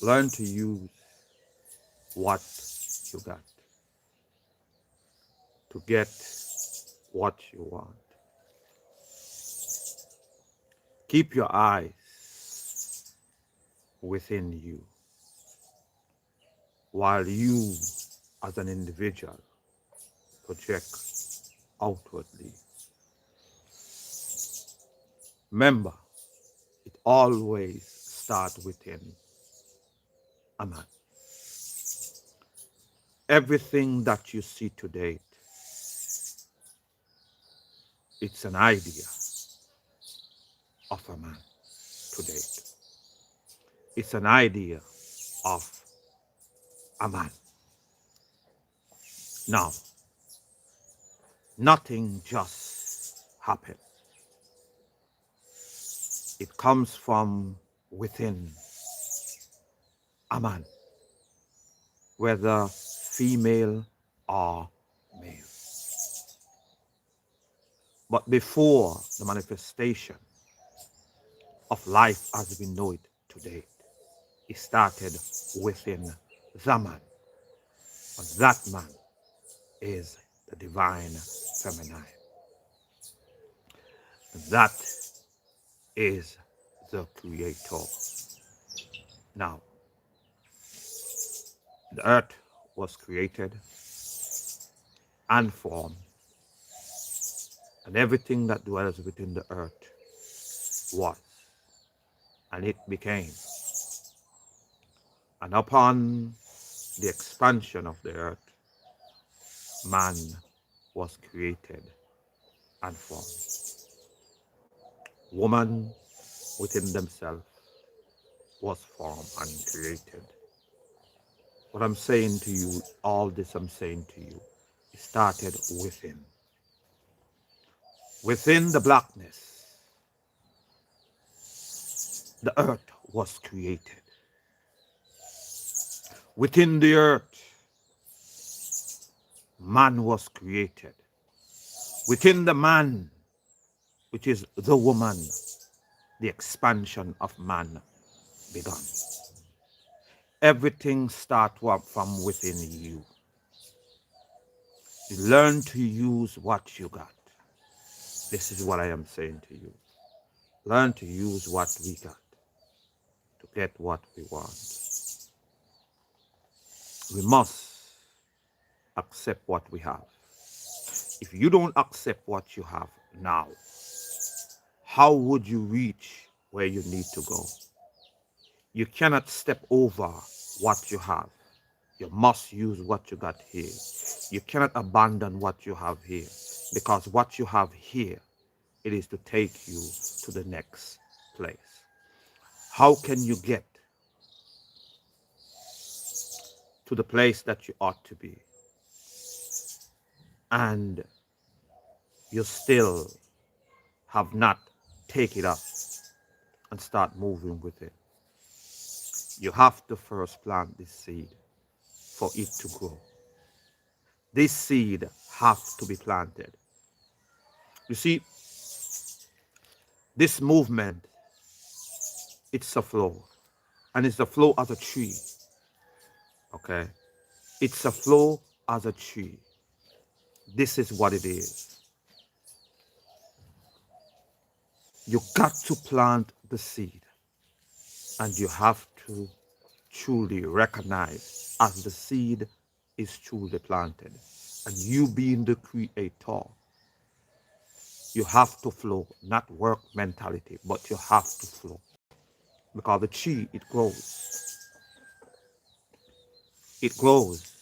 Learn to use what you got to get what you want. Keep your eyes within you while you, as an individual, project outwardly. Remember, it always starts within a man. Everything that you see today, it's an idea of a man today. It's an idea of a man. Now, nothing just happens. It comes from within a man, whether female or male. But before the manifestation of life as we know it today, it started within the man. And that man is the divine feminine. That is the creator. Now, the earth was created and formed, and everything that dwells within the earth was, and it became. And upon the expansion of the earth, man was created and formed. Woman within themselves was formed and created. What I'm saying to you, all this I'm saying to you, it started within. Within the blackness, the earth was created. Within the earth, man was created. Within the man, which is the woman, the expansion of man began. Everything starts from within you. You learn to use what you got. This is what I am saying to you. Learn to use what we got to get what we want. We must accept what we have. If you don't accept what you have now, how would you reach where you need to go? You cannot step over what you have. You must use what you got here. You cannot abandon what you have here, because what you have here, it is to take you to the next place. How can you get to the place that you ought to be and you still have not taken it up and start moving with it? You have to first plant this seed for it to grow. This seed has to be planted. You see, this movement, it's a flow, and it's a flow as a tree. Okay, it's a flow as a tree. This is what it is. You got to plant the seed, and you have to truly recognize as the seed is truly planted, and you being the creator, you have to flow, not work mentality, but you have to flow. Because the tree, it grows. It grows,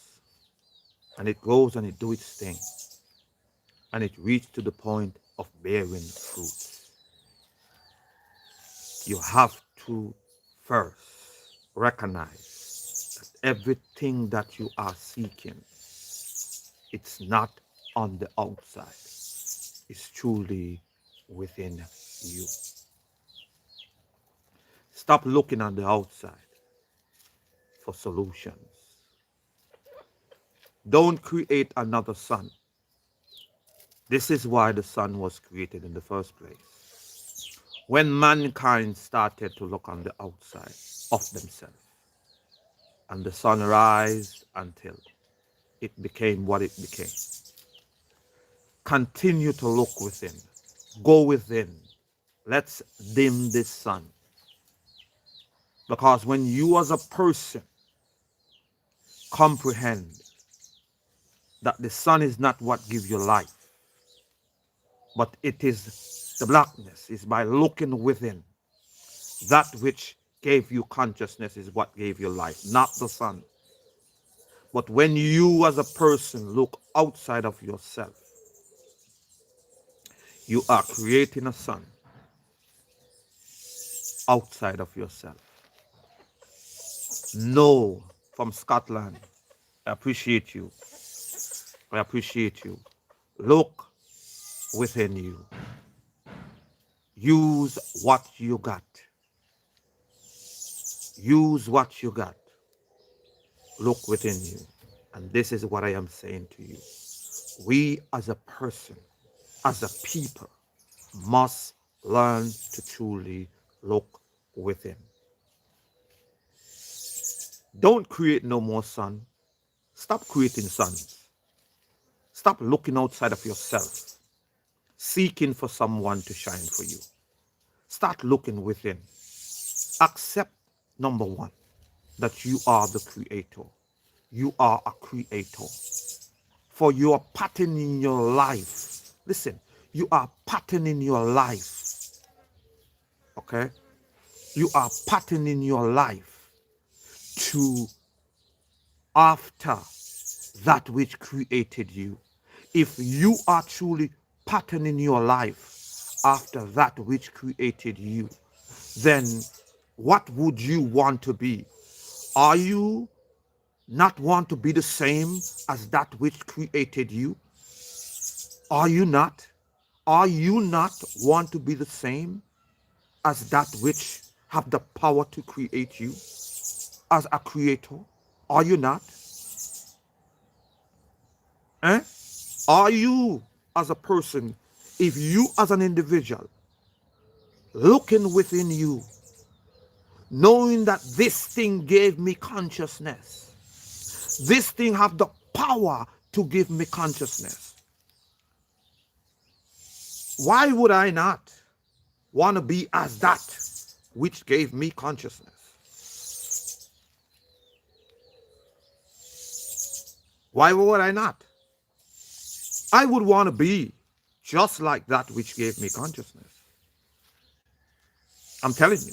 and it grows, and it do its thing, and it reaches to the point of bearing fruit. You have to first recognize that everything that you are seeking, it's not on the outside. It's truly within you. Stop looking on the outside for solutions. Don't create another sun. This is why the sun was created in the first place. When mankind started to look on the outside of themselves, and the sun rise until it became what it became. Continue to look within. Go within. Let's dim this sun. Because when you as a person comprehend that the sun is not what gives you life, but it is the blackness, is by looking within. That which gave you consciousness is what gave you life, not the sun. But when you as a person look outside of yourself, you are creating a sun outside of yourself. No, from Scotland, I appreciate you. I appreciate you. Look within you. Use what you got. Use what you got. Look within you. And this is what I am saying to you. We as a person, as a people, must learn to truly look within. Don't create no more sun. Stop creating suns. Stop looking outside of yourself, seeking for someone to shine for you. Start looking within. Accept, number one, that you are the creator. You are a creator. For your pattern in your life. Listen, you are patterning your life. Okay? You are patterning your life to after that which created you. If you are truly patterning your life after that which created you, then what would you want to be? Are you not want to be the same as that which created you? Are you not? Are you not want to be the same as that which have the power to create you as a creator? Are you not? Eh? Are you as a person, if you as an individual, looking within you, knowing that this thing gave me consciousness, this thing have the power to give me consciousness, why would I not want to be as that which gave me consciousness? Why would I not? I would want to be just like that which gave me consciousness. I'm telling you,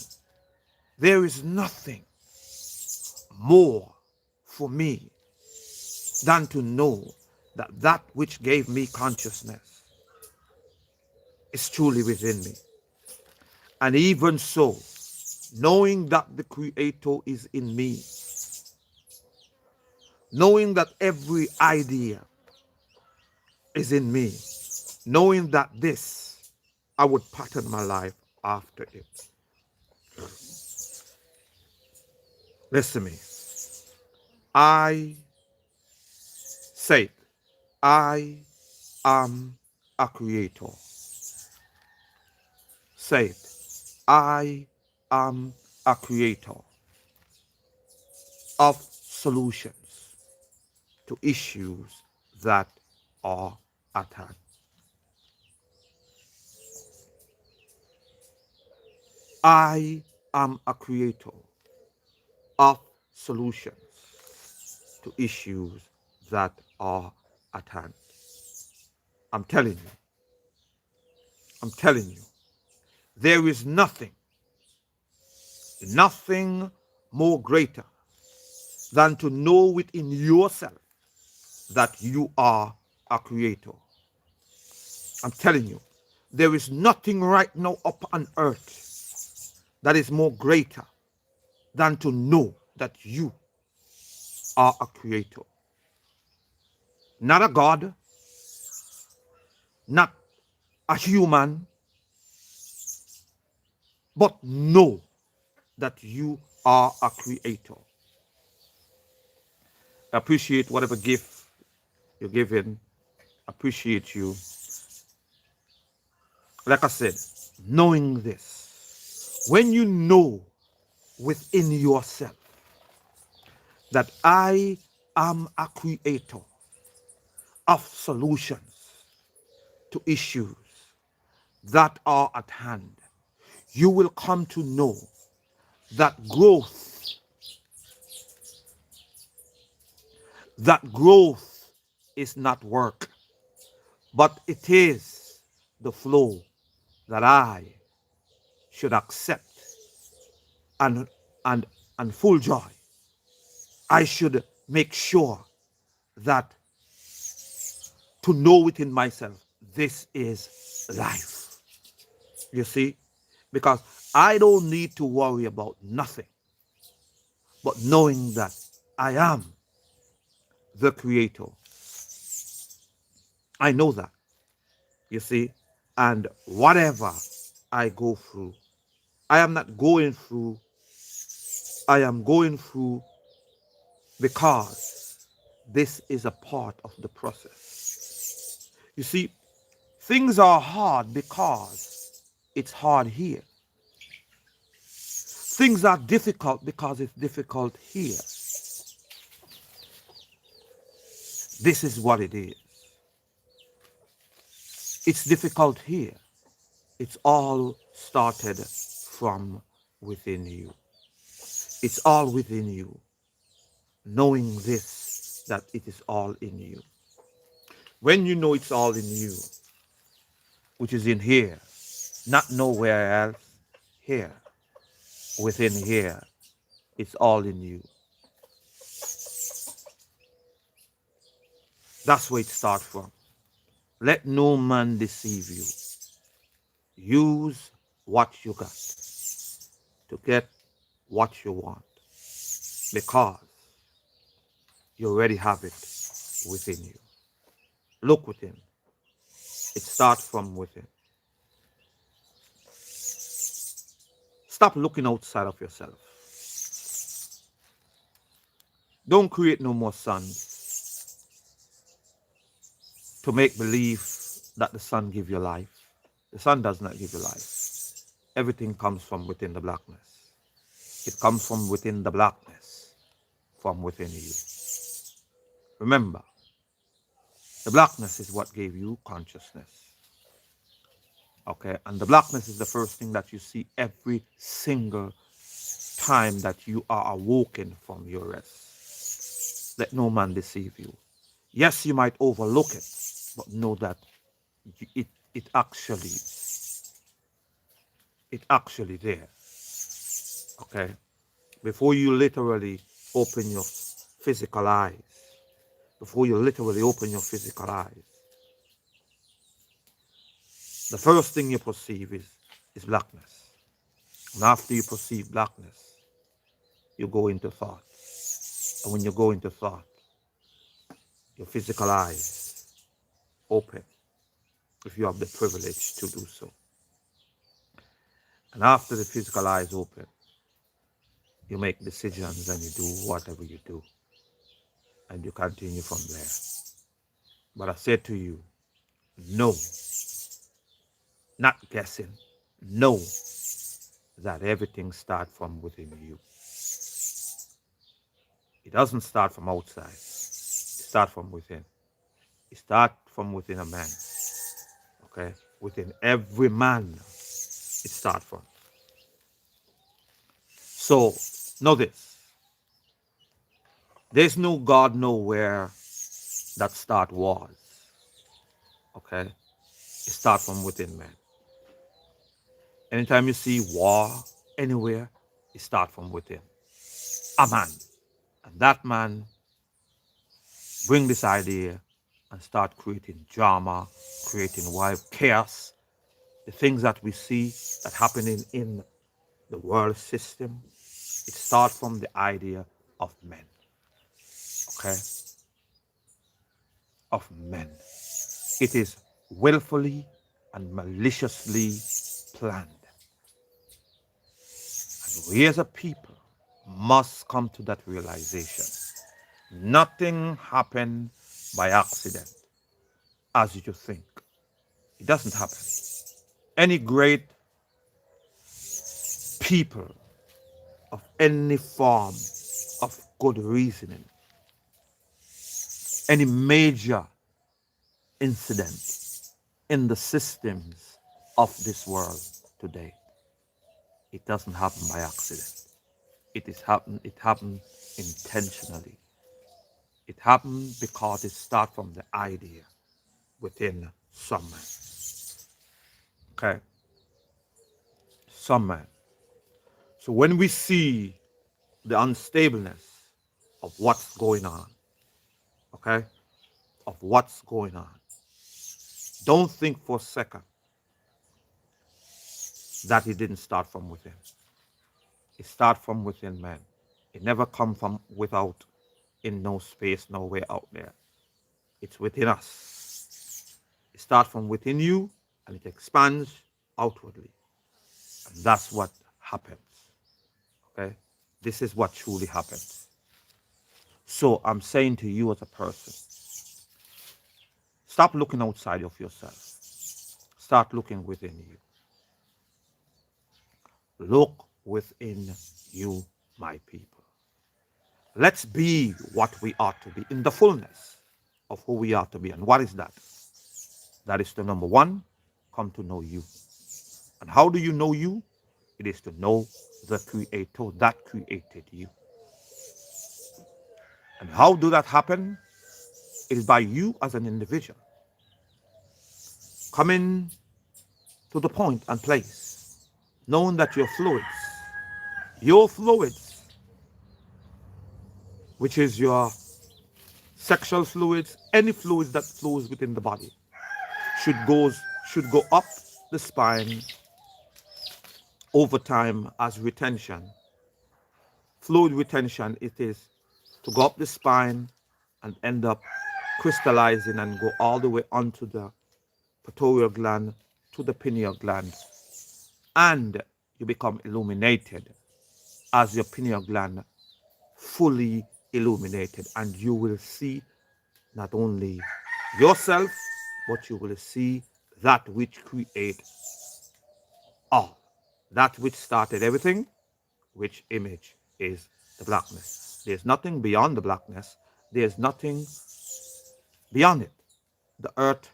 there is nothing more for me than to know that that which gave me consciousness is truly within me. And even so, knowing that the Creator is in me, knowing that every idea is in me, knowing that this, I would pattern my life after it. Listen to me. I say, I am a creator. Say it. I am a creator of solutions to issues that are at hand. I am a creator of solutions to issues that are at hand. I'm telling you, there is nothing more greater than to know within yourself that you are a creator. I'm telling you, there is nothing right now up on earth that is more greater than to know that you are a creator. Not a God, not a human, but know that you are a creator. I appreciate whatever gift you're giving. Appreciate you. Like I said, knowing this, when you know within yourself that I am a creator of solutions to issues that are at hand, you will come to know that growth is not work, but it is the flow that I should accept and and and full joy. I should make sure that to know within myself, this is life. You see? Because I don't need to worry about nothing, but knowing that I am the creator. I know that, you see? And whatever I go through, I am not going through, I am going through because this is a part of the process. You see, things are hard because it's hard here. Things are difficult because it's difficult here. This is what it is. It's difficult here. It's all started from within you. It's all within you. Knowing this, that it is all in you. When you know it's all in you, which is in here, not nowhere else, here, within here, it's all in you. That's where it starts from. Let no man deceive you. Use what you got to get what you want, because you already have it within you. Look within. It starts from within. Stop looking outside of yourself. Don't create no more suns to make believe that the sun gives you life. The sun does not give you life. Everything comes from within the blackness. It comes from within the blackness, from within you. Remember, the blackness is what gave you consciousness. Okay, and the blackness is the first thing that you see every single time that you are awoken from your rest. Let no man deceive you. Yes, you might overlook it, but know that it actually there. Okay, before you literally open your physical eyes, the first thing you perceive is blackness. And after you perceive blackness, you go into thought. And when you go into thought, your physical eyes open, if you have the privilege to do so. And after the physical eyes open, you make decisions and you do whatever you do. And you continue from there. But I said to you, know, not guessing, know that everything starts from within you. It doesn't start from outside. It starts from within. It starts from within a man. Okay? Within every man, it starts from. So, know this. There's no God nowhere that start wars. Okay? It starts from within man. Anytime you see war anywhere, it starts from within. A man. And that man bring this idea and start creating drama, creating wild chaos. The things that we see that happening in the world system, it starts from the idea of men. Okay? Of men. It is willfully and maliciously planned. And we as a people must come to that realization. Nothing happened by accident, as you think. It doesn't happen. Any great people of any form of good reasoning, any major incident in the systems of this world today, it doesn't happen by accident. It happened intentionally. It happened because it starts from the idea within some man. Okay? Some man. So when we see the unstableness of what's going on, okay? Of what's going on, don't think for a second that it didn't start from within. It starts from within man. It never come from without, in no space, nowhere out there. It's within us. It starts from within you and it expands outwardly. And that's what happens. Okay? This is what truly happens. So I'm saying to you as a person, stop looking outside of yourself. Start looking within you. Look within you, my people. Let's be what we ought to be in the fullness of who we are to be. And what is that? That is to, number one, come to know you. And how do you know you? It is to know the Creator that created you. And how do that happen? It is by you as an individual coming to the point and place, knowing that your fluids, which is your sexual fluids, any fluids that flows within the body, should go up the spine over time as retention. Fluid retention, it is to go up the spine and end up crystallizing and go all the way onto the pituitary gland to the pineal gland. And you become illuminated as your pineal gland fully illuminated. And you will see not only yourself, but you will see that which creates all. That which started everything, which image is the blackness. There's nothing beyond the blackness. There's nothing beyond it. The earth,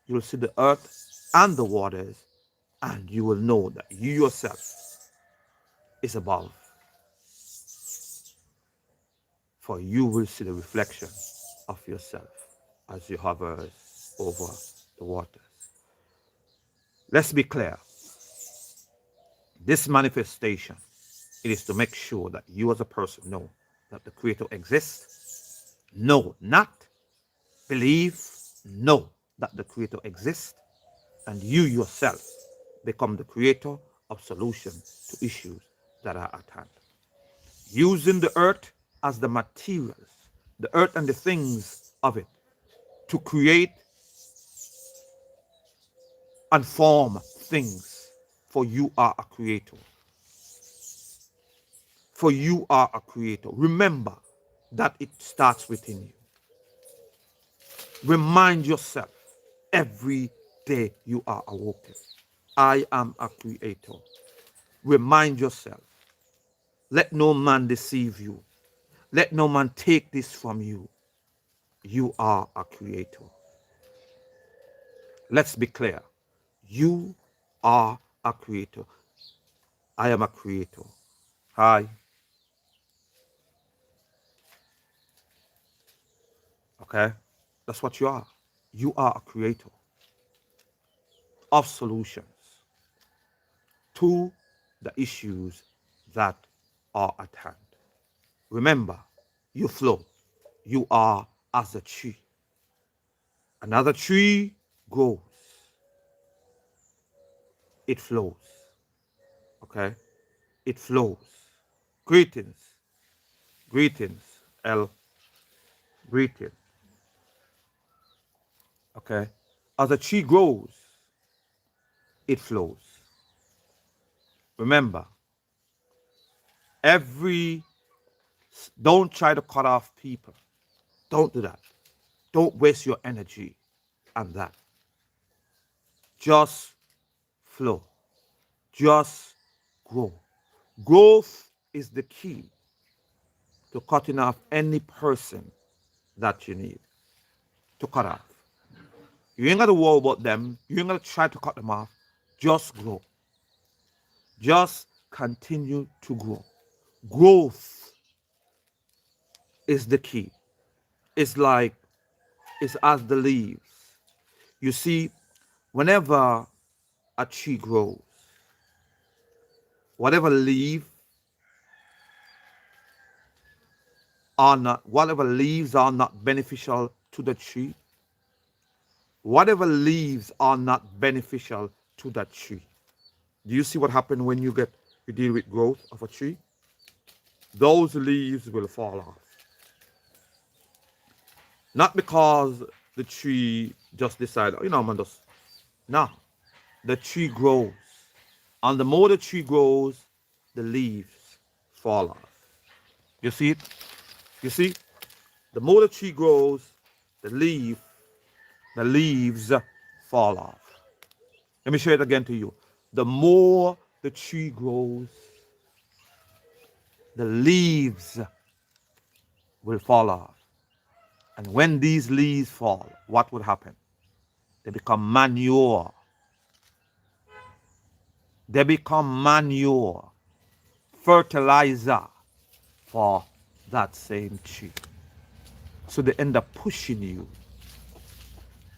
you will see the earth and the waters, and you will know that you yourself is above. For you will see the reflection of yourself as you hover over the waters. Let's be clear. This manifestation, it is to make sure that you as a person know that the Creator exists. No, not believe. Know that the Creator exists. And you yourself become the creator of solution to issues that are at hand. Using the earth as the materials, the earth and the things of it, to create and form things. For you are a creator. For you are a creator. Remember that it starts within you. Remind yourself every day you are awoken. I am a creator. Remind yourself. Let no man deceive you. Let no man take this from you. You are a creator. Let's be clear. You are a creator. I am a creator. Hi. Okay? That's what you are. You are a creator of solutions to the issues that are at hand. Remember, you flow. You are as a tree. Another tree grows. It flows. Okay? It flows. Greetings. Greetings. L. Greeting. Okay? As a tree grows, it flows. Remember, don't try to cut off people. Don't do that. Don't waste your energy on that. Just flow. Just grow. Growth is the key to cutting off any person that you need to cut off. You ain't got to worry about them. You ain't got to try to cut them off. Just grow. Just continue to grow. Growth is the key. It's like, it's as the leaves. You see, whenever a tree grows, whatever leaf whatever leaves are not beneficial to the tree, whatever leaves are not beneficial to that tree. Do you see what happens when you deal with growth of a tree? Those leaves will fall off. Not because the tree just decided, oh, I'm gonna just, no. The tree grows. And the more the tree grows, the leaves fall off. You see it? You see? The more the tree grows, the leaves fall off. Let me show it again to you. The more the tree grows, the leaves will fall off. And when these leaves fall, what would happen? They become manure. They become manure, fertilizer for that same tree. So they end up pushing you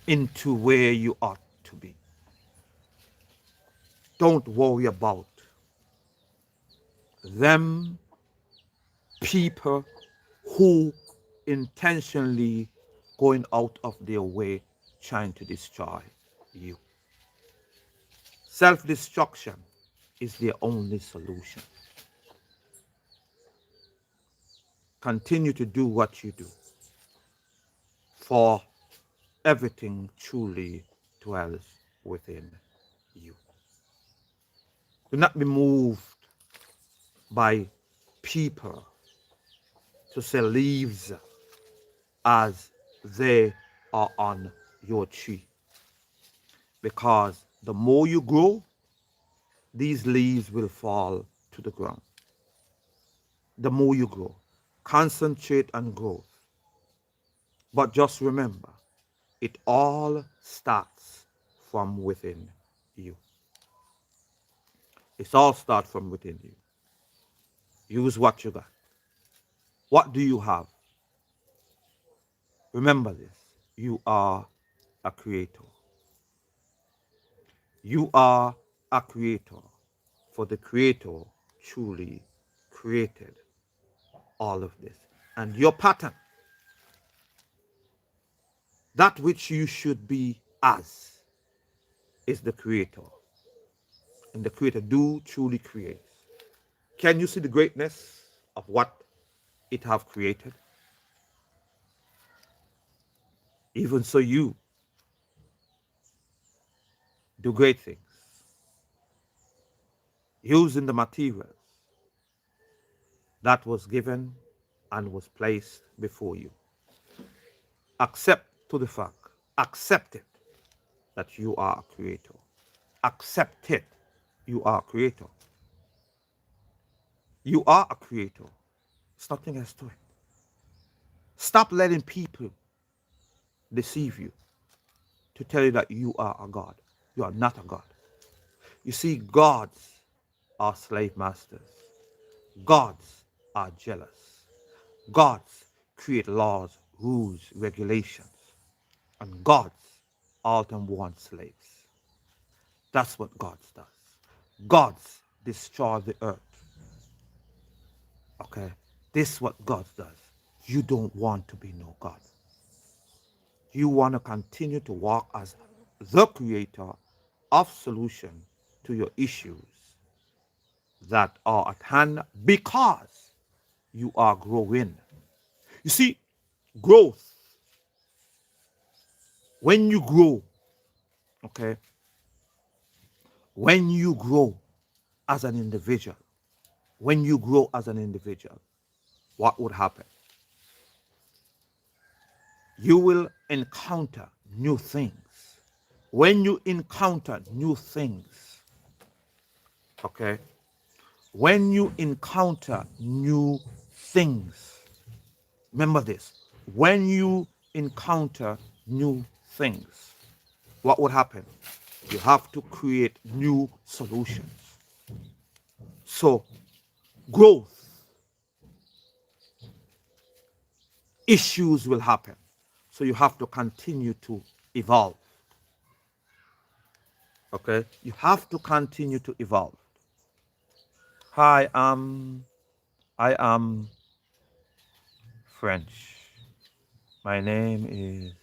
into where you ought to be. Don't worry about them people who intentionally going out of their way trying to destroy you. Self-destruction is the only solution. Continue to do what you do, for everything truly dwells within you. Do not be moved by people to say leaves as they are on your tree. Because the more you grow, these leaves will fall to the ground. The more you grow, concentrate on growth. But just remember, it all starts from within you. It all starts from within you. Use what you got. What do you have? Remember this. You are a creator. You are a creator, for the creator truly created all of this. And your pattern, that which you should be as, is the creator. And the creator do truly create. Can you see the greatness of what it have created? Even so, you do great things using the materials that was given and was placed before you. Accept to the fact, accept it, that you are a creator. Accept it, you are a creator. You are a creator. There's nothing else to it. Stop letting people deceive you to tell you that you are a God. You are not a God. You see, gods are slave masters. Gods are jealous. Gods create laws, rules, regulations. And gods often want slaves. That's what gods does. Gods destroy the earth. Okay? This is what God does. You don't want to be no God. You want to continue to walk as the creator of solution to your issues that are at hand, because you are growing. You see, growth, when you grow, okay, when you grow as an individual, what would happen? You will encounter new things. When you encounter new things, okay, when you encounter new things, Remember this. When you encounter new things, what would happen? You have to create new solutions. So growth issues will happen. So you have to continue to evolve. Okay? You have to continue to evolve. Hi, I am French. My name is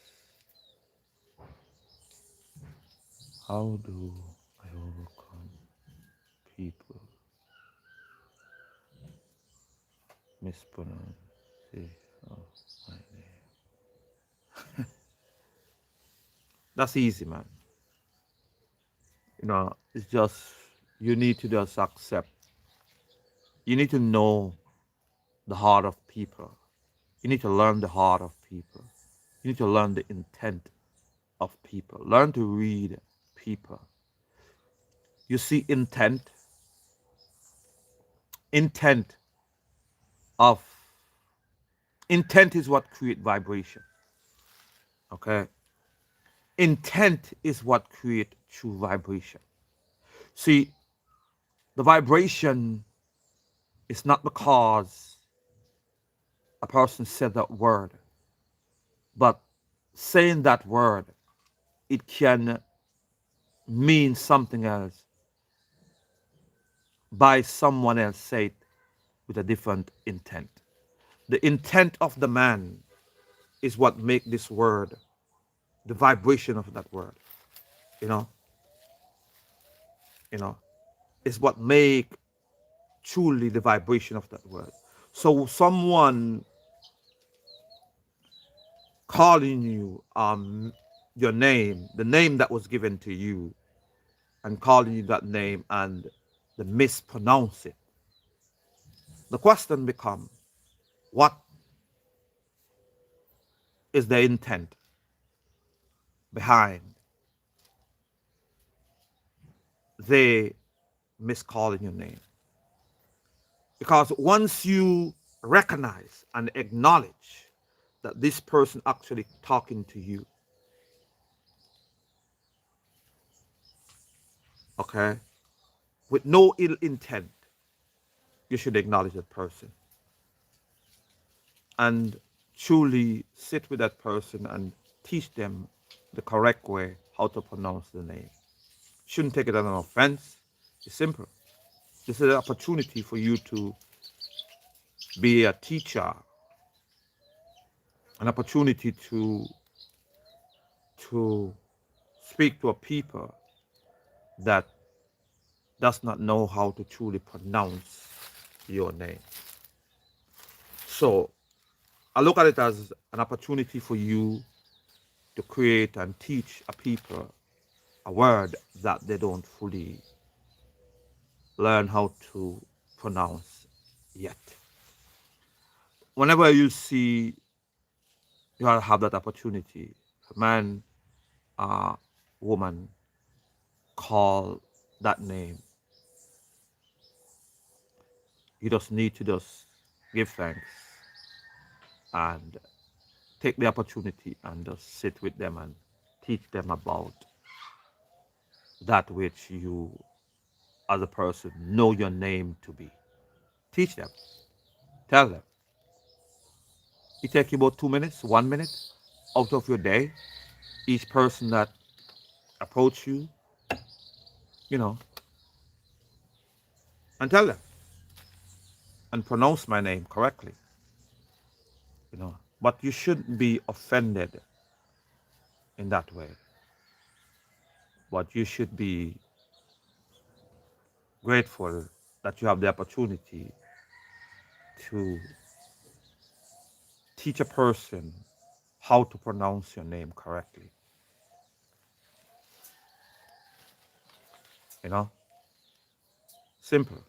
How do I overcome people mispronunciation of my name? That's easy, man. It's just you need to just accept. You need to know the heart of people. You need to learn the heart of people. You need to learn the intent of people. Learn to read people. You see intent of intent is what create vibration. Okay? Intent is what create true vibration. See, the vibration is not because a person said that word, but saying that word, it can mean something else by someone else say it with a different intent. The intent of the man is what make this word, the vibration of that word, you know, you know, is what make truly the vibration of that word. So someone calling you your name, the name that was given to you, and calling you that name and they mispronounce it. The question becomes, what is the intent behind they miscalling your name? Because once you recognize and acknowledge that this person actually talking to you, okay, with no ill intent, you should acknowledge that person and truly sit with that person and teach them the correct way how to pronounce the name. Shouldn't take it as an offense. It's simple. This is an opportunity for you to be a teacher, an opportunity to speak to a people that does not know how to truly pronounce your name. So I look at it as an opportunity for you to create and teach a people a word that they don't fully learn how to pronounce yet. Whenever you see you have that opportunity, a man, woman, call that name, you just need to just give thanks and take the opportunity and just sit with them and teach them about that which you as a person know your name to be. Teach them, tell them. It takes you about 2 minutes, 1 minute out of your day. Each person that approach you, you know, and tell them and pronounce my name correctly, But you shouldn't be offended in that way. But you should be grateful that you have the opportunity to teach a person how to pronounce your name correctly. You know, simple.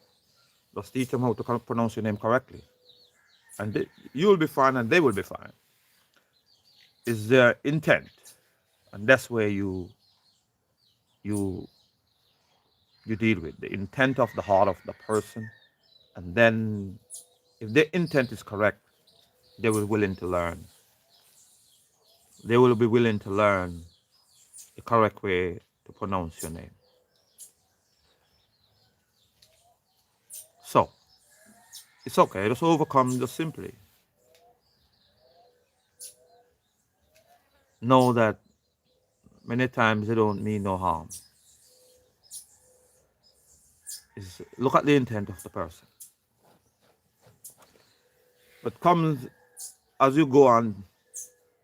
Just teach them how to pronounce your name correctly, and you will be fine, and they will be fine. Is their intent, and that's where you you deal with the intent of the heart of the person, and then if their intent is correct, they will be willing to learn. They will be willing to learn the correct way to pronounce your name. So, it's okay. Just overcome just simply. Know that many times they don't mean no harm. Look at the intent of the person. But comes as you go on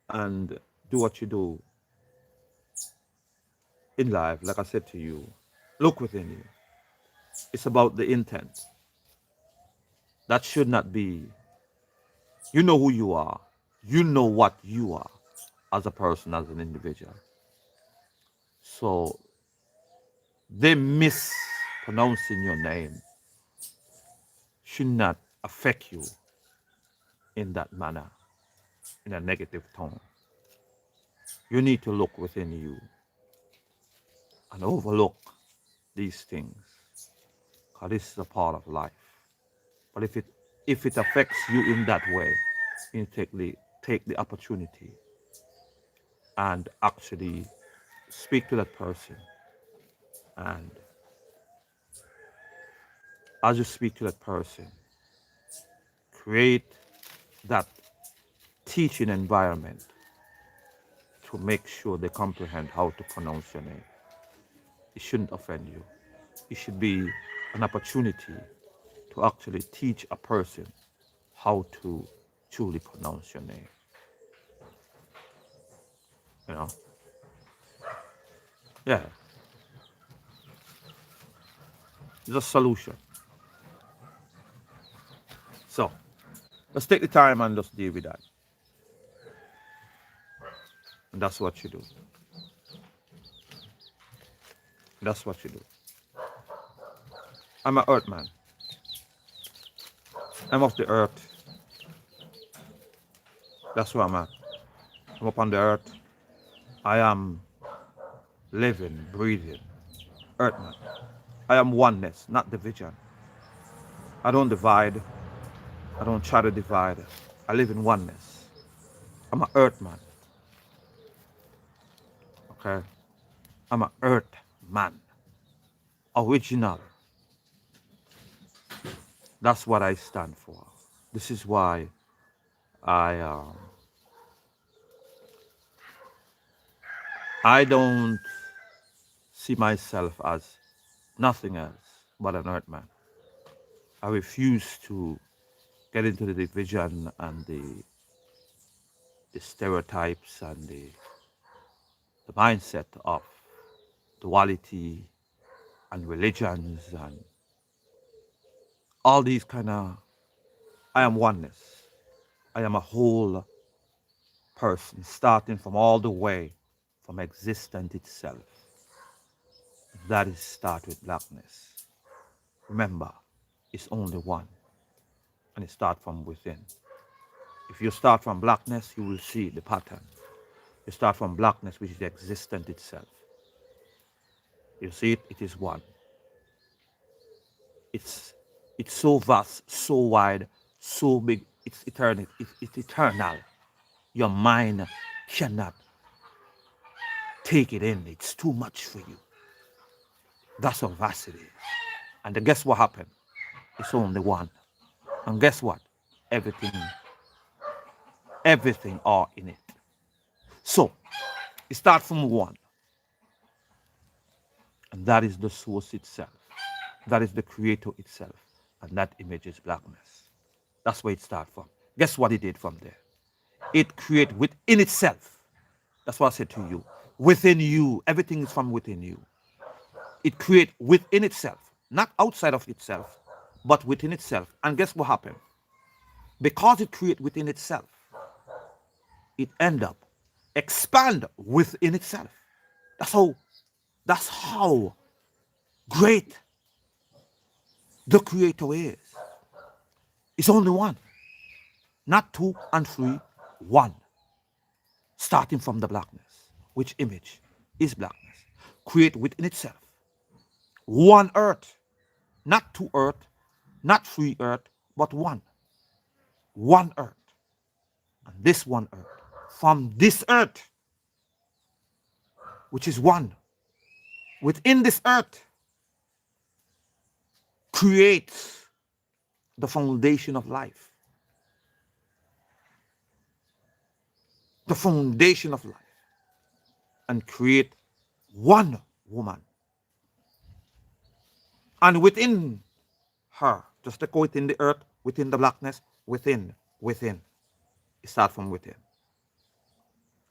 and do what you do in life, like I said to you, look within you. It's about the intent. That should not be. You know who you are. You know what you are as a person, as an individual. So they mispronouncing your name should not affect you in that manner, in a negative tone. You need to look within you and overlook these things, because this is a part of life. But if it affects you in that way, you take the opportunity and actually speak to that person. And as you speak to that person, create that teaching environment to make sure they comprehend how to pronounce your name. It shouldn't offend you. It should be an opportunity to actually teach a person how to truly pronounce your name. You know? Yeah. It's a solution. So let's take the time and just deal with that. And that's what you do. That's what you do. I'm an earth man. I'm of the earth. That's where I'm at. I'm upon the earth. I am living, breathing, earth man. I am oneness, not division. I don't divide. I don't try to divide. I live in oneness. I'm an earth man. Okay? I'm an earth man. Original. That's what I stand for. This is why I I don't see myself as nothing else but an earth man. I refuse to get into the division and the stereotypes and the mindset of duality and religions and all these kind of. I am oneness. I am a whole person, starting from all the way from existence itself. That is start with blackness. Remember, it's only one, and it starts from within. If you start from blackness, you will see the pattern. You start from blackness, which is the existence itself. You see it, it is one. It's it's so vast, so wide, so big, it's eternal. It's eternal. Your mind cannot take it in. It's too much for you. That's how vast it is. And then guess what happened? It's only one. And guess what? Everything, everything are in it. So it starts from one. And that is the source itself. That is the creator itself. And that image is blackness. That's where it starts from. Guess what it did from there? It created within itself. That's what I said to you. Within you. Everything is from within you. It creates within itself. Not outside of itself, but within itself. And guess what happened? Because it creates within itself, it end up expand within itself. That's how great the creator is. It's only one. Not two and three, one. Starting from the blackness, which image is blackness. Create within itself. One earth. Not two earth, not three earth, but one. One earth. this one earth, from this earth, which is one, within this earth, creates the foundation of life, the foundation of life, and create one woman. And within her, just like within the earth, within the blackness, within. It starts from within.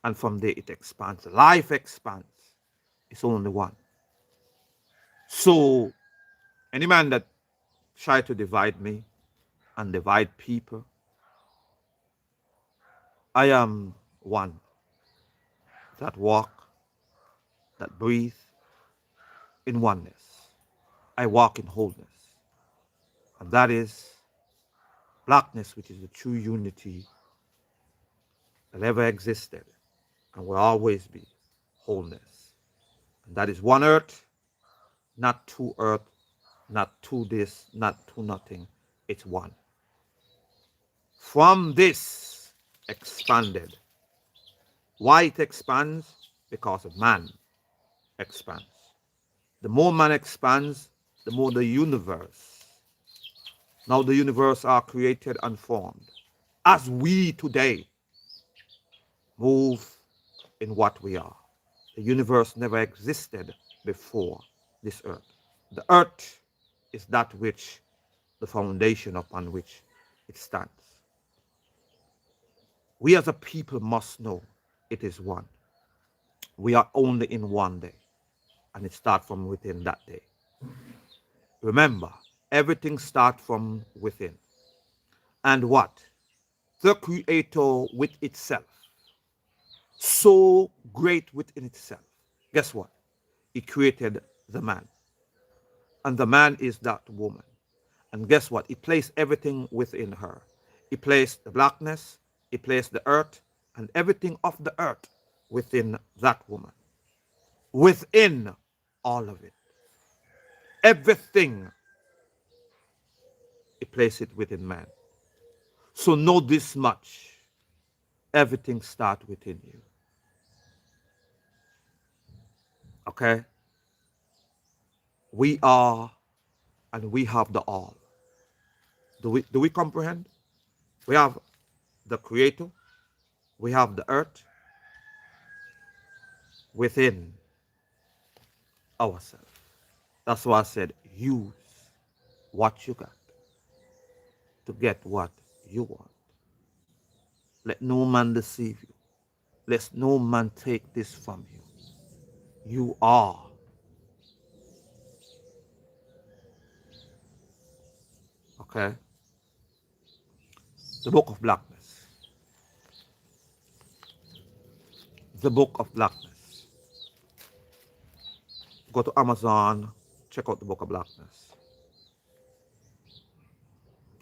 And from there it expands. Life expands. It's only one. So any man that try to divide me and divide people, I am one that walk, that breathe in oneness. I walk in wholeness. And that is blackness, which is the true unity that ever existed and will always be wholeness. And that is one earth, not two earth, not two this, not two nothing. It's one. From this expanded. Why it expands? Because of man expands. The more man expands, the more the universe. Now the universe are created and formed. As we today move in what we are. The universe never existed before this earth. The earth is that which, the foundation upon which it stands. We as a people must know it is one. We are only in one day, and it starts from within that day. Remember, everything starts from within. And what? The Creator with itself, so great within itself. Guess what? He created the man. And the man is that woman. And guess what? He placed everything within her. He placed the blackness, he placed the earth, and everything of the earth within that woman. Within all of it. Everything, he placed it within man. So know this much. Everything starts within you. Okay? We are and we have the all. Do we comprehend? We have the Creator. We have the earth within ourselves. That's why I said use what you got to get what you want. Let no man deceive you. Let no man take this from you. You are. Okay? The Book of Blackness. The Book of Blackness. Go to Amazon, check out the Book of Blackness.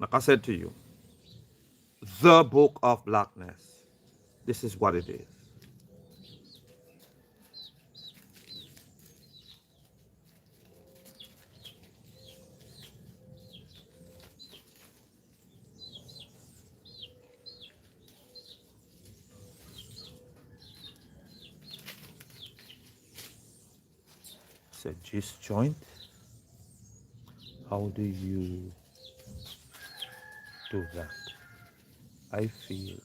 Like I said to you, the Book of Blackness. This is what it is. It's a gist joint. How do you do that? I feel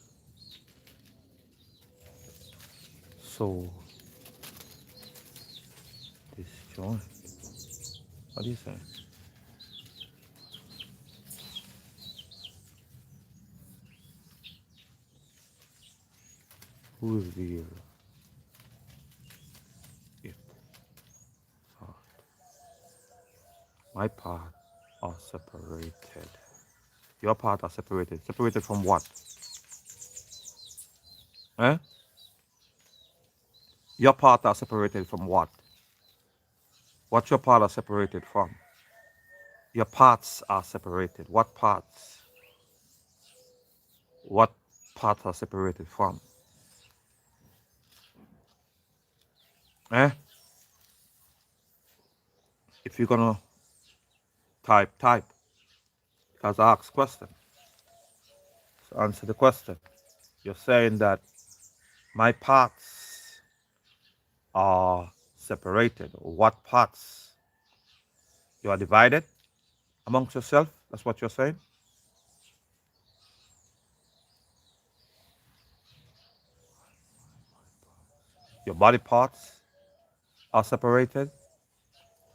so disjointed. What do you say? Reveal it. My part are separated. Your part are separated. Separated from what? Eh? Your part are separated from what? What your part are separated from? Your parts are separated. What parts? What parts are separated from? Eh? If you're gonna type. Because I ask question. So answer the question. You're saying that my parts are separated. What parts? You are divided amongst yourself? That's what you're saying? Your body parts are separated,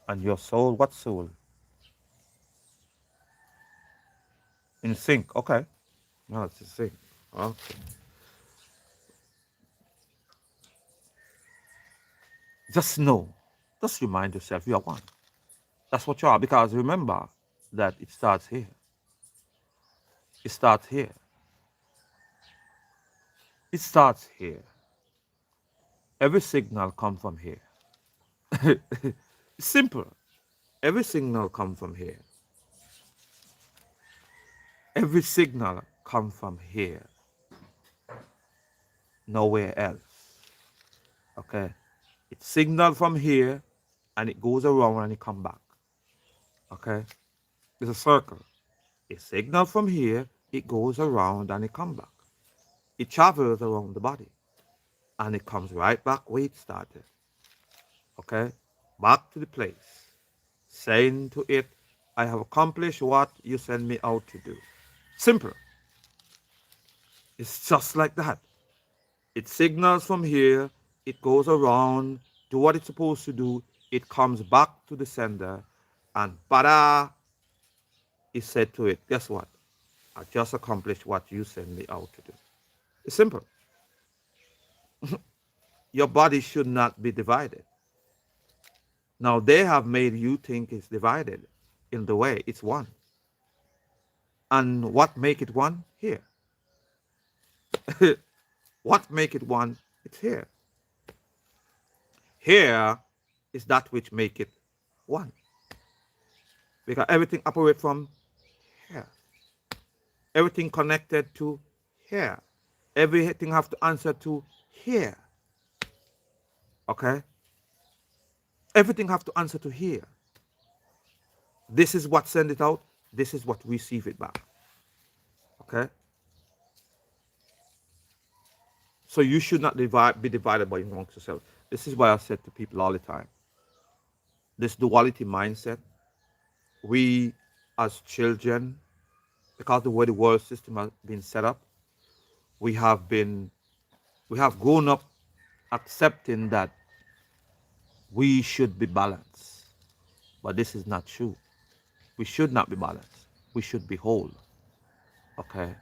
and your soul, what soul? In sync. Okay. No, it's in sync. Okay. Just know, just remind yourself you are one. That's what you are. Because remember that it starts here. It starts here. It starts here. Every signal comes from here. Simple. Every signal comes from here. Every signal comes from here. Nowhere else. Okay? It signal from here and it goes around and it come back. Okay? It's a circle. It signal from here, it goes around and it come back. It travels around the body and it comes right back where it started. Okay? Back to the place. Saying to it, I have accomplished what you sent me out to do. Simple. It's just like that. It signals from here, it goes around, do what it's supposed to do, it comes back to the sender, and bada is said to it, guess what? I just accomplished what you sent me out to do. It's simple. Your body should not be divided. Now they have made you think it's divided in the way it's one. And what make it one? Here. What make it one? It's here. Here is that which make it one. Because everything operates from here. Everything connected to here. Everything have to answer to here. Okay? Everything have to answer to here. This is what send it out. This is what receive it back. Okay? So you should not be divided by amongst yourself. This is why I said to people all the time. This duality mindset, we as children, because the way the world system has been set up, we have grown up accepting that we should be balanced. But this is not true. We should not be balanced. We should be whole. Okay?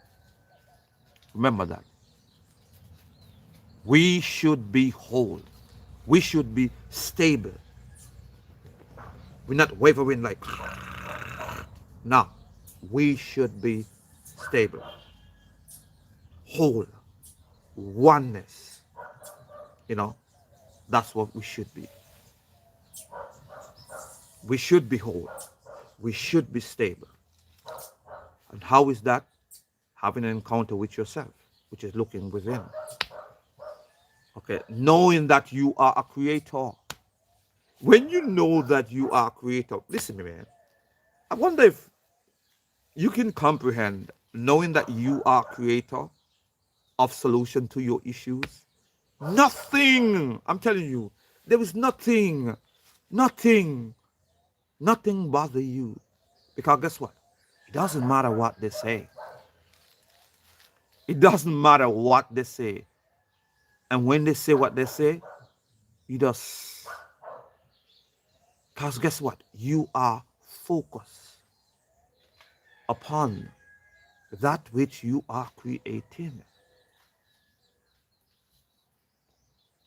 Remember that. We should be whole. We should be stable. We're not wavering like, no. We should be stable. Whole. Oneness. You know, that's what we should be. We should be whole. We should be stable. And how is that? Having an encounter with yourself, which is looking within. Okay, knowing that you are a creator. When you know that you are a creator, listen to me, man. I wonder if you can comprehend knowing that you are a creator of solution to your issues. Nothing, I'm telling you, there is nothing bother you. Because guess what? It doesn't matter what they say. It doesn't matter what they say. And when they say what they say, you just, because guess what? You are focused upon that which you are creating.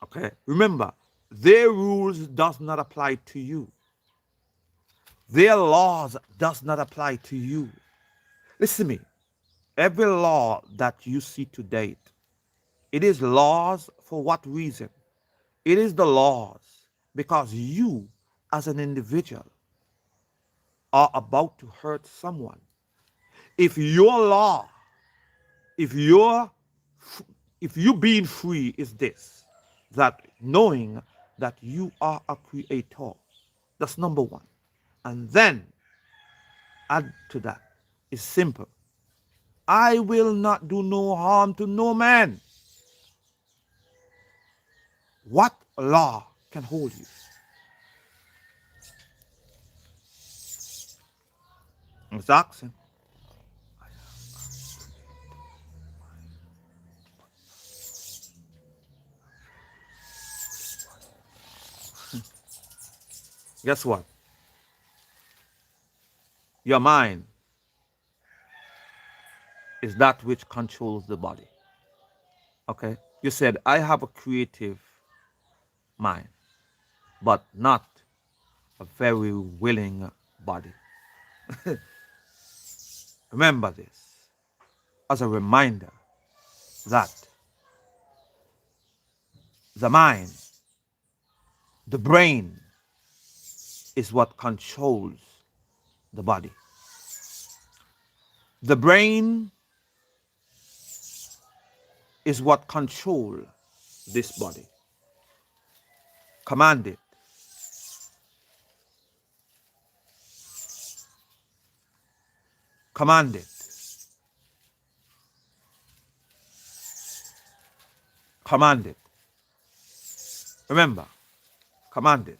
Okay? Remember, their rules does not apply to you. Their laws does not apply to you. Listen to me. Every law that you see to date, it is laws for what reason? It is the laws because you, as an individual, are about to hurt someone. If your law, if your if you being free is this, that knowing that you are a creator, that's number one. And then add to that is simple. I will not do no harm to no man. What law can hold you? It's asking. Guess what? Your mind is that which controls the body. Okay? You said, I have a creative mind, but not a very willing body. Remember this as a reminder that the mind, the brain, is what controls the body. The brain is what controls this body. Command it. Command it. Command it. Remember, command it.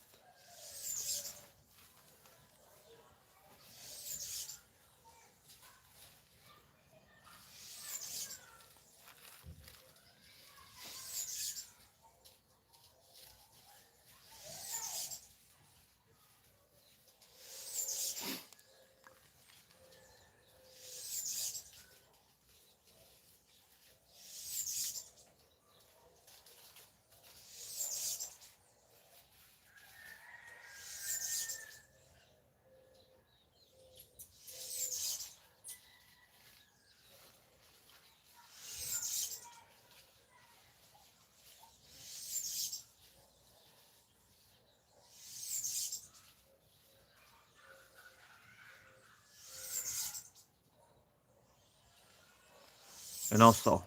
And also,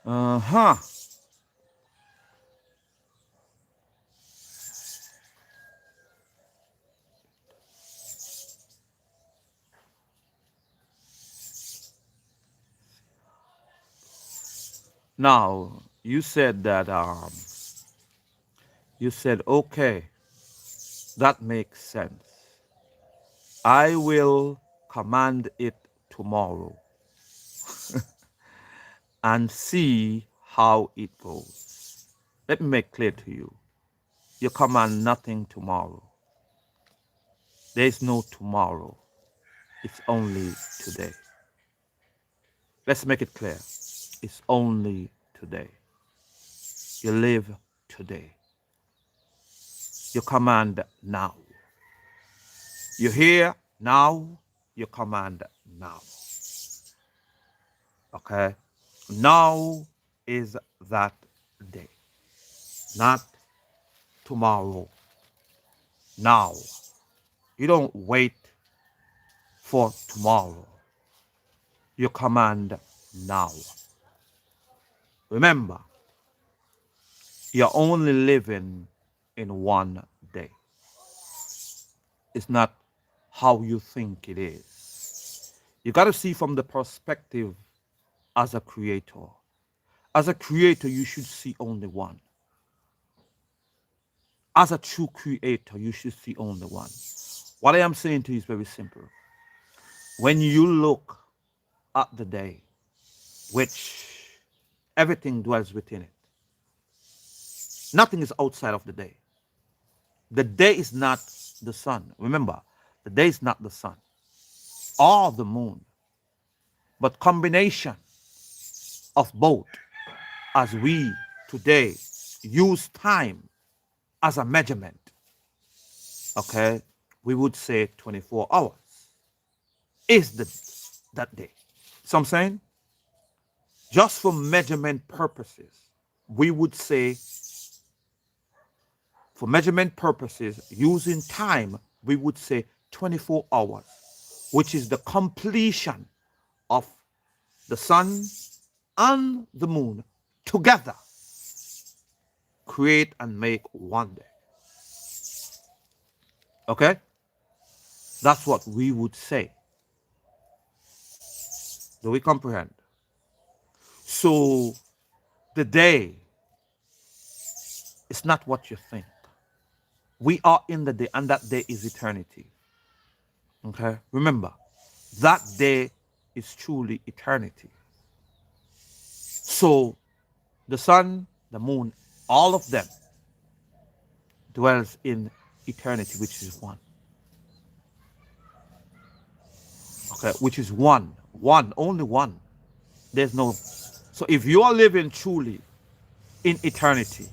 uh-huh. Now, you said that, you said, okay, that makes sense. I will command it tomorrow and see how it goes. Let me make clear to you. You command nothing tomorrow. There is no tomorrow. It's only today. Let's make it clear. It's only today. You live today. You command now. You hear now. You command now. Okay? Now is that day. Not tomorrow. Now. You don't wait for tomorrow. You command now. Remember, you're only living in one day. It's not how you think it is. You got to see from the perspective as a creator. As a creator, you should see only one. As a true creator, you should see only one. What I am saying to you is very simple. When you look at the day, which everything dwells within it, nothing is outside of the day. The day is not the sun. Remember, the day is not the sun or the moon, but combination of both. As we today use time as a measurement, okay, we would say 24 hours is that day. So I'm saying, just for measurement purposes, we would say, for measurement purposes, using time, we would say 24 hours, which is the completion of the sun and the moon together create and make one day. Okay? That's what we would say. Do we comprehend? So the day is not what you think. We are in the day, and that day is eternity. Okay? Remember, that day is truly eternity. So the sun, the moon, all of them dwells in eternity, which is one. Okay, which is one, only one. There's no. So if you are living truly in eternity,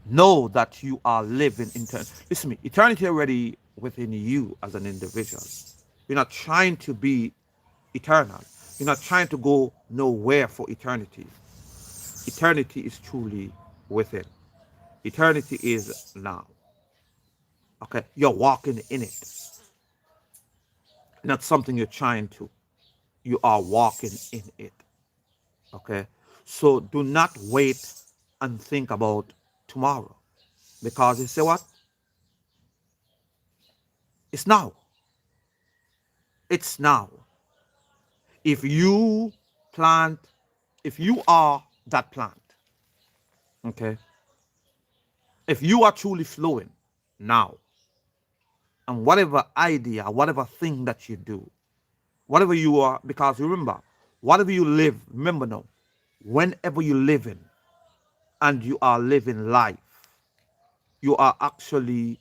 know that you are living in eternity. Listen to me, eternity already within you as an individual. You're not trying to be eternal. You're not trying to go nowhere for eternity. Eternity is truly within. Eternity is now. Okay, you're walking in it. Not something you're trying to. You are walking in it. Okay, so do not wait and think about tomorrow, because you say what? It's now. It's now. If you plant, if you are that plant, okay, if you are truly flowing now, and whatever idea, whatever thing that you do, whatever you are, because remember, whatever you live, remember now, whenever you live in and you are living life, you are actually,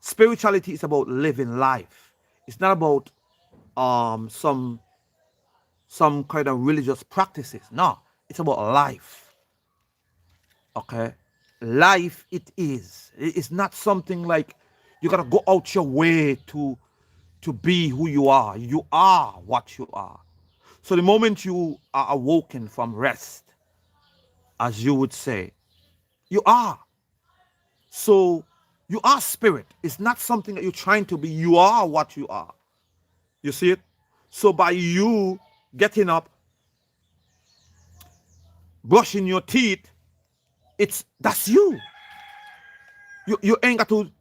spirituality is about living life. It's not about some kind of religious practices. No, it's about life. Okay, life it is. It's not something like you gotta go out your way to be who you are. You are what you are. So the moment you are awoken from rest, as you would say, you are. So you are spirit. It's not something that you're trying to be. You are what you are. You see it? So by you getting up, brushing your teeth, that's you. You ain't got to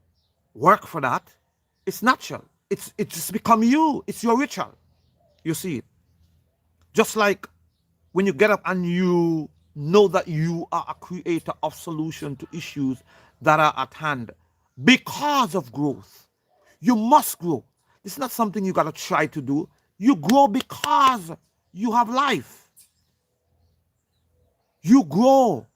work for that. It's natural. It's just become you. It's your ritual. You see it? Just like when you get up and you know that you are a creator of solution to issues that are at hand because of growth. You must grow. It's not something you gotta try to do. You grow because you have life. You grow.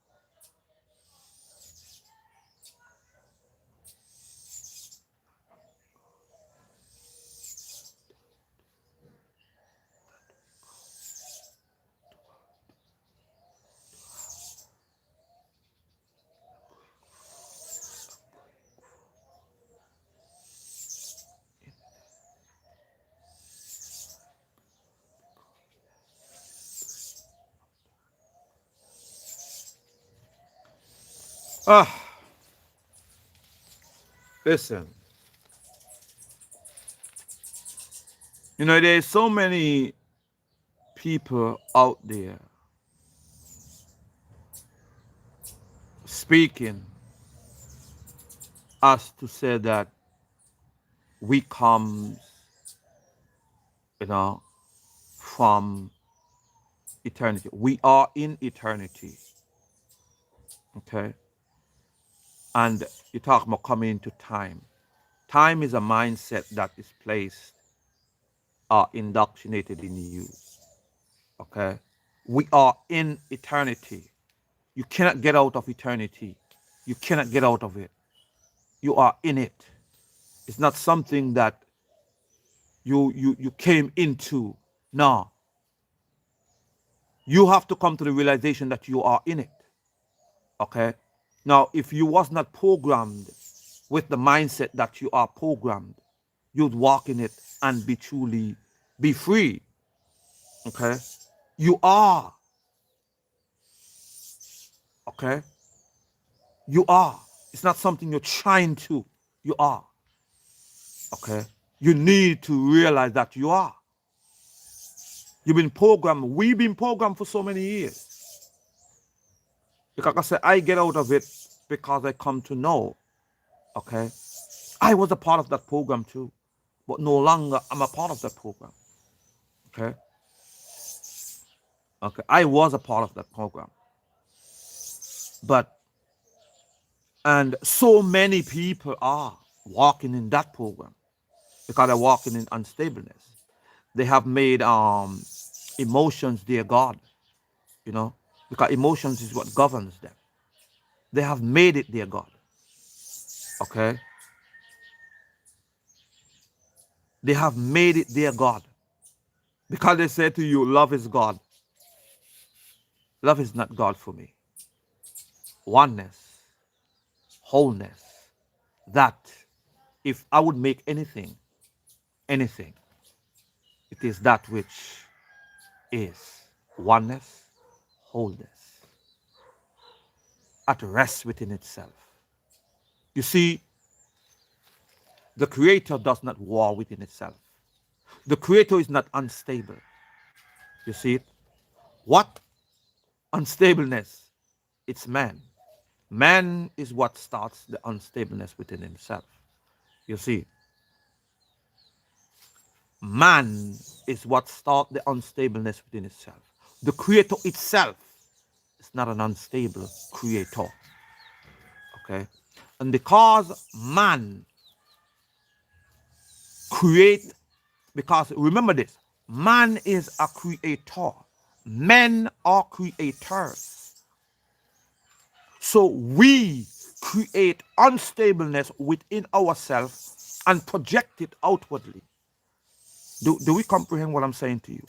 Ah, listen. You know, there's so many people out there speaking as to say that we come, you know, from eternity. We are in eternity. Okay? And you talk about coming into time. Time is a mindset that is placed or indoctrinated in you. Okay? We are in eternity. You cannot get out of eternity. You cannot get out of it. You are in it. It's not something that you came into. No. You have to come to the realization that you are in it. Okay? Now, if you was not programmed with the mindset that you are programmed, you'd walk in it and be free. Okay? You are. Okay? You are. It's not something you're trying to. You are. Okay? You need to realize that you are. You've been programmed. We've been programmed for so many years. Because I said, I get out of it because I come to know. Okay? I was a part of that program too. but no longer I'm a part of that program. Okay? Okay. I was a part of that program. But, and so many people are walking in that program because they're walking in unstableness. They have made emotions their God, you know, because emotions is what governs them. They have made it their God. Okay? They have made it their God. Because they say to you, love is God. Love is not God for me. Oneness, wholeness, that if I would make anything, anything, it is that which is oneness, wholeness, at rest within itself. You see, the Creator does not war within itself. The Creator is not unstable. You see it? What unstableness? It's man. Man is what starts the unstableness within himself. You see, man is what starts the unstableness within itself. The Creator itself is not an unstable creator. Okay? And because man create, because remember this, man is a creator. Men are creators. So we create unstableness within ourselves and project it outwardly. Do we comprehend what I'm saying to you?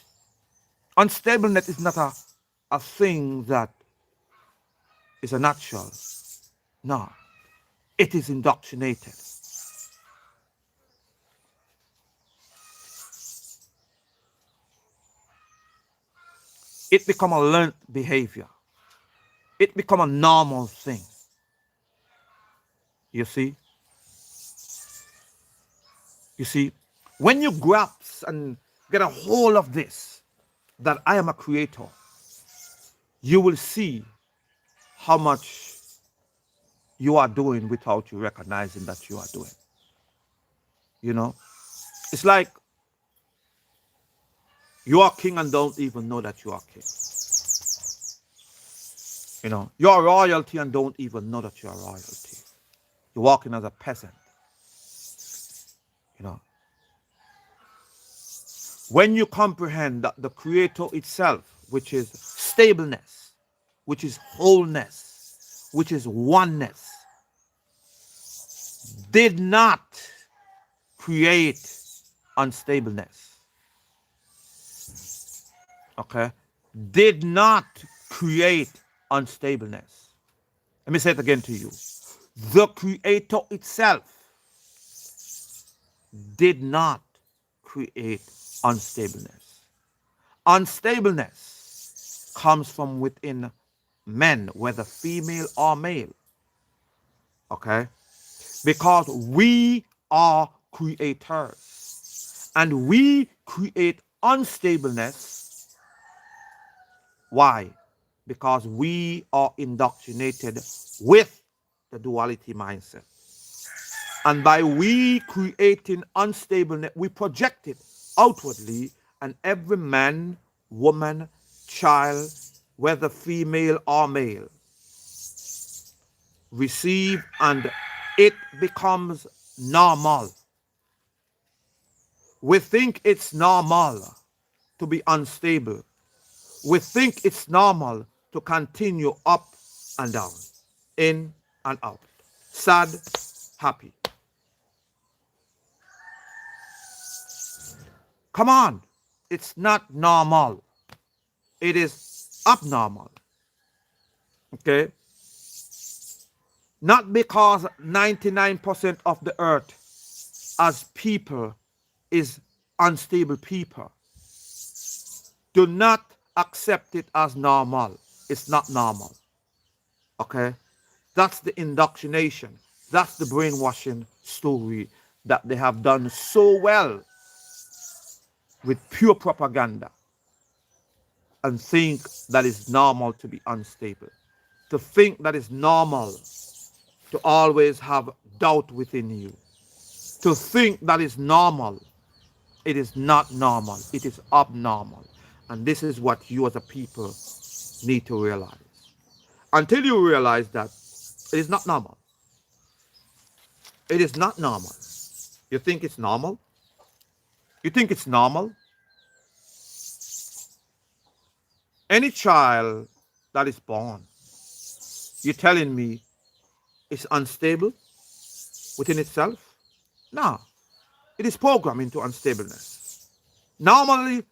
Unstableness is not a thing that is a natural. No. It is indoctrinated. It become a learned behavior. It become a normal thing. You see? You see? When you grasp and get a hold of this, that I am a creator, you will see how much you are doing without you recognizing that you are doing. You know? It's like you are king and don't even know that you are king. You know, you're royalty and don't even know that you are royalty. You're walking as a peasant. You know, when you comprehend that the Creator itself, which is stableness, which is wholeness, which is oneness, did not create unstableness. Okay? Did not create unstableness. Let me say it again to you. The Creator itself did not create unstableness. Unstableness comes from within men, whether female or male. Okay? Because we are creators. And we create unstableness. Why? Because we are indoctrinated with the duality mindset. And by we creating unstableness, we project it outwardly, and every man, woman, child, whether female or male, receive, and it becomes normal. We think it's normal to be unstable. We think it's normal to continue up and down, in and out, sad, happy. Come on, it's not normal. It is abnormal. Okay? Not because 99% of the earth as people is unstable people. Do not accept it as normal. It's not normal. Okay? That's the indoctrination. That's the brainwashing story that they have done so well with pure propaganda, and think that it's normal to be unstable. To think that it's normal to always have doubt within you. To think that is normal, it is not normal. It is abnormal. And this is what you as a people need to realize. Until you realize that it is not normal. It is not normal. You think it's normal? You think it's normal? Any child that is born, you're telling me it's unstable within itself? No. It is programmed into unstableness. Normally,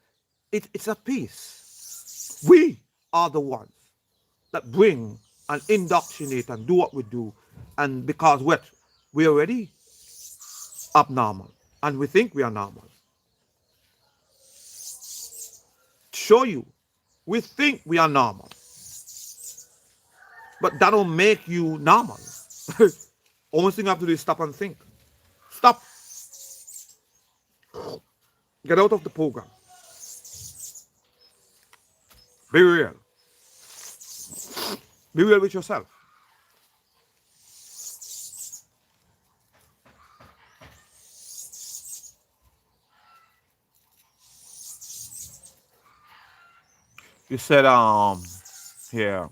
it's at peace. We are the ones that bring and indoctrinate and do what we do. And because what? We're already abnormal. And we think we are normal. Show you. We think we are normal. But that don't make you normal. Only thing you have to do is stop and think. Stop. Get out of the program. Be real. Be real with yourself. You said, here,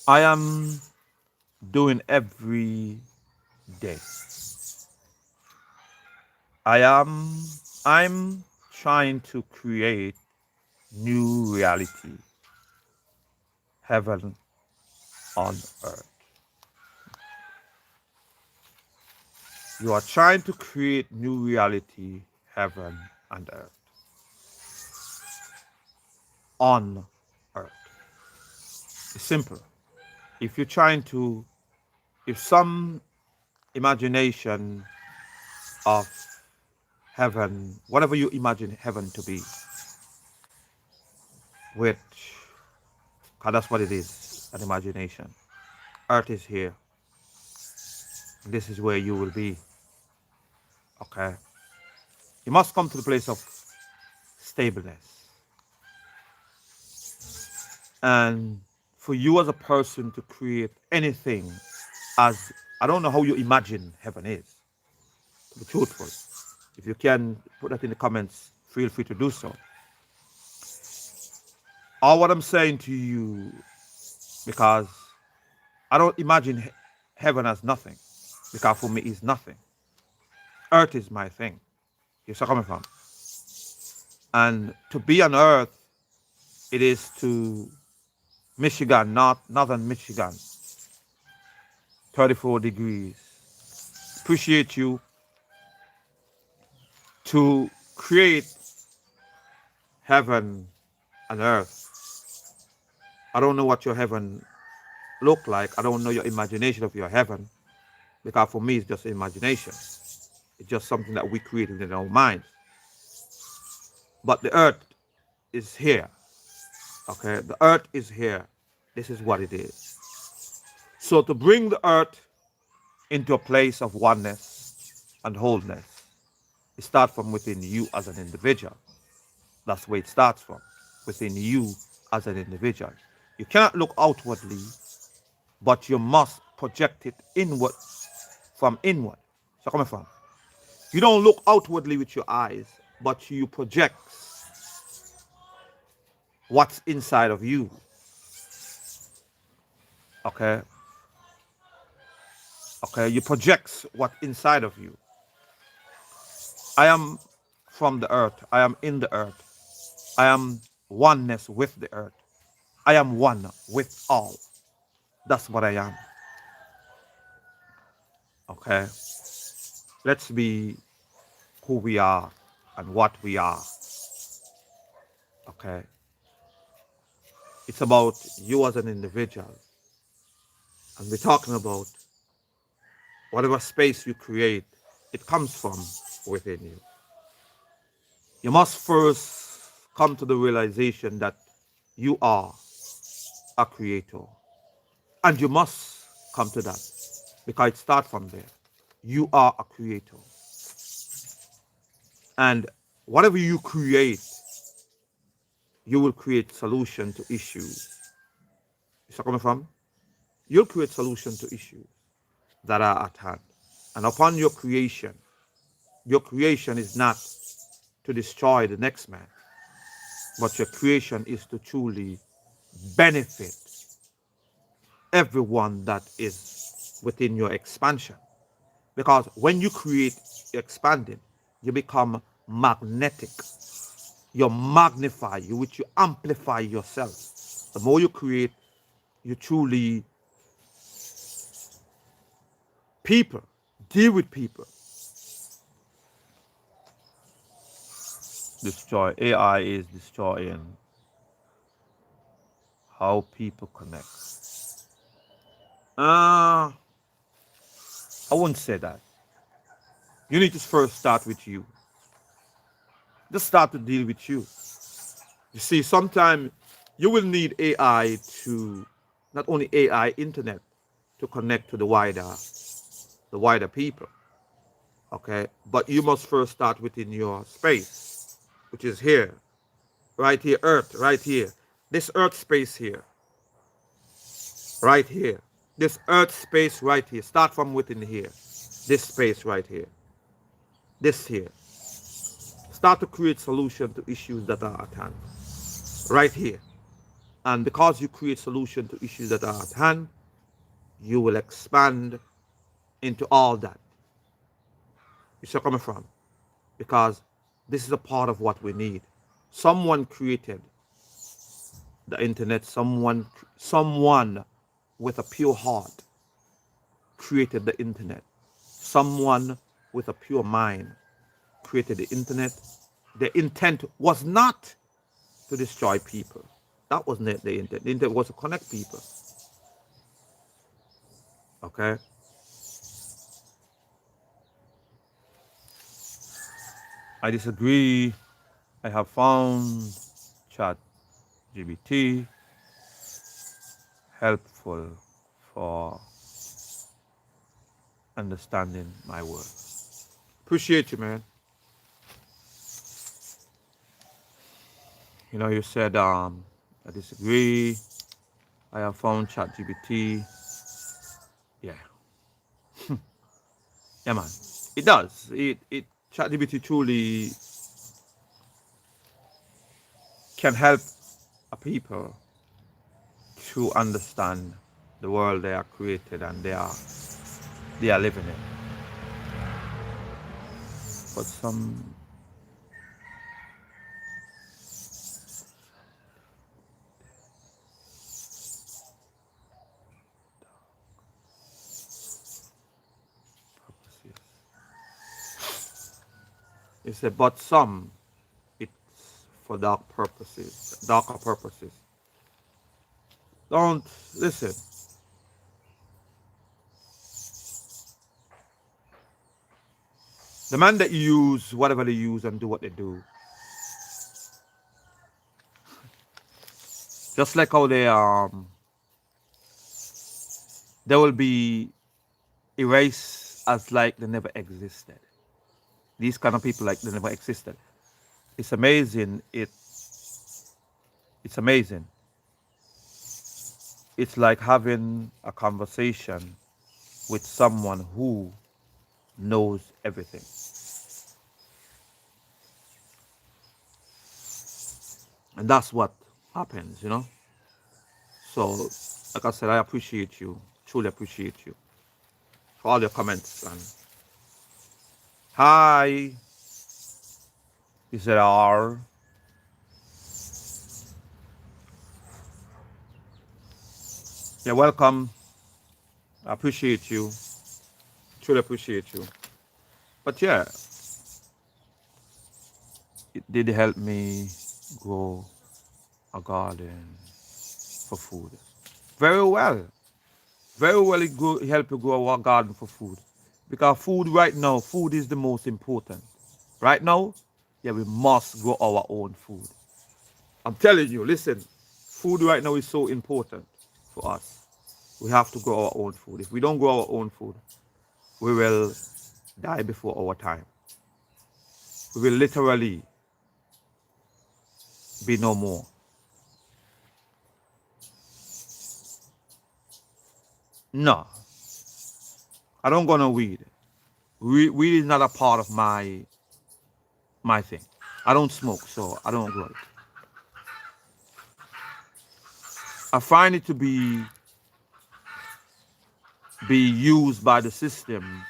I am doing every day. I'm trying to create new reality, heaven on earth. You are trying to create new reality, heaven and earth. On earth. It's simple. If you're trying to, if some imagination of heaven, whatever you imagine heaven to be, which, because that's what it is, an imagination. Earth is here. This is where you will be. Okay? You must come to the place of stableness. And for you as a person to create anything as, I don't know how you imagine heaven is, to be truthful. If you can put that in the comments, feel free to do so. All what I'm saying to you, because I don't imagine heaven as nothing, because for me it's nothing. Earth is my thing. Here's where I'm coming from. And to be on earth, it is to Michigan, northern Michigan, 34 degrees. Appreciate you to create heaven and earth. I don't know what your heaven look like. I don't know your imagination of your heaven, because for me it's just imagination. It's just something that we created in our minds. But the earth is here. Okay, the earth is here. This is what it is. So to bring the earth into a place of oneness and wholeness, it starts from within you as an individual. That's where it starts from, within you as an individual. You cannot look outwardly, but you must project it inward from inward. So coming from, you don't look outwardly with your eyes, but you project what's inside of you. Okay? Okay, you project what's inside of you. I am from the earth. I am in the earth. I am oneness with the earth. I am one with all. That's what I am. Okay? Let's be who we are and what we are. Okay? It's about you as an individual. And we're talking about whatever space you create, it comes from within you. You must first come to the realization that you are a creator. And you must come to that, because it starts from there. You are a creator. And whatever you create, you will create solution to issues. Is that coming from? You'll create solution to issues that are at hand. And upon your creation is not to destroy the next man, but your creation is to truly benefit everyone that is within your expansion. Because when you create expanding, you become magnetic. You magnify, which you amplify yourself. The more you create, you truly people, deal with people. Destroy AI is destroying how people connect. I wouldn't say that. You need to first start with you. Just start to deal with you. You see, sometimes you will need AI to, not only AI, internet, to connect to the wider people. Okay, but you must first start within your space, which is here, right here, Earth, right here. This Earth space here, right here. This Earth space right here. Start from within here. This space right here. This here. Start to create solution to issues that are at hand. Right here. And because you create solution to issues that are at hand, you will expand into all that. You see where I'm coming from? Because this is a part of what we need. Someone created the internet, someone with a pure heart created the internet. Someone with a pure mind created the internet. The intent was not to destroy people. That was not the intent. The intent was to connect people. Okay? I disagree. I have found chat GBT helpful for understanding my work. Appreciate you, man. You know, you said I disagree. I have found chat GBT. Yeah. Yeah, man. It does. It chat GBT truly can help a people to understand the world they are created and they are living in. But some purposes. It said, but some it's for darker purposes. Don't listen. The man that use whatever they use and do what they do, just like how they will be erased as like they never existed. These kind of people like they never existed. It's amazing. It's amazing. It's like having a conversation with someone who knows everything. And that's what happens, you know? So, like I said, I appreciate you, truly appreciate you for all your comments. And hi, you said R. Yeah, welcome. I appreciate you, truly appreciate you. But yeah, it did help me grow a garden for food. Very well. Very well it help you grow a garden for food. Because food right now, food is the most important. Right now, yeah, we must grow our own food. I'm telling you, listen, food right now is so important for us. We have to grow our own food. If we don't grow our own food, we will die before our time. We will literally be no more. No, I don't go no weed. Weed is not a part of my thing. I don't smoke, so I don't grow it. I find it to be used by the system,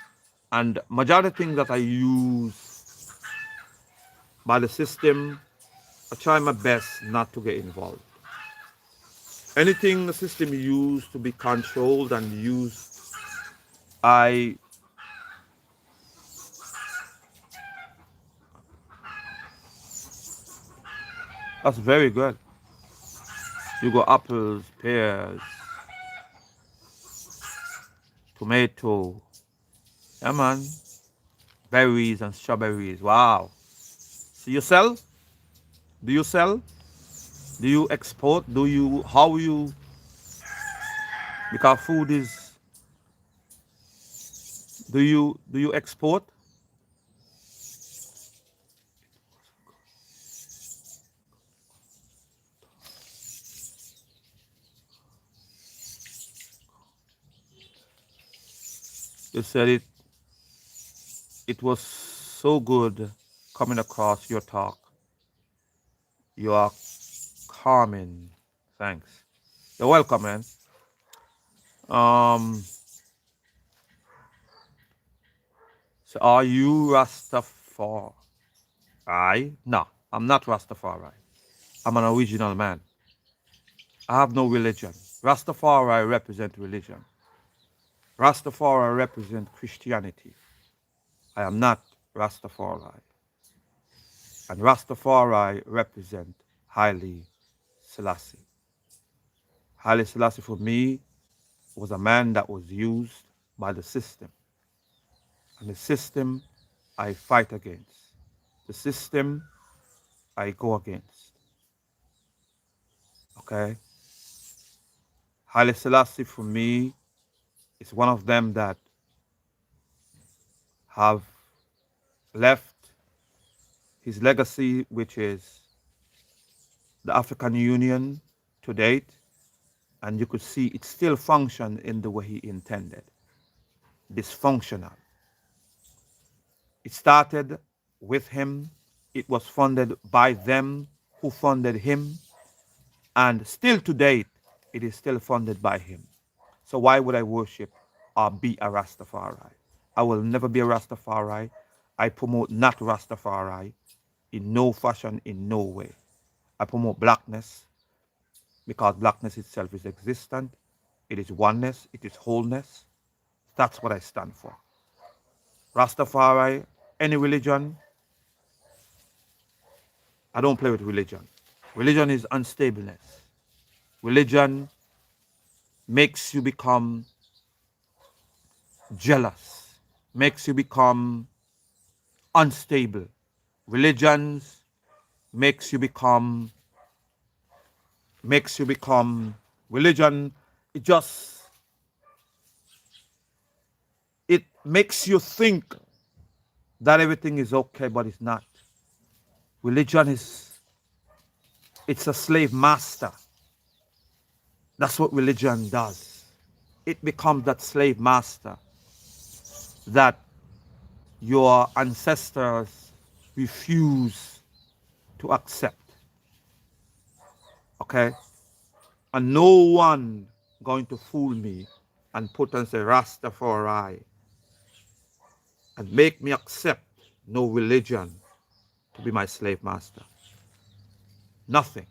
and majority of things that I use by the system, I try my best not to get involved. Anything the system used to be controlled and used, I that's very good. You got apples, pears, tomato, yeah man, berries and strawberries. Wow. So you sell? Do you sell? Do you export? Do you how you because food is do you export? You said it was so good coming across your talk. You are calming. Thanks. You're welcome, man. Um so are you Rastafari? No, I'm not Rastafari. I'm an original man. I have no religion. Rastafari represent religion. Rastafari represent Christianity. I am not Rastafari. And Rastafari represent Haile Selassie. Haile Selassie for me was a man that was used by the system. And the system I fight against. The system I go against. Okay? Haile Selassie for me is one of them that have left his legacy, which is the African Union to date, and you could see it still functioned in the way he intended. Dysfunctional. It started with him. It was funded by them who funded him. And still to date, it is still funded by him. So why would I worship or be a Rastafari? I will never be a Rastafari. I promote not Rastafari in no fashion, in no way. I promote blackness because blackness itself is existent. It is oneness. It is wholeness. That's what I stand for. Rastafari, any religion, I don't play with religion. Religion is unstableness. Religion makes you become jealous, makes you become unstable. Religions makes you become religion. It just it makes you think that everything is okay, but it's not. Religion it's a slave master. That's what religion does. It becomes that slave master that your ancestors refuse to accept. Okay? And no one going to fool me and put on say Rastafari and make me accept no religion to be my slave master. Nothing.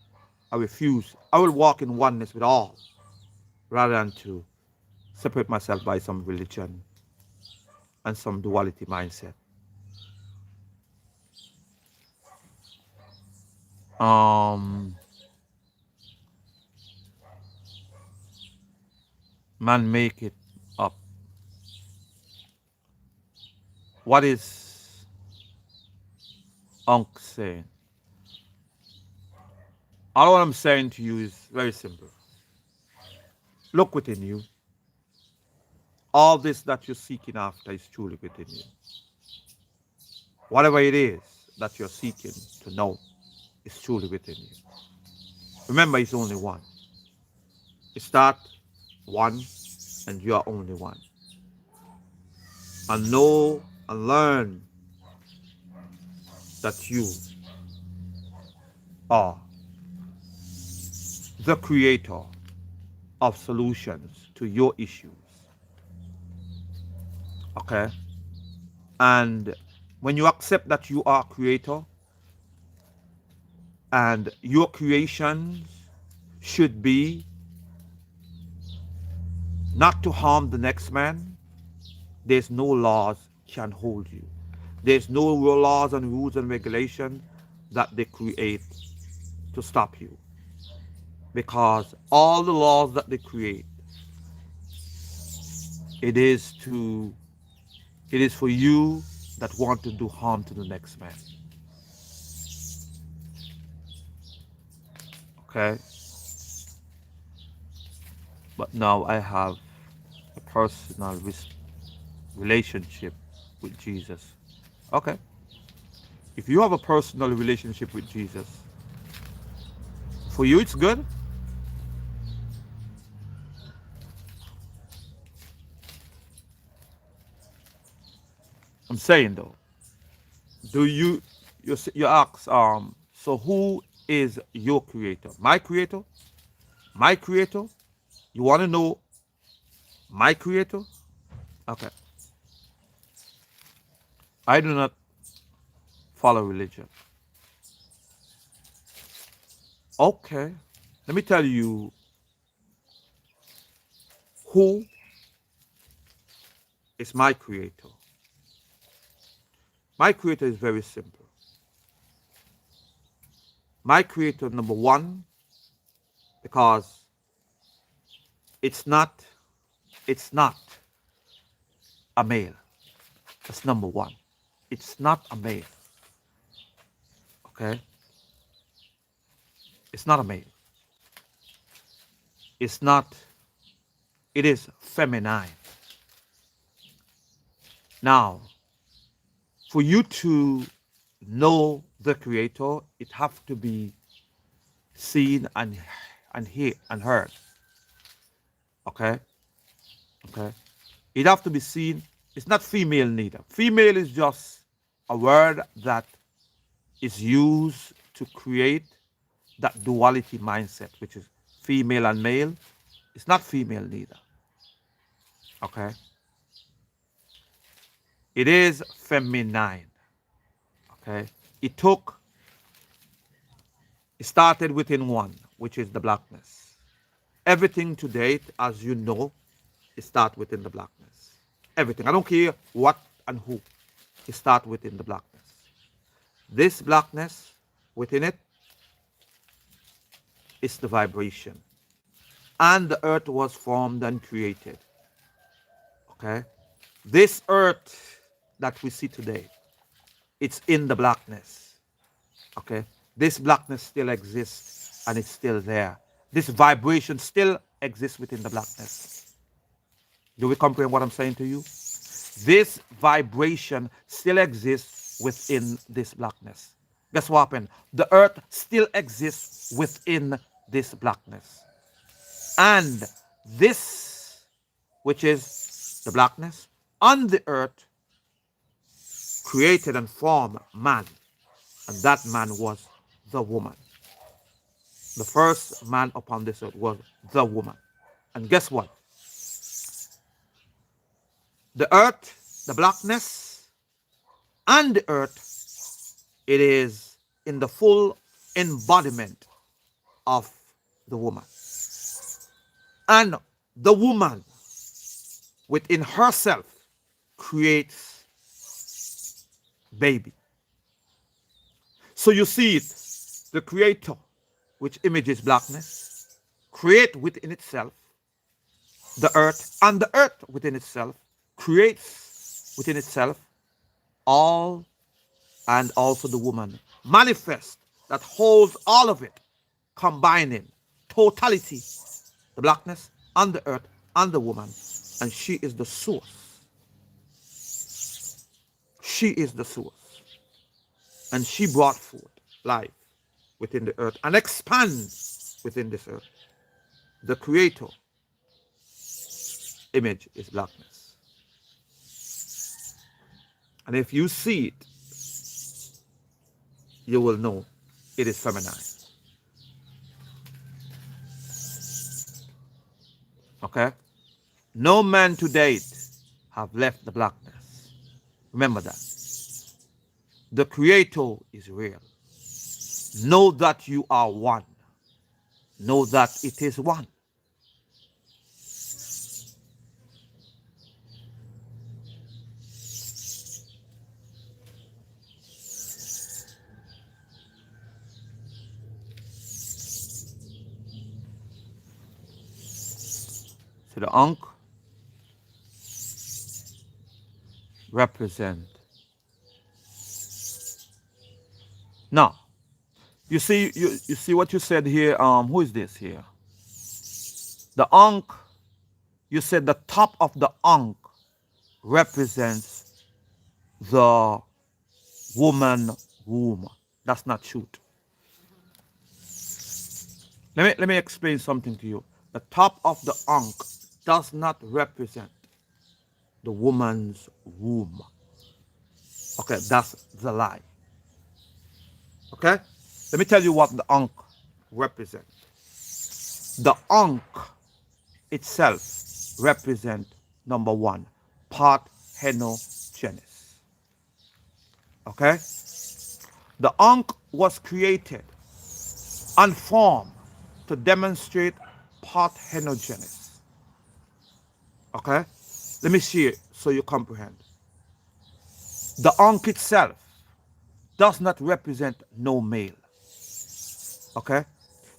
I refuse. I will walk in oneness with all rather than to separate myself by some religion and some duality mindset. Man make it up. What is Unc saying? All what I'm saying to you is very simple. Look within you. All this that you're seeking after is truly within you. Whatever it is that you're seeking to know is truly within you. Remember, it's only one. You start one and you are only one. And no and learn that you are the creator of solutions to your issues. Okay? And when you accept that you are a creator and your creations should be not to harm the next man, there's no laws can hold you. There's no laws and rules and regulations that they create to stop you. Because all the laws that they create, it is to it is for you that want to do harm to the next man. Okay? But now I have a personal relationship with Jesus. Okay? If you have a personal relationship with Jesus, for you it's good. I'm saying though, do you ask so who is your creator? My creator? My creator? You want to know my creator? Okay. I do not follow religion. Okay. Let me tell you who is my creator. My creator is very simple. My creator, number one, because it's not it's not a male. That's number one. It's not a male. Okay? It's not a male. It's not, it is feminine. Now, for you to know the creator, it have to be seen and heard. Okay? Okay? It have to be seen. It's not female neither. Female is just a word that is used to create that duality mindset, which is female and male. It's not female neither. Okay? It is feminine. Okay? It started within one, which is the blackness. Everything to date, as you know, it starts within the blackness. Everything. I don't care what and who. It starts within the blackness. This blackness, within it, is the vibration. And the earth was formed and created. Okay? This earth that we see today, it's in the blackness. Okay? This blackness still exists and it's still there. This vibration still exists within the blackness. Do we comprehend what I'm saying to you? This vibration still exists within this blackness. Guess what happened? The earth still exists within this blackness. And this, which is the blackness, on the earth, created and formed man. And that man was the woman. The first man upon this earth was the woman. And guess what? The earth, the blackness, and the earth, it is in the full embodiment of the woman. And the woman within herself creates baby. So you see it, the creator, which images blackness, create within itself the earth, and the earth within itself creates within itself all, and also the woman manifest that holds all of it, combining totality, the blackness and the earth and the woman, and she is the source. She is the source, and she brought forth life within the earth and expands within this earth. The creator image is blackness. And if you see it, you will know it is feminine. Okay? No man to date have left the blackness. Remember that. The Creator is real. Know that you are one. Know that it is one. So the Ankh represent. Now, you see what you said here. Who is this here? The Ankh. You said the top of the Ankh represents the woman womb. That's not truth. Let me explain something to you. The top of the Ankh does not represent the woman's womb. Okay, that's the lie. Okay? Let me tell you what the Ankh represents. The Ankh itself represents, number one, parthenogenesis. Okay? The Ankh was created and formed to demonstrate parthenogenesis. Okay? Let me see it so you comprehend. The Ankh itself does not represent no male. Okay?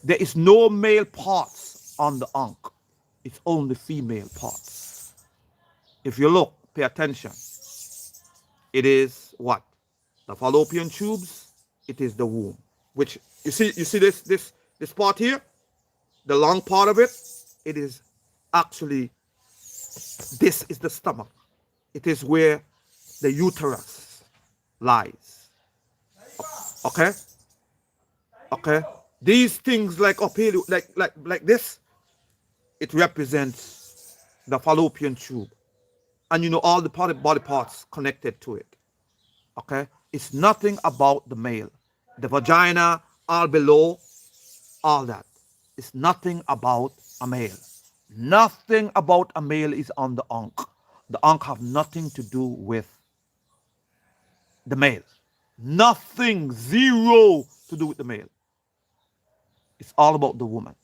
There is no male parts on the Ankh. It's only female parts. If you look, pay attention. It is what? The fallopian tubes, it is the womb. Which you see this part here? The long part of it, it is actually, this is the stomach. It is where the uterus lies. Okay? Okay? These things like up here, like this, it represents the fallopian tube. And you know all the body parts connected to it. Okay? It's nothing about the male. The vagina, all below, all that. It's nothing about a male. Nothing about a male is on the Ankh. The Ankh have nothing to do with the male. Nothing, zero to do with the male. It's all about the woman.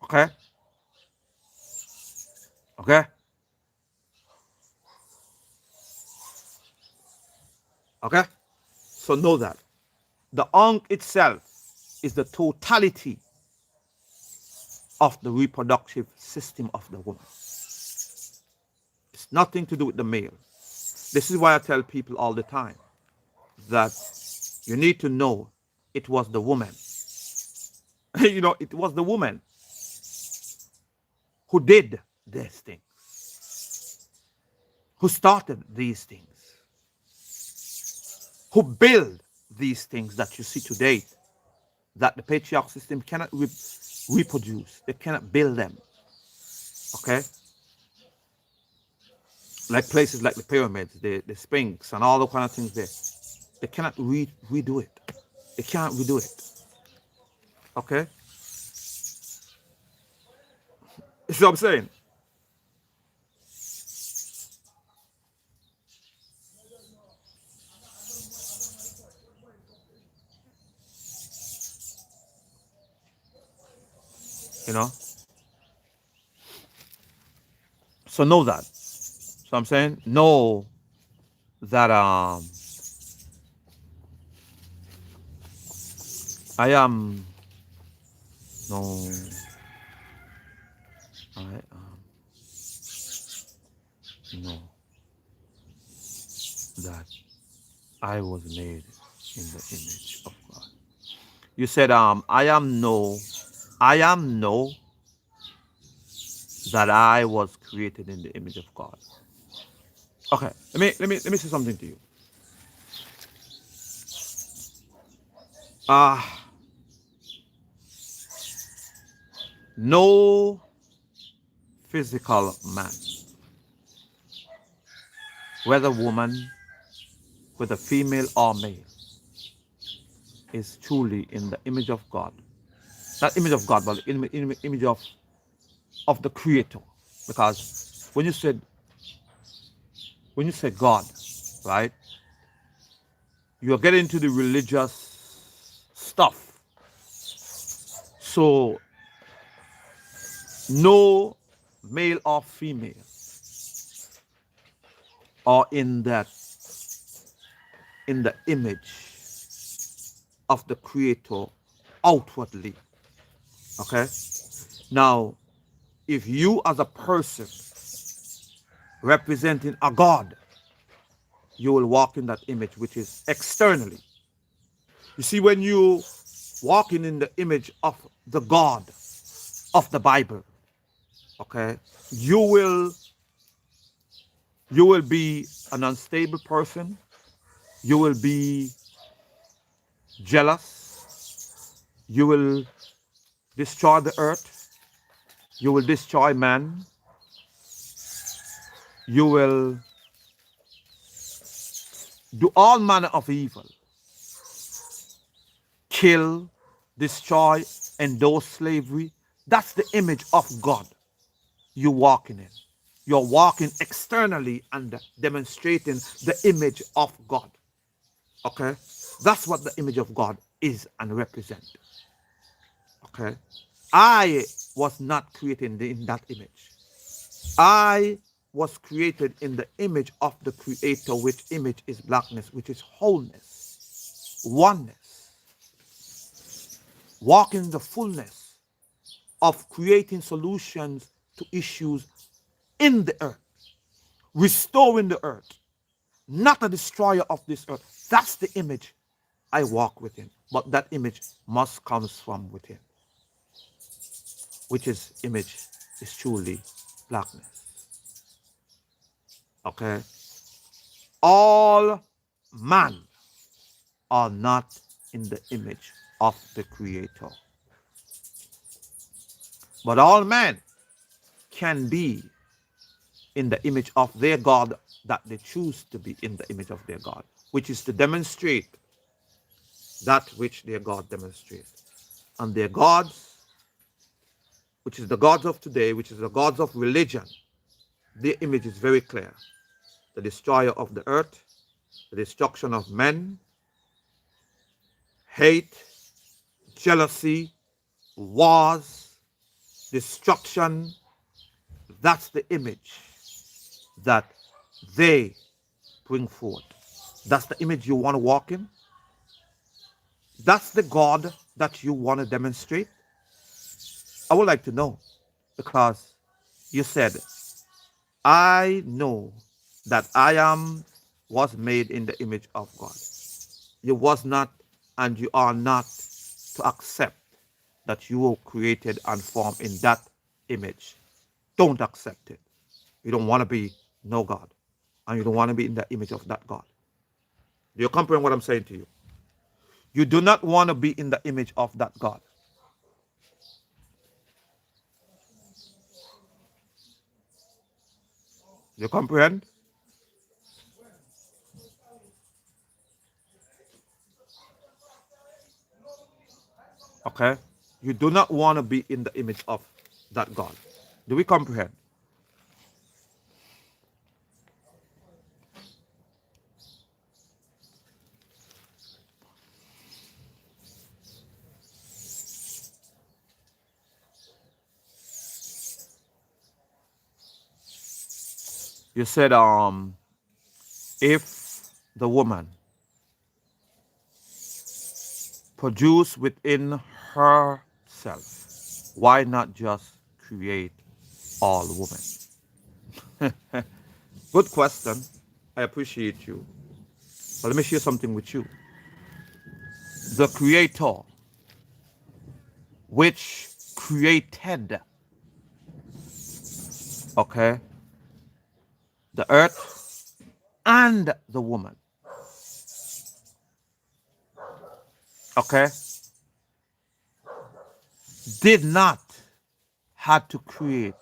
Okay? Okay? Okay? So know that. The Ankh itself is the totality of the reproductive system of the woman. It's nothing to do with the male. This is why I tell people all the time that you need to know it was the woman. You know, it was the woman who did these things, who started these things, who built these things that you see today, that the patriarchal system cannot reproduce. They cannot build them. Okay? Like places like the pyramids, the Sphinx, and all the kind of things there. They cannot redo it. They can't redo it. Okay? You see what I'm saying? You know? So know that. So I'm saying, know that I am no I know that I was made in the image of God. You said I am no that I was created in the image of God. Okay, let me say something to you. No physical man whether woman, whether female or male, is truly in the image of God. Not image of God, but image of the Creator. Because when you say God, right, you're getting into the religious stuff. So no male or female are in the image of the Creator outwardly. Okay? Now, if you as a person representing a God, you will walk in that image which is externally. You see, when you walking in the image of the God of the Bible, okay, you will be an unstable person. You will be jealous. You will destroy the earth. You will destroy man. You will do all manner of evil. Kill, destroy, endorse slavery. That's the image of God you're walking in. You're walking externally and demonstrating the image of God. Okay? That's what the image of God is and represents. Okay? I was not created in that image. I was created in the image of the Creator, which image is blackness, which is wholeness, oneness, walking in the fullness of creating solutions to issues in the earth, restoring the earth, not a destroyer of this earth. That's the image I walk within. But that image must come from within, which is image is truly blackness. Okay? All man are not in the image of the Creator. But all men can be in the image of their God that they choose to be in the image of their God, which is to demonstrate that which their God demonstrates. And their gods, which is the gods of today, which is the gods of religion, their image is very clear. The destroyer of the earth, the destruction of men, hate, jealousy, wars, destruction. That's the image that they bring forth. That's the image you want to walk in. That's the God that you want to demonstrate. I would like to know, because you said, I know that was made in the image of God. You was not and you are not to accept that you were created and formed in that image. Don't accept it. You don't want to be no God. And you don't want to be in the image of that God. Do you comprehend what I'm saying to you? You do not want to be in the image of that God. You comprehend? Okay? You do not want to be in the image of that God. Do we comprehend? You said, if the woman produce within herself, why not just create all women? Good question. I appreciate you. But let me share something with you. The Creator, which created, okay, the earth and the woman, okay, did not have to create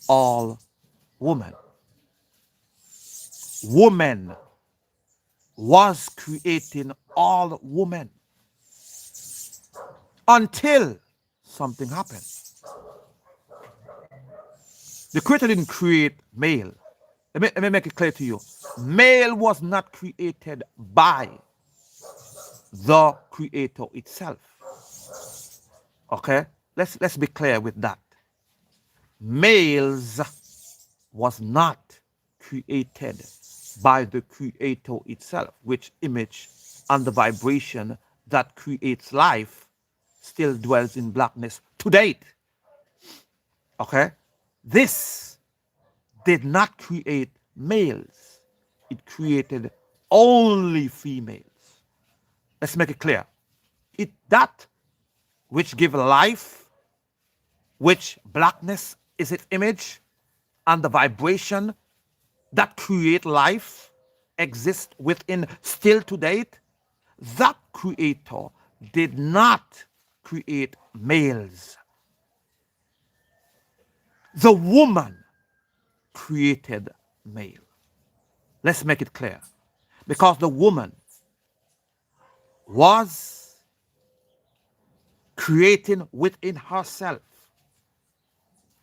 all women. woman was creating all women until something happened. The creator didn't create male. Let me make it clear to you. Male was not created by the creator itself. Okay? Let's be clear with that. Males was not created by the creator itself, which image and the vibration that creates life still dwells in blackness to date. Okay? This did not create males. It created only females. Let's make it clear. It that which give life, which blackness is its image, and the vibration that create life exist within still to date, that creator did not create males. The woman created male. Let's make it clear. Because the woman was creating within herself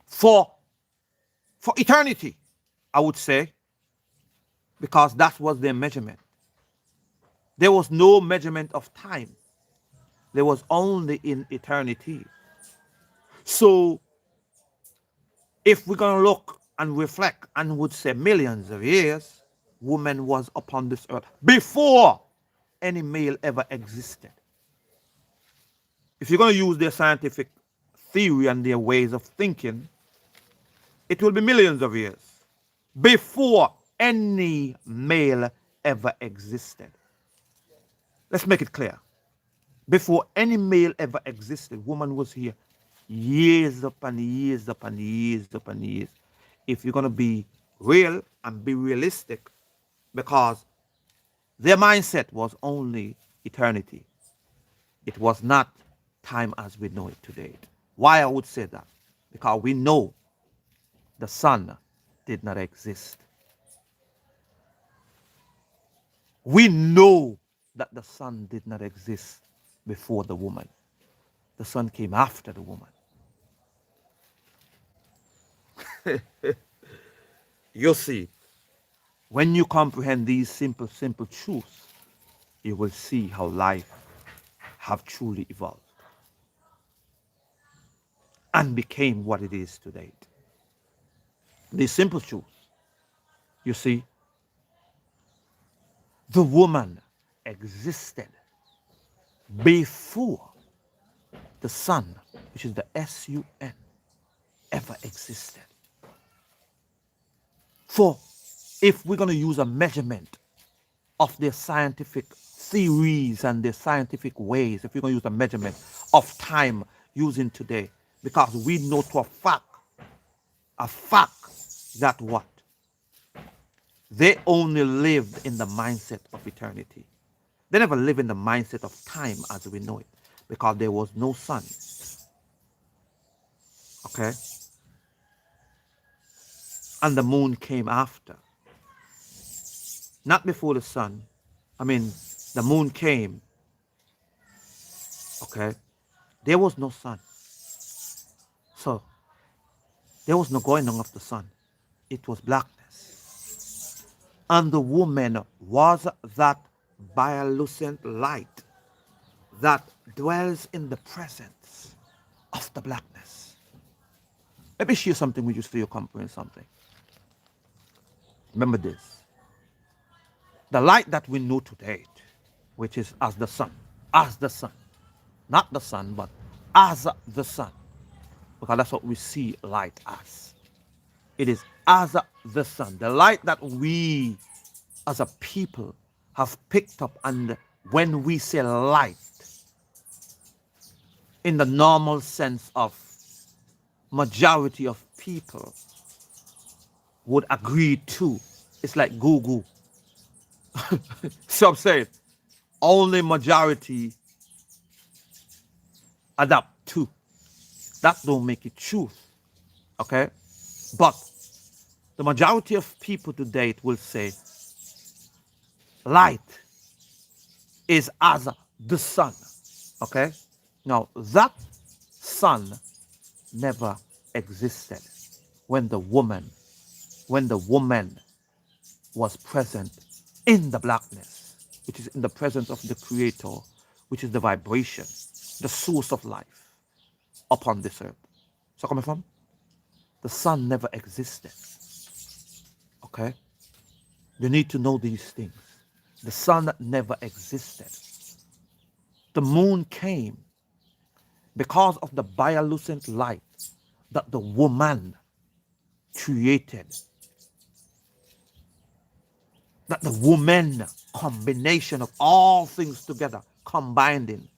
for eternity, I would say, because that was their measurement. There was no measurement of time. There was only in eternity. So if we're going to look and reflect and would say millions of years, woman was upon this earth before any male ever existed. If you're going to use their scientific theory and their ways of thinking, it will be millions of years before any male ever existed. Let's make it clear. Before any male ever existed, woman was here years upon years upon years upon years. If you're going to be real and be realistic, because their mindset was only eternity. It was not time as we know it today. Why I would say that? Because we know the sun did not exist. We know that the sun did not exist before the woman. The sun came after the woman. You see, when you comprehend these simple truths, you will see how life have truly evolved and became what it is today. These simple truths, you see, the woman existed before the sun, which is the sun, ever existed. For if we're going to use a measurement of their scientific theories and their scientific ways, if we're going to use a measurement of time using today, because we know to a fact that what? They only lived in the mindset of eternity. They never lived in the mindset of time as we know it, because there was no sun. Okay? And the moon came after. Not before the sun. I mean, the moon came. Okay? There was no sun. So, there was no going on of the sun. It was blackness. And the woman was that bioluminescent light that dwells in the presence of the blackness. Let me share something with you so you comprehend something. Remember this. The light that we know today, which is as the sun, not the sun, but as the sun, because that's what we see light as. It is as the sun, the light that we as a people have picked up. And when we say light, in the normal sense of majority of people would agree to, it's like Google. So I'm saying only majority adapt to. That don't make it truth. Okay? But the majority of people today will say light is as the sun. Okay? Now, that sun never existed when the woman was present in the blackness, which is in the presence of the Creator, which is the vibration, the source of life upon this earth. So coming from? The sun never existed. Okay? You need to know these things. The sun never existed. The moon came because of the bioluminescent light that the woman created, that the woman combination of all things together, combining,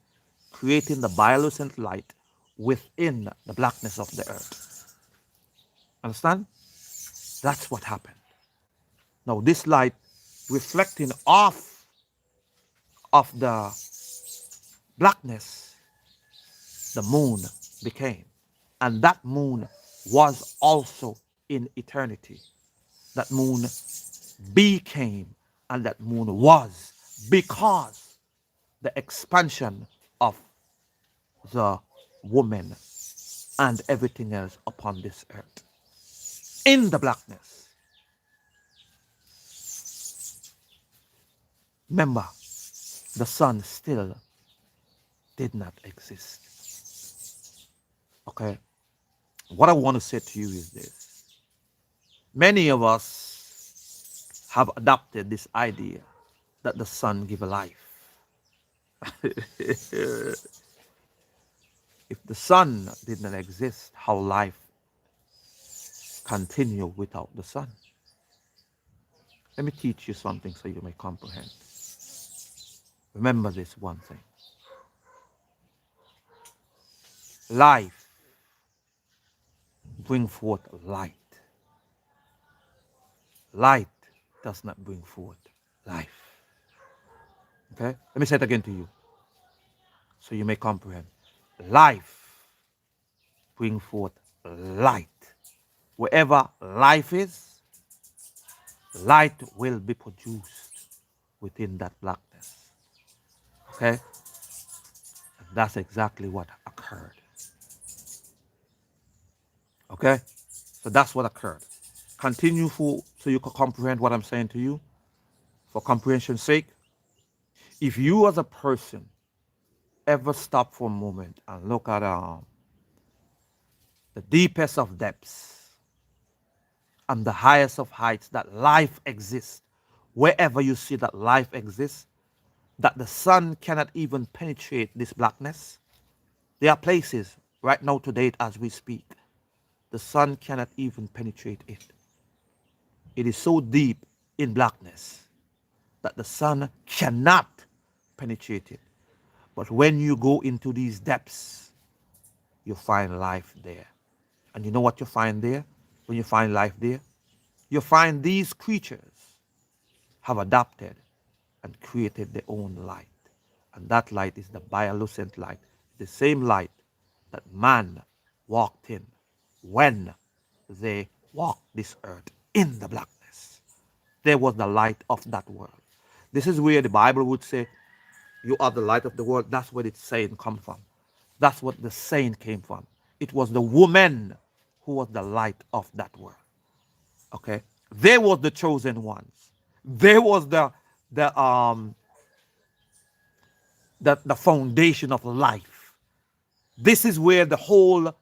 creating the bioluminescent light within the blackness of the earth. Understand? That's what happened. Now this light reflecting off of the blackness, the moon became. And that moon was also in eternity. That moon became, and that moon was, because the expansion of the woman and everything else upon this earth. In the blackness. Remember, the sun still did not exist. Okay? What I want to say to you is this. Many of us have adopted this idea that the sun gives life. If the sun did not exist, how life continue without the sun? Let me teach you something so you may comprehend. Remember this one thing. Life brings forth light. Light does not bring forth life. Okay? Let me say it again to you so you may comprehend. Life brings forth light. Wherever life is, light will be produced within that blackness. Okay? And that's exactly what occurred. Okay? So that's what occurred. Continue so you can comprehend what I'm saying to you. For comprehension's sake, if you as a person ever stop for a moment and look at the deepest of depths and the highest of heights that life exists, wherever you see that life exists, that the sun cannot even penetrate this blackness. There are places right now today as we speak, the sun cannot even penetrate it. It is so deep in blackness that the sun cannot penetrate it. But when you go into these depths, you find life there. And you know what you find there? When you find life there, you find these creatures have adopted and created their own light. And that light is the bioluminescent light, the same light that man walked in when they walked this earth in the blackness. There was the light of that world. This is where the Bible would say, you are the light of the world. That's where it's saying come from. That's what the saying came from. It was the woman who was the light of that world. Okay? They was the chosen ones. They was the foundation of life. This is where the whole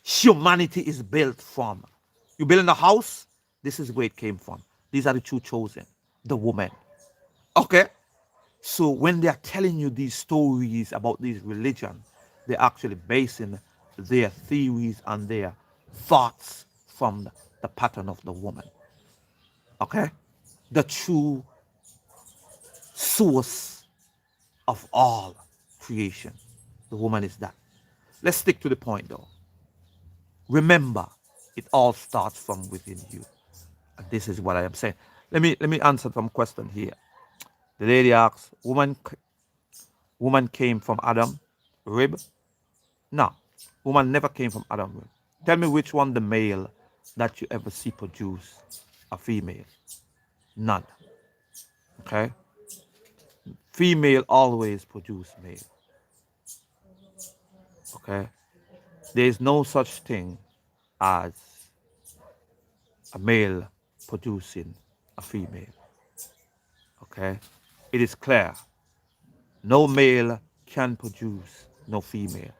humanity is built from. You building a house, this is where it came from. These are the two chosen, the woman. Okay? So when they are telling you these stories about these religions, they're actually basing their theories and their thoughts from the pattern of the woman. Okay? The true source of all creation. The woman is that. Let's stick to the point though. Remember, it all starts from within you. And this is what I am saying. Let me answer some question here. The lady asks, woman came from Adam rib? No, woman never came from Adam rib. Tell me which one the male that you ever see produce a female. None. Okay? Female always produce male. Okay? There is no such thing as a male producing a female. Okay? It is clear. No male can produce no female.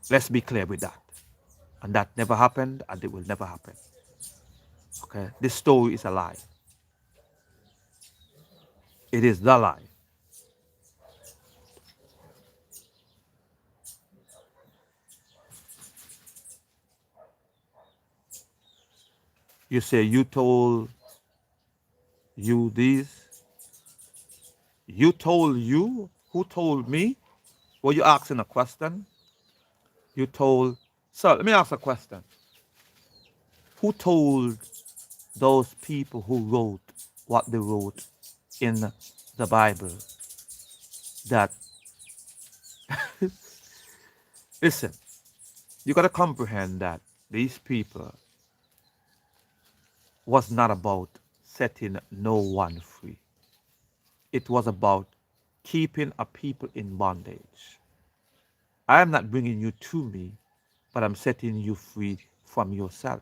Let's be clear with that. And that never happened and it will never happen. Okay? This story is a lie. It is the lie. You say you told you this. You told you? Who told me? Were you asking a question? You told. So let me ask a question. Who told those people who wrote what they wrote in the Bible that, listen, you got to comprehend that these people was not about setting no one free. It was about keeping a people in bondage. I am not bringing you to me, but I'm setting you free from yourself.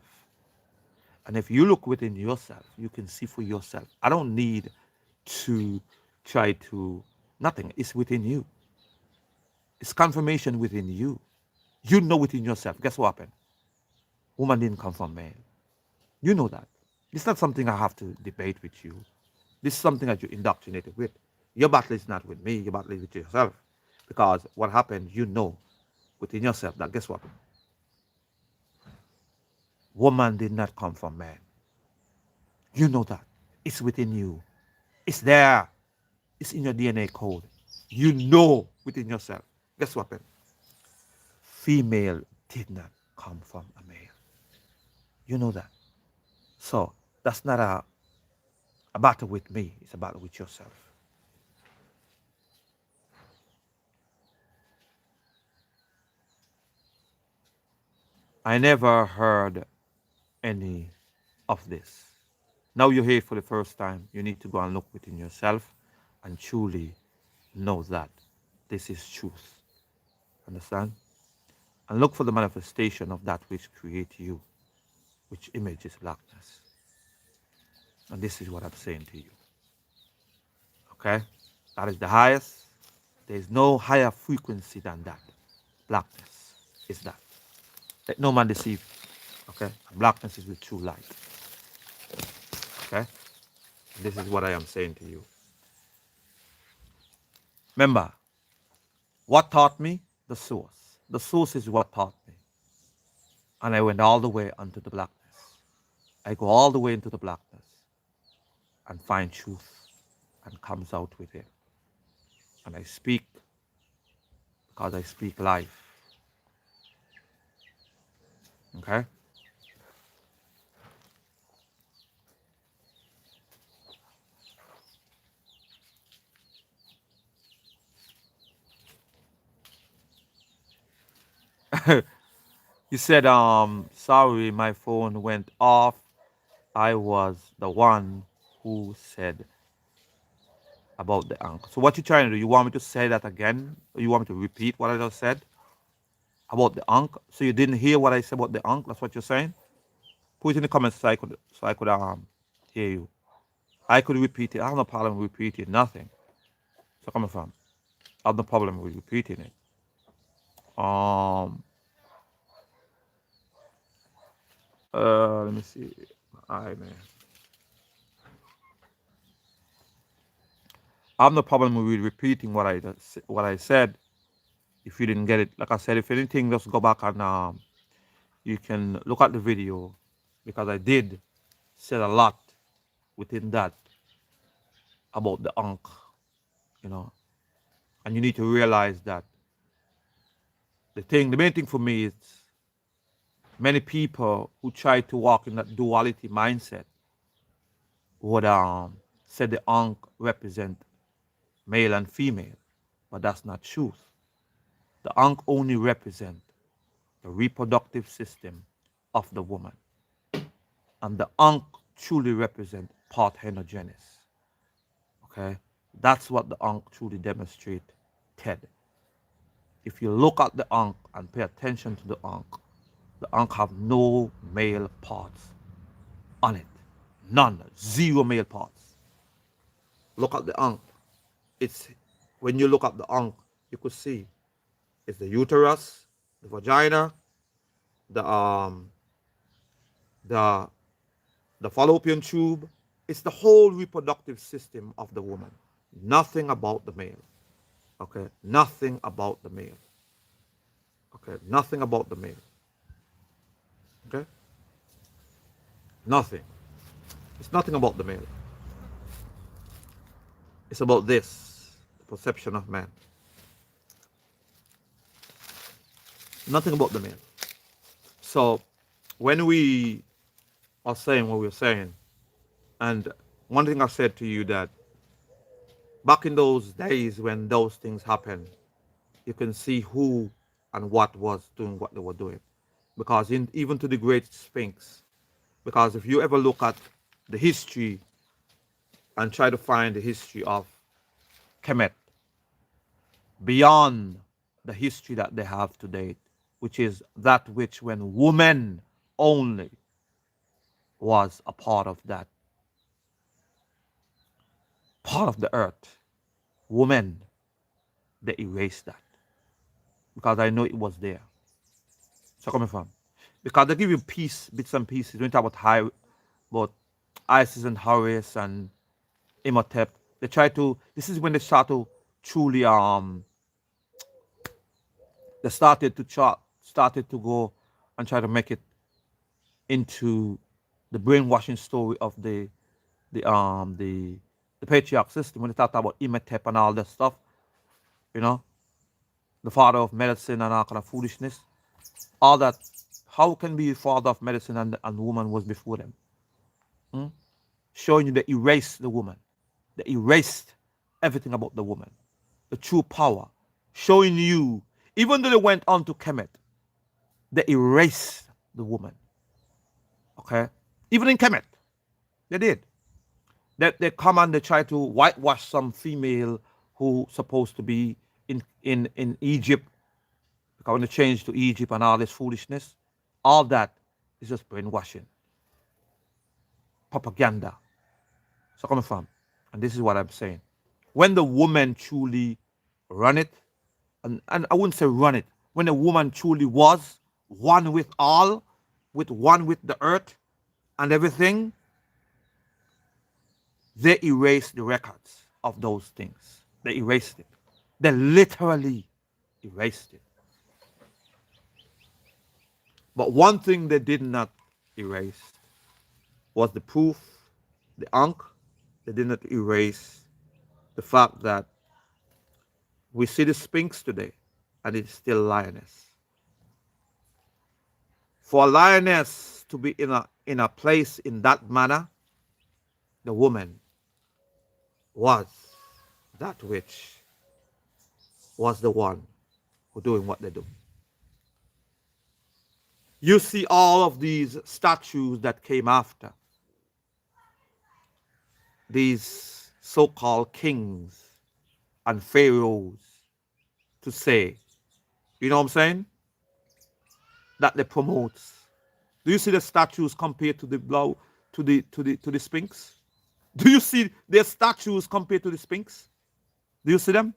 And if you look within yourself, you can see for yourself. I don't need to try to, nothing. It's within you. It's confirmation within you. You know within yourself. Guess what happened? Woman didn't come from man. You know that. It's not something I have to debate with you. This is something that you're indoctrinated with. Your battle is not with me, your battle is with yourself. Because what happened, you know within yourself that guess what? Woman did not come from man. You know that. It's within you. It's there. It's in your DNA code. You know within yourself. Guess what happened? Female did not come from a male. You know that. So that's not a battle with me. It's a battle with yourself. I never heard any of this. Now you're here for the first time. You need to go and look within yourself and truly know that this is truth. Understand? And look for the manifestation of that which creates you, which image is blackness. And this is what I'm saying to you. Okay? That is the highest. There is no higher frequency than that. Blackness is that. Let no man deceive. Okay? And blackness is the true light. Okay? And this is what I am saying to you. Remember, what taught me? The source. The source is what taught me. And I went all the way unto the blackness. I go all the way into the blackness and find truth and comes out with it. And I speak because I speak life. Okay? You said, sorry, my phone went off. I was the one who said about the uncle. So what you trying to do? You want me to say that again? Or you want me to repeat what I just said about the uncle? So you didn't hear what I said about the uncle? That's what you're saying? Put it in the comments so I could hear you. I could repeat it. I have no problem repeating nothing. So coming from, I have no problem with repeating it. Um. Let me see. I man. I have no problem with repeating what I said. If you didn't get it, like I said, if anything, just go back and you can look at the video because I did said a lot within that about the ankh, you know. And you need to realize that the main thing for me is many people who try to walk in that duality mindset would say the ankh represent male and female, but that's not truth. The ankh only represent the reproductive system of the woman, and the ankh truly represent parthenogenesis. Okay, that's what the Ankh truly demonstrated. If you look at the Ankh and pay attention to the Ankh have no male parts on it, none, zero male parts. Look at the Ankh. It's when you look at the Ankh, you could see it's the uterus, the vagina, the the the fallopian tube. It's the whole reproductive system of the woman. Nothing about the male. Okay, nothing about the male. Okay, nothing about the male. Okay, nothing. It's nothing about the male. It's about this, the perception of man. Nothing about the male. So when we are saying what we're saying, and one thing I said to you that back in those days when those things happened, you can see who and what was doing what they were doing. Because even to the great Sphinx, because if you ever look at the history and try to find the history of Kemet beyond the history that they have to date, which is that which when woman only was a part of that, part of the earth, woman, they erased that. Because I know it was there. So coming from. Because they give you bits and pieces. When you talk about Isis and Horus and Imhotep, they try to, this is when they start to truly, they started to go and try to make it into the brainwashing story of the um the the patriarch system. When they talk about Imhotep and all that stuff, you know, the father of medicine and all kind of foolishness, all that. How can be the father of medicine and the woman was before them? Hmm? Showing you they erased the woman, they erased everything about the woman, the true power. Showing you, even though they went on to Kemet, they erased the woman. Okay, even in Kemet, they did. They come and they try to whitewash some female who supposed to be in Egypt, because when they change to Egypt and all this foolishness, all that is just brainwashing, propaganda. So coming from, and this is what I'm saying. When the woman truly run it, and I wouldn't say run it, when the woman truly was one with all, with one with the earth and everything, they erased the records of those things. They erased it. They literally erased it. But one thing they did not erase was the proof, the Ankh. They did not erase the fact that we see the Sphinx today and it's still lioness. For a lioness to be in a place in that manner, the woman was that which was the one who doing what they do. You see all of these statues that came after, these so-called kings and pharaohs, to say, you know what I'm saying, that they promote. Do you see the statues compared to the blow to the Sphinx? Do you see their statues compared to the Sphinx? Do you see them?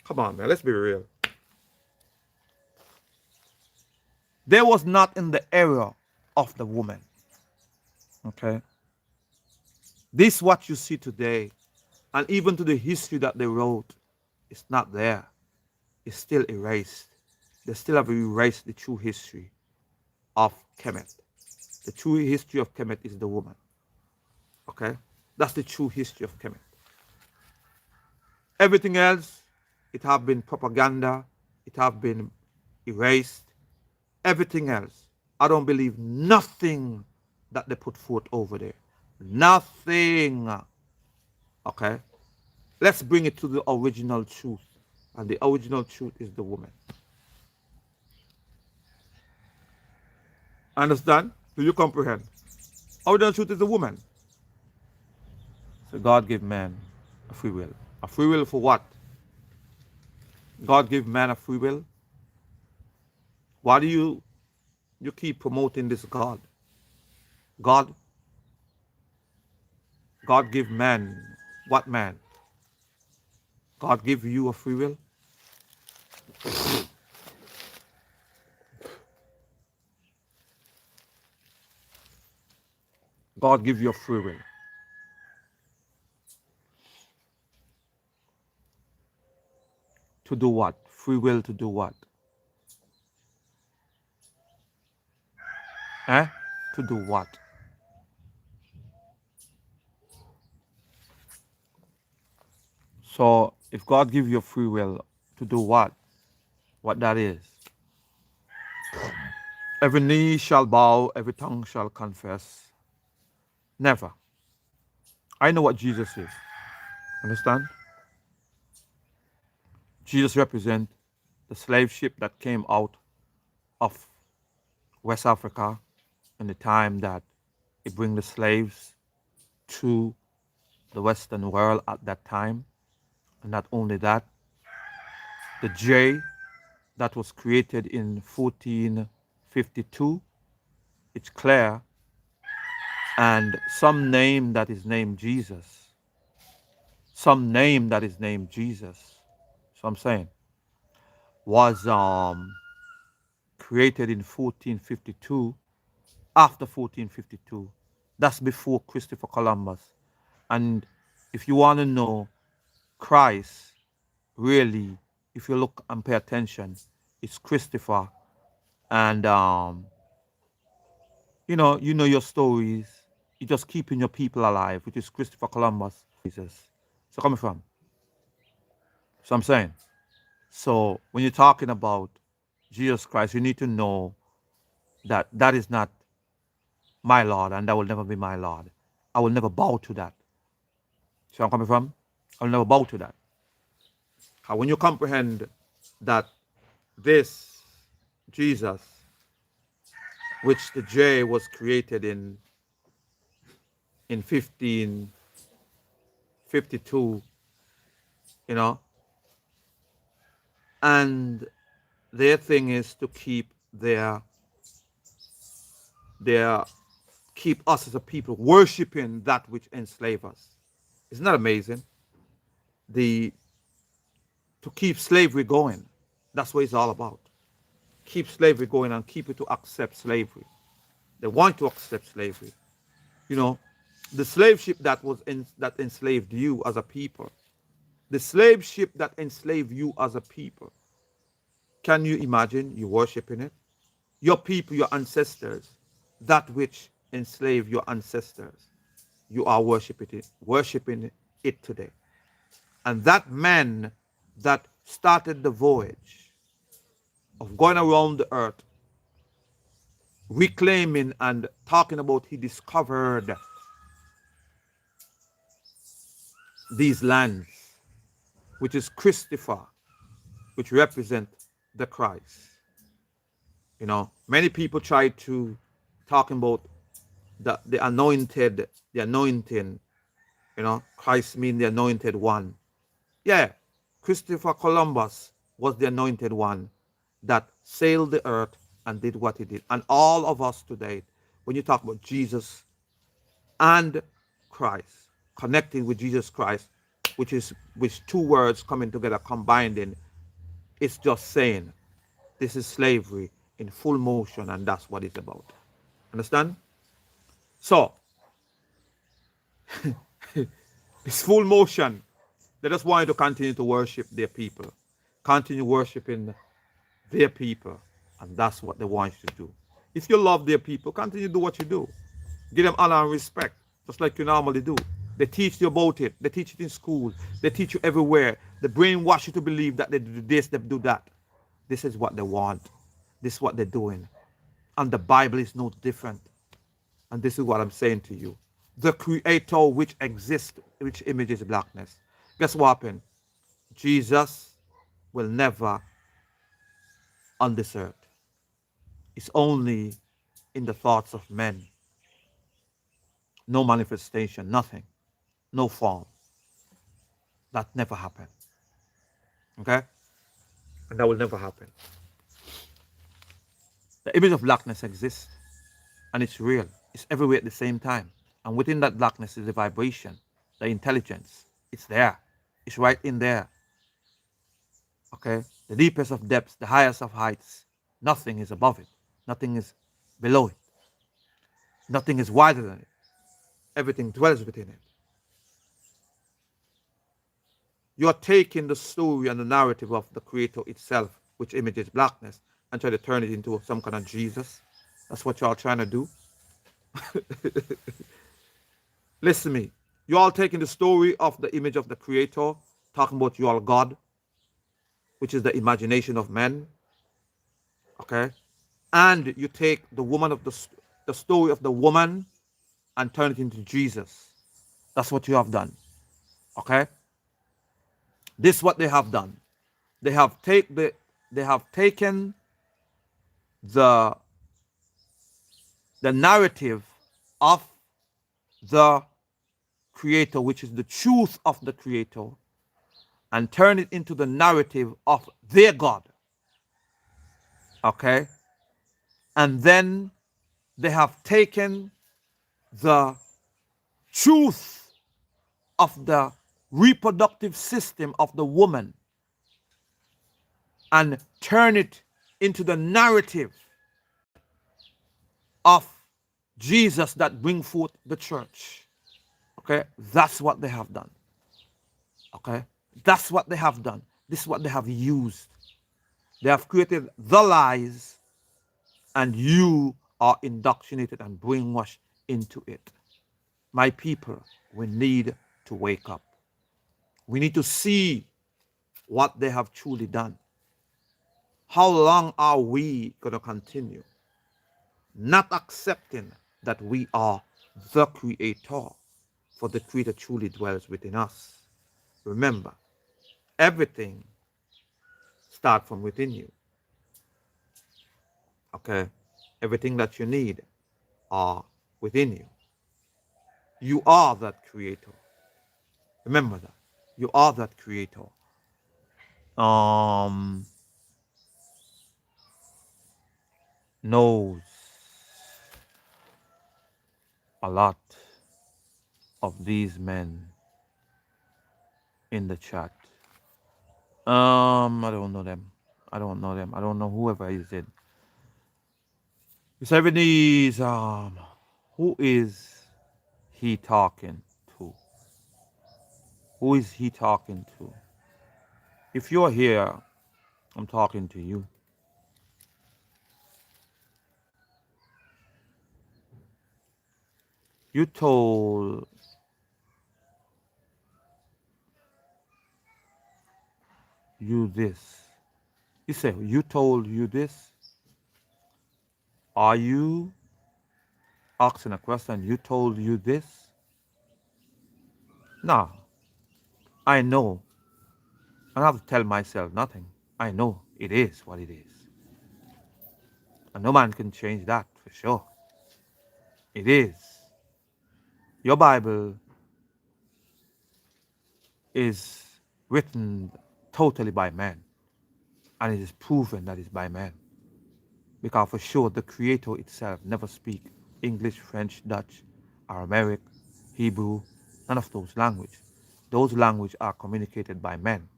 Come on, man, let's be real. They was not in the era of the woman. Okay? This what you see today, and even to the history that they wrote, it's not there. It's still erased. They still have erased the true history of Kemet. The true history of Kemet is the woman. Okay? That's the true history of Kemet. Everything else, it have been propaganda, it have been erased. Everything else, I don't believe nothing that they put forth over there. Nothing. Okay? Let's bring it to the original truth. And the original truth is the woman. Understand? Do you comprehend? Original truth is the woman. So God gave man a free will. A free will for what? God gave man a free will. Why do you keep promoting this God? God God give man what man? God give you a free will. God give you a free will. To do what? Free will to do what? Eh? To do what? So if God give you a free will to do what? What that is? Every knee shall bow, every tongue shall confess. Never. I know what Jesus is. Understand? Jesus represents the slave ship that came out of West Africa in the time that it bring the slaves to the Western world at that time. And not only that, the J that was created in 1452, it's clear, and some name that is named Jesus. Some name that is named Jesus. So I'm saying was created in 1452, after 1452. That's before Christopher Columbus. And if you want to know Christ, really, if you look and pay attention, it's Christopher. And you know your stories. You're just keeping your people alive, which is Christopher Columbus, Jesus. So coming from. So I'm saying. So when you're talking about Jesus Christ, you need to know that that is not my Lord, and that will never be my Lord. I will never bow to that. See where I'm coming from? I will never bow to that. When you comprehend that this Jesus, which the J was created in 1552, you know, and their thing is to their keep us as a people worshiping that which enslave us. Isn't that amazing? The To keep slavery going. That's what it's all about. Keep slavery going and keep it to accept slavery. They want to accept slavery. You know, the slave ship that enslaved you as a people. The slave ship that enslaved you as a people. Can you imagine you worshiping it? Your people, your ancestors, that which enslaved your ancestors, you are worshiping it today. And that man that started the voyage of going around the earth, reclaiming and talking about he discovered these lands, which is Christopher, which represent the Christ. You know, many people try to talking about the anointed, the anointing. You know, Christ mean the anointed one. Yeah, Christopher Columbus was the anointed one that sailed the earth and did what he did. And all of us today, when you talk about Jesus and Christ, connecting with Jesus Christ, which two words coming together, combining, it's just saying this is slavery in full motion, and that's what it's about. Understand? So it's full motion. They just want you to continue to worship their people, continue worshiping their people, and that's what they want you to do. If you love their people, continue to do what you do. Give them honor and respect, just like you normally do. They teach you about it. They teach it in school. They teach you everywhere. They brainwash you to believe that they do this, they do that. This is what they want. This is what they're doing. And the Bible is no different. And this is what I'm saying to you. The creator which exists, which image is blackness. Guess what happened? Jesus will never on this earth. It's only in the thoughts of men. no manifestation, nothing, no form. That never happened. Okay? And that will never happen. The image of blackness exists and it's real. It's everywhere at the same time. And within that blackness is the vibration, the intelligence. It's there. It's right in there. Okay? The deepest of depths, the highest of heights. Nothing is above it. Nothing is below it. Nothing is wider than it. Everything dwells within it. You are taking the story and the narrative of the Creator itself, which images blackness, and try to turn it into some kind of Jesus. That's what y'all trying to do. Listen to me. You all taking the story of the image of the Creator, talking about you all God, which is the imagination of men. Okay? And you take the woman of the story of the woman and turn it into Jesus. That's what you have done. Okay? This is what they have done. They have taken the narrative of the Creator, which is the truth of the Creator, and turn it into the narrative of their God. Okay? And then they have taken the truth of the reproductive system of the woman and turn it into the narrative of Jesus that bring forth the church. Okay? That's what they have done. Okay? That's what they have done. This is what they have used. They have created the lies and you are indoctrinated and brainwashed into it. My people, we need to wake up. We need to see what they have truly done. How long are we going to continue not accepting that we are the Creator? For the Creator truly dwells within us. Remember, everything starts from within you. Okay? Everything that you need are within you. You are that Creator. Remember that. You are that Creator. Knows a lot of these men in the chat. I don't know them. I don't know them. I don't know whoever is it. Seventies. Who is he talking to? Who is he talking to? If you're here, I'm talking to you. You told you this. You say you told you this. Are you asking a question? You told you this? No. I know. I don't have to tell myself nothing. I know it is what it is. And no man can change that for sure. It is. Your Bible is written totally by man. And it is proven that it's by man. Because for sure the Creator itself never speak English, French, Dutch, Aramaic, Hebrew, none of those languages. Those languages are communicated by men.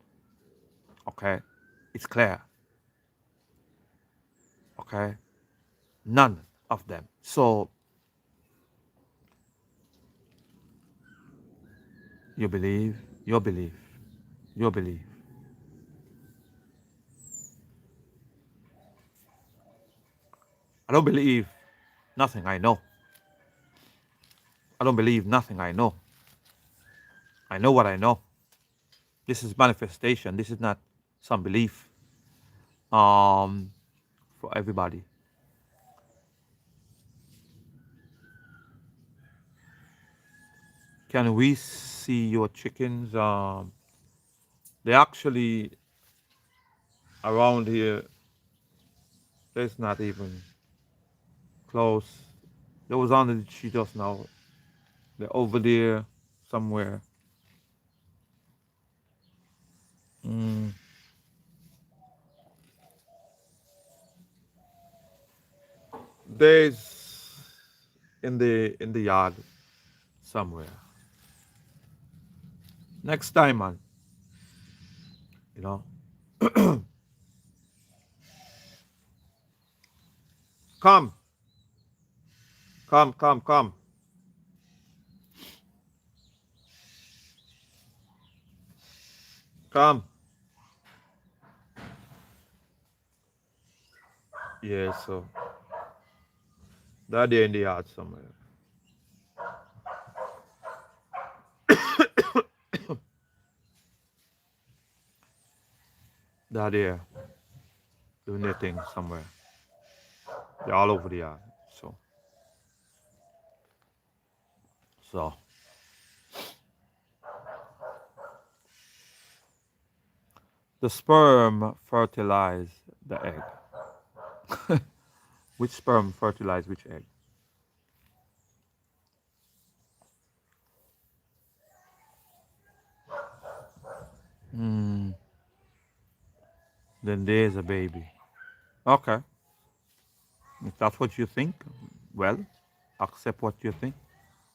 Okay? It's clear. Okay? None of them. So you believe, your belief, your belief. I don't believe nothing I know. I don't believe nothing I know. I know what I know. This is manifestation. This is not some belief for everybody. Can we see your chickens? They actually around here. There's not even close. There was on the tree just now. They're over there somewhere. Mm, there's in the yard somewhere. Next time, man, you know, come, come, come, come, come. Yeah, so they're there in the yard somewhere. They're there doing their thing somewhere. They're all over the yard. So, so the sperm fertilize the egg. Which sperm fertilize which egg? Mm, then there's a baby. Okay, if that's what you think, well, accept what you think.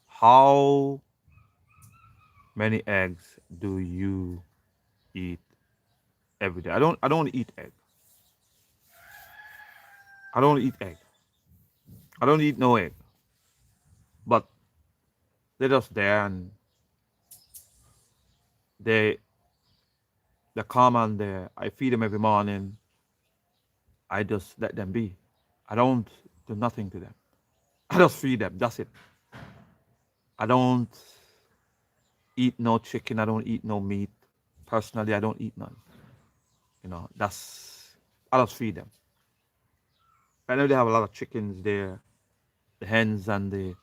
How many eggs do you eat every day? I don't eat egg. I don't eat egg. I don't eat no egg. But they're just there and they they come and I feed them every morning. I just let them be. I don't do nothing to them. I just feed them. That's it. I don't eat no chicken. I don't eat no meat. Personally, I don't eat none. That's I just feed them. I know they have a lot of chickens there, the hens and the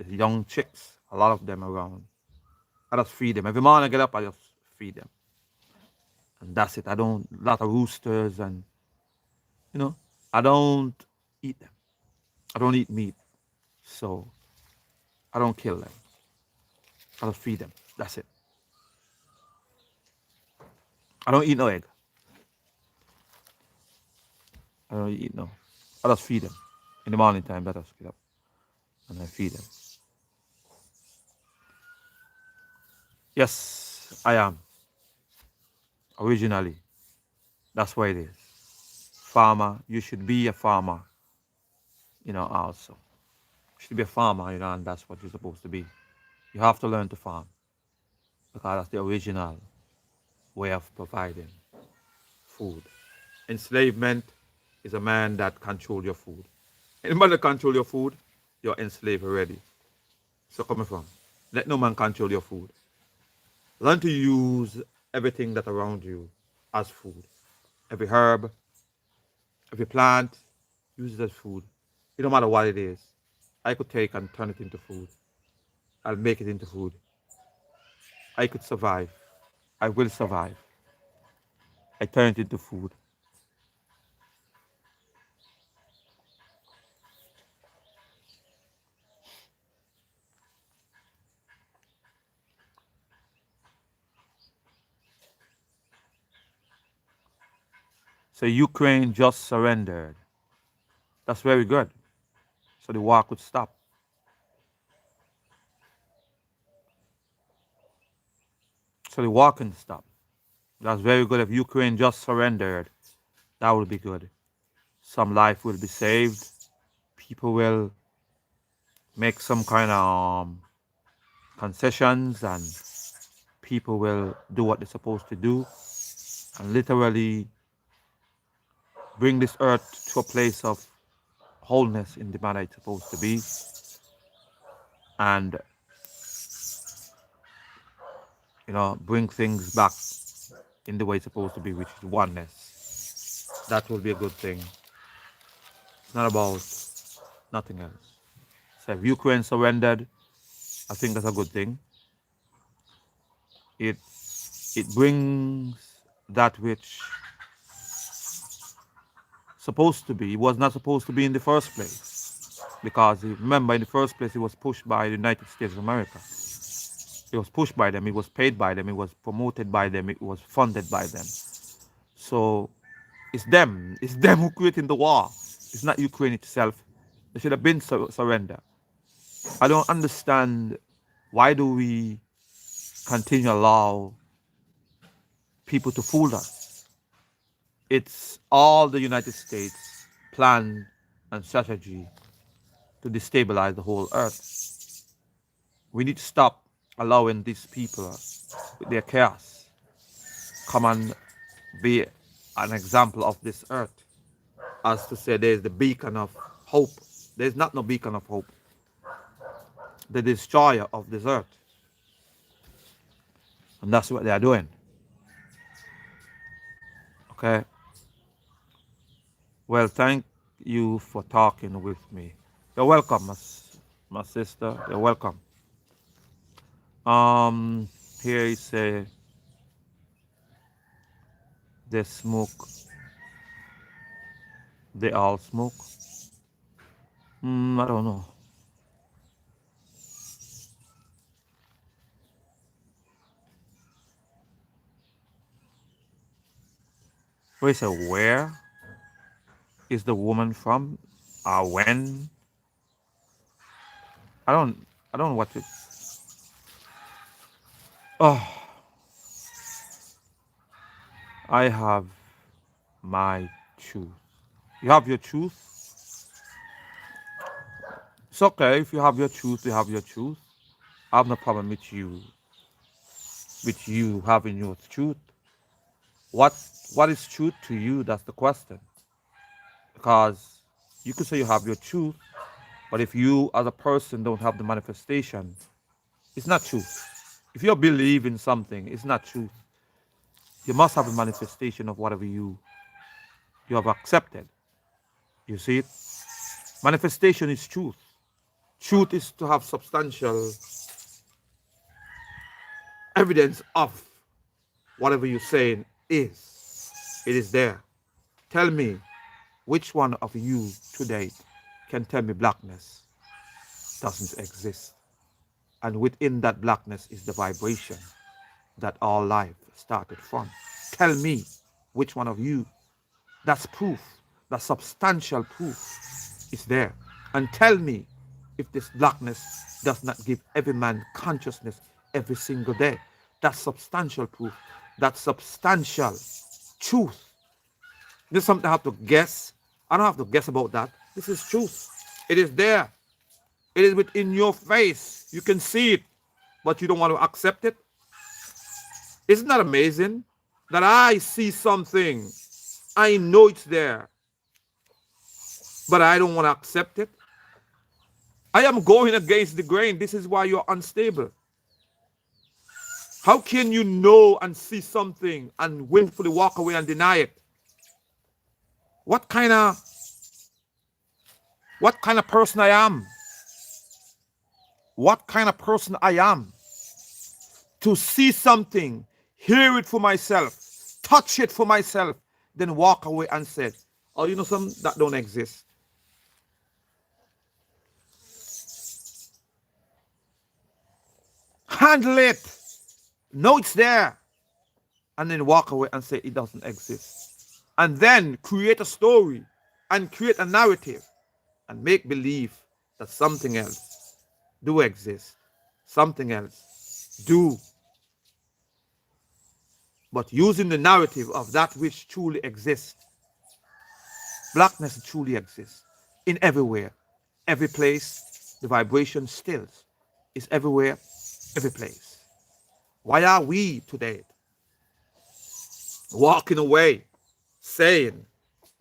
young chicks. A lot of them around. I just feed them every morning. I get up. I just feed them, and that's it. I don't lot of roosters and you know I don't eat them. I don't eat meat, so I don't kill them. I just feed them. That's it. I don't eat no egg. I don't eat no. I just feed them. In the morning time, I just get up and I feed them. Yes, I am. Originally. That's what it is. Farmer, you should be a farmer, also. You should be a farmer, and that's what you're supposed to be. You have to learn to farm because that's the original way of providing food. Enslavement is a man that control your food. Any man that control your food, you're enslaved already. So coming from, let no man control your food. Learn to use everything that around you as food. Every herb, every plant, use it as food. It don't matter what it is. I could take and turn it into food. I'll make it into food. I could survive. I will survive. I turn it into food. So Ukraine just surrendered. That's very good. So the war could stop. So the war can stop. That's very good. If Ukraine just surrendered, that would be good. Some life will be saved. People will make some kind of concessions and people will do what they're supposed to do and literally bring this earth to a place of wholeness in the manner it's supposed to be and bring things back in the way it's supposed to be, which is oneness. That will be a good thing. It's not about nothing else. So if Ukraine surrendered, I think that's a good thing. It brings that which supposed to be was not supposed to be in the first place. Because remember, in the first place, he was pushed by the United States of America. It was pushed by them. It was paid by them. It was promoted by them. It was funded by them. So it's them. It's them who created the war. It's not Ukraine itself. They should have been surrender. I don't understand why do we continue to allow people to fool us. It's all the United States plan and strategy to destabilize the whole earth. We need to stop allowing these people with their chaos come and be an example of this earth. As to say there's the beacon of hope. There's not no beacon of hope. The destroyer of this earth. And that's what they are doing. Okay. Well, thank you for talking with me. You're welcome, my sister. You're welcome. Here it say they smoke. They all smoke. I don't know. Wait, so where is the woman from? When? I don't know what to. Oh, I have my truth. You have your truth. It's okay if you have your truth. You have your truth. I have no problem with you. With you having your truth. What is truth to you? That's the question. Because you could say you have your truth, but if you as a person don't have the manifestation, it's not truth. If you believe in something, it's not truth. You must have a manifestation of whatever you have accepted. You see it? Manifestation is truth. Truth is to have substantial evidence of whatever you're saying is. It is there. Tell me which one of you today can tell me blackness doesn't exist. And within that blackness is the vibration that all life started from. Tell me which one of you. That's proof. That's substantial proof. Is there. And tell me if this blackness does not give every man consciousness every single day. That's substantial proof. That's substantial truth. This is something I have to guess. I don't have to guess about that. This is truth. It is there. It is within your face. You can see it, but you don't want to accept it. Isn't that amazing? That I see something. I know it's there, but I don't want to accept it. I am going against the grain. This is why you're unstable. How can you know and see something and willfully walk away and deny it? What kind of person I am? What kind of person I am? To see something, hear it for myself, touch it for myself, then walk away and say, oh, you know something? That don't exist. Handle it. Know it's there. And then walk away and say it doesn't exist. And then create a story and create a narrative and make believe that something else do exist. Something else do. But using the narrative of that which truly exists. Blackness truly exists in everywhere, every place. The vibration stills. It's everywhere, every place. Why are we today walking away, saying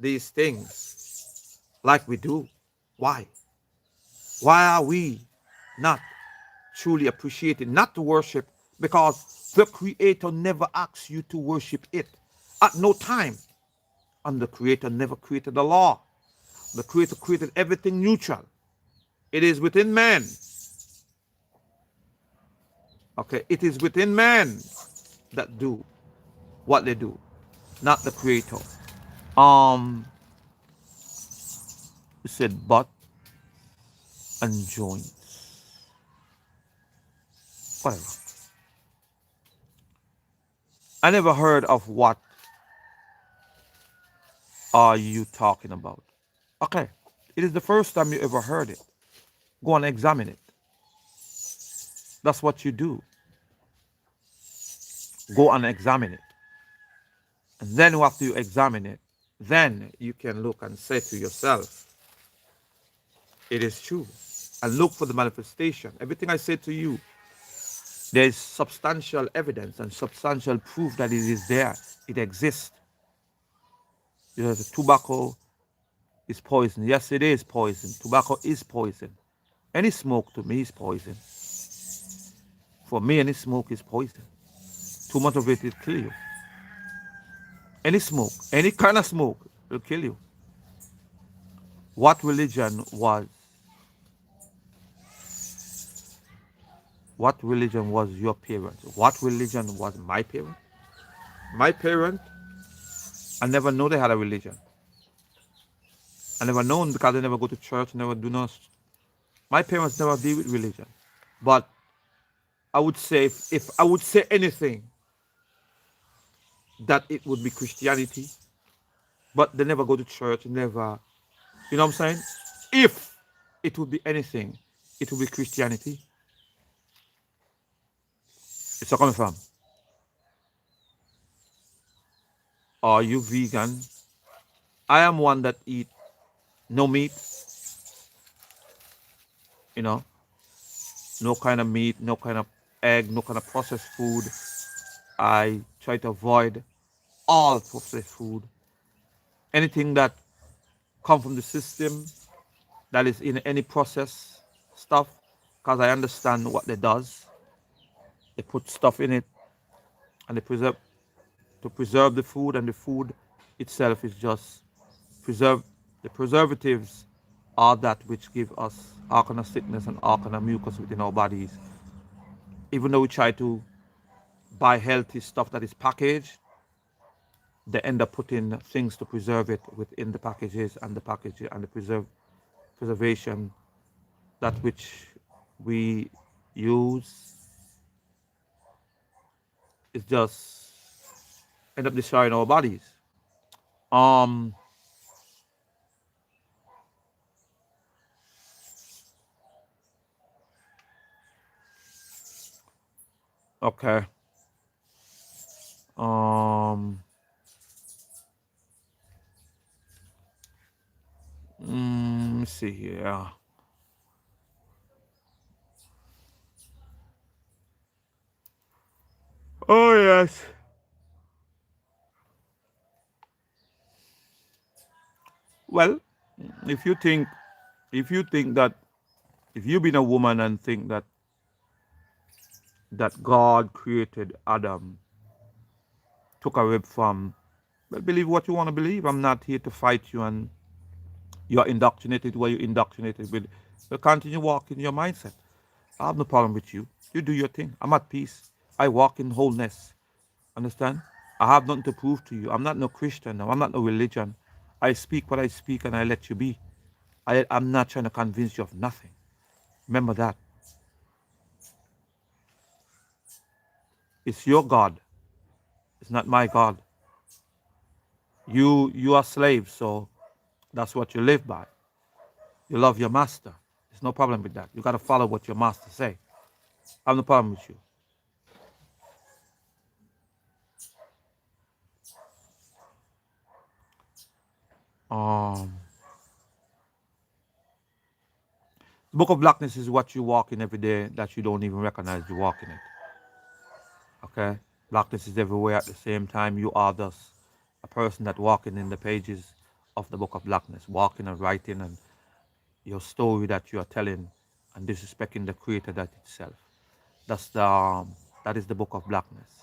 these things like we do? Why? Why are we not truly appreciating, not to worship? Because the Creator never asks you to worship it at no time. And the Creator never created the law. The Creator created everything neutral. It is within man. Okay, it is within man that do what they do, not the Creator. You said, but and joints, whatever. I never heard of what are you talking about. Okay, it is the first time you ever heard it. Go and examine it. That's what you do. Go and examine it. And then after you examine it, then you can look and say to yourself, it is true. And look for the manifestation. Everything I say to you, there is substantial evidence and substantial proof that it is there. It exists. The tobacco is poison. Yes, it is poison. Tobacco is poison. Any smoke to me is poison. For me, any smoke is poison. Too much of it will kill you. Any smoke, any kind of smoke will kill you. What religion was? What religion was your parent? What religion was my parent? My parent, I never know they had a religion. I never known because they never go to church, never do no. My parents never deal with religion. But I would say, if I would say anything, that it would be Christianity. But they never go to church, never, you know what I'm saying? If it would be anything, it would be Christianity. It's not coming from. Are you vegan? I am one that eat no meat, you know, no kind of meat, no kind of egg, no kind of processed food. I try to avoid all processed food. Anything that come from the system that is in any process stuff, because I understand what they does. They put stuff in it and they preserve to preserve the food, and the food itself is just preserve. The preservatives are that which give us all kind of sickness and all kind of mucus within our bodies. Even though we try to buy healthy stuff that is packaged, they end up putting things to preserve it within the packages, and the package and the preservation, that which we use is just end up destroying our bodies. Um, okay. Um, let me see here. Oh yes. Well, if you think, if you think that, if you been a woman and think that God created Adam, took a rib from, well, believe what you want to believe. I'm not here to fight you, and you're indoctrinated where you're indoctrinated with. But continue walking your mindset. I have no problem with you. You do your thing. I'm at peace. I walk in wholeness. Understand? I have nothing to prove to you. I'm not no Christian. I'm not no religion. I speak what I speak and I let you be. I'm not trying to convince you of nothing. Remember that. It's your God. It's not my God. You are slaves, so that's what you live by. You love your master. There's no problem with that. You gotta follow what your master say. I have no problem with you. Um, the Book of Blackness is what you walk in every day that you don't even recognize you walk in it. Okay? Blackness is everywhere at the same time. You are thus a person that walking in the pages of the Book of Blackness, walking and writing, and your story that you are telling and disrespecting the creator that itself. That's the that is the Book of Blackness.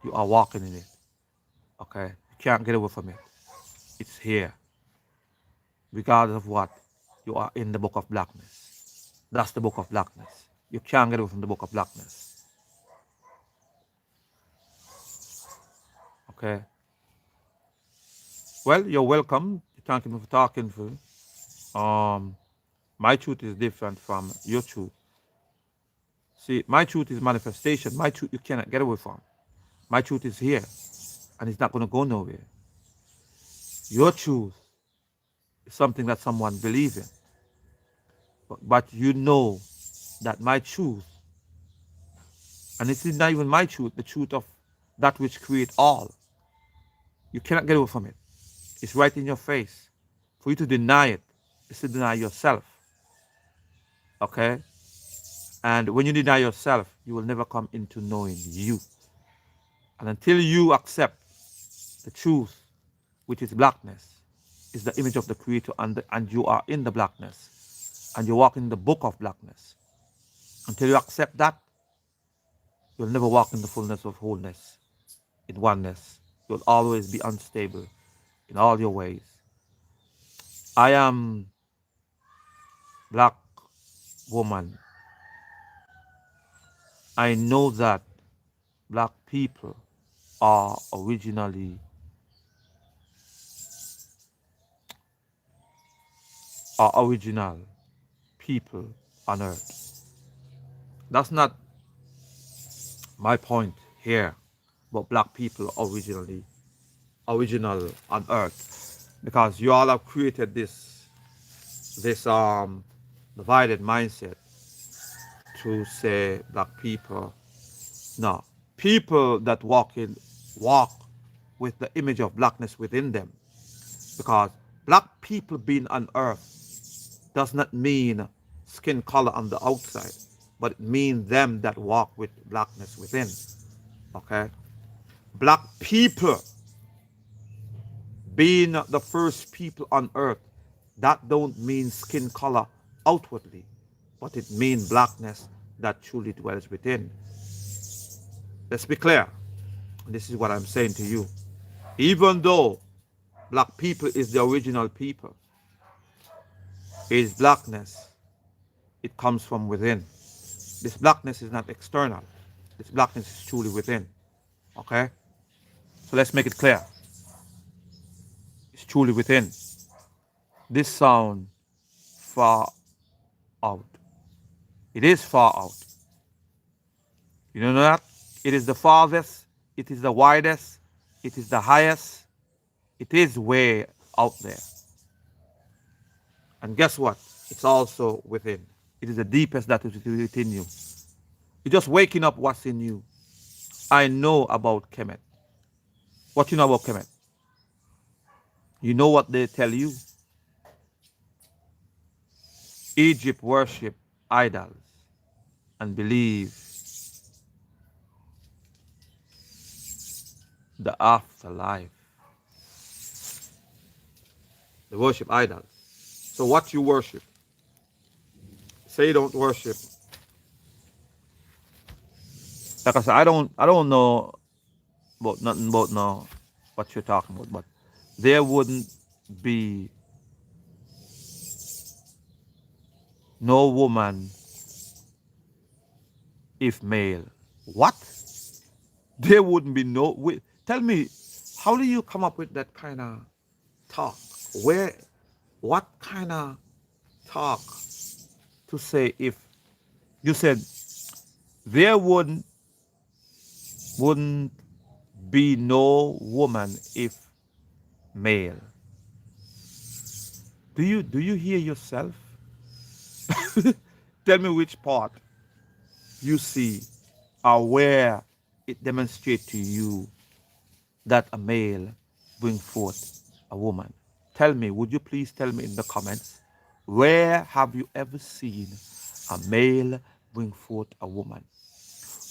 You are walking in it. Okay? You can't get away from it. It's here. Regardless of what, you are in the Book of Blackness. That's the Book of Blackness. You can't get away from the Book of Blackness. Okay? Well, you're welcome. Thank you for talking for. Um My truth is different from your truth. See, my truth is manifestation. My truth you cannot get away from. My truth is here, and it's not going to go nowhere. Your truth is something that someone believes in. But you know that my truth, and this is not even my truth, the truth of that which create all, you cannot get away from it. It's right in your face. For you to deny it is to deny yourself. Okay? And when you deny yourself, you will never come into knowing you. And until you accept the truth, which is blackness, is the image of the Creator, and you are in the blackness, and you walk in the book of blackness. Until you accept that, you'll never walk in the fullness of wholeness, in oneness. You'll always be unstable in all your ways. I am black woman. I know that black people are originally original people on earth. That's not my point here, but black people original on earth, because you all have created this divided mindset to say black people. No, people that walk with the image of blackness within them, because black people being on earth does not mean skin color on the outside, but it means them that walk with blackness within. Okay, black people being the first people on earth, that don't mean skin color outwardly, but it means blackness that truly dwells within. Let's be clear. This is what I'm saying to you. Even though black people is the original people, is blackness, it comes from within. This blackness is not external. This blackness is truly within. Okay? So let's make it clear. It's truly within. This sound far out. It is far out. You know that? It is the farthest, it is the widest, it is the highest, it is way out there. And guess what? It's also within. It is the deepest that is within you. You're just waking up what's in you. I know about Kemet. What you know about Kemet? You know what they tell you? Egypt worship idols and believe the afterlife. They worship idols. So what you worship? Say you don't worship. Like I said, I don't know about nothing about now what you're talking about, but there wouldn't be no woman if male. What? There wouldn't be no. Tell me, how do you come up with that kind of talk? What kind of talk to say if you said there wouldn't be no woman if male? Do you hear yourself? Tell me which part you see or where it demonstrates to you that a male bring forth a woman. Tell me, would you please tell me in the comments, where have you ever seen a male bring forth a woman?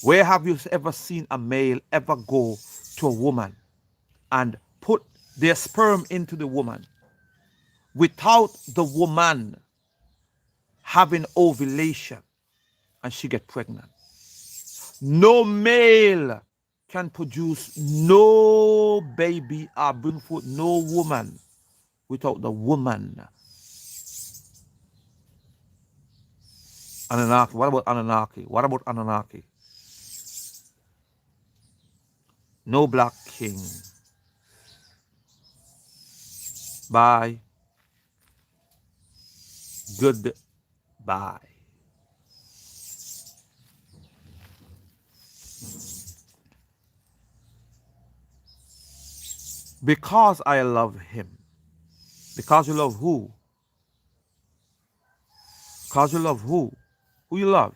Where have you ever seen a male ever go to a woman and put their sperm into the woman without the woman having ovulation and she get pregnant? No male can produce no baby or bring forth no woman without the woman. Anunnaki. What about Anunnaki? What about Anunnaki? No black king. Bye. Good Bye. Because I love him. Because you love who? Because you love who? Who you love?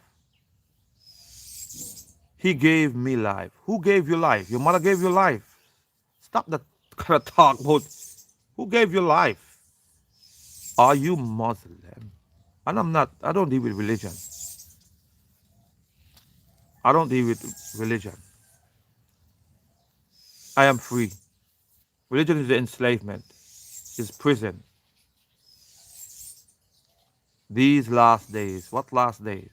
He gave me life. Who gave you life? Your mother gave you life. Stop that kind of talk about who gave you life. Are you Muslim? And I don't deal with religion. I don't deal with religion. I am free. Religion is the enslavement, is prison. These last days. What last days?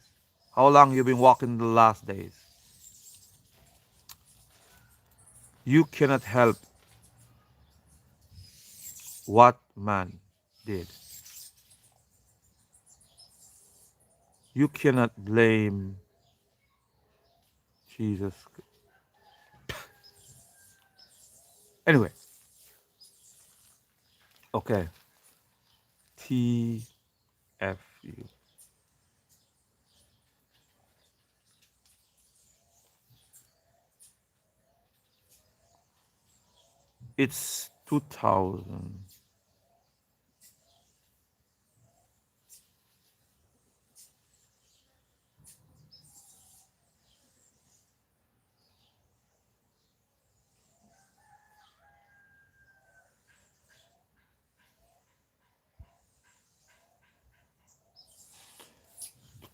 How long you been walking the last days? You cannot help what man did. You cannot blame Jesus. Anyway, okay. TFU. It's 2000.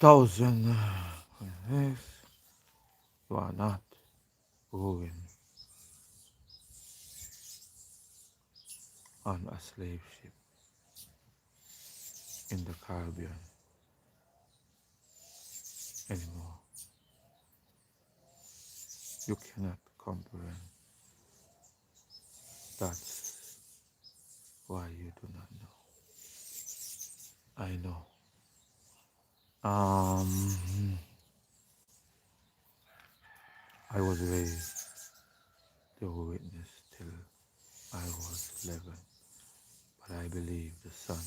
2000. Yes, you are not going on a slave ship in the Caribbean anymore. You cannot comprehend. That's why you do not know. I know. I was raised to witness till I was 11, but I believe the Son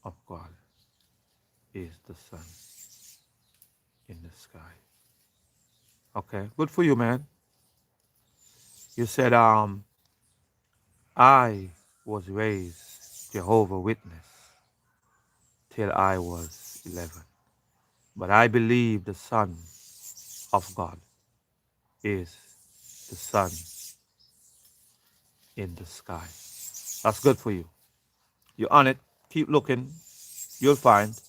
of God is the sun in the sky. Okay, good for you, man. You said, I was raised Jehovah Witness till I was 11, but I believe the Son of God is the sun in the sky. That's good for you. You're on it. Keep looking. You'll find.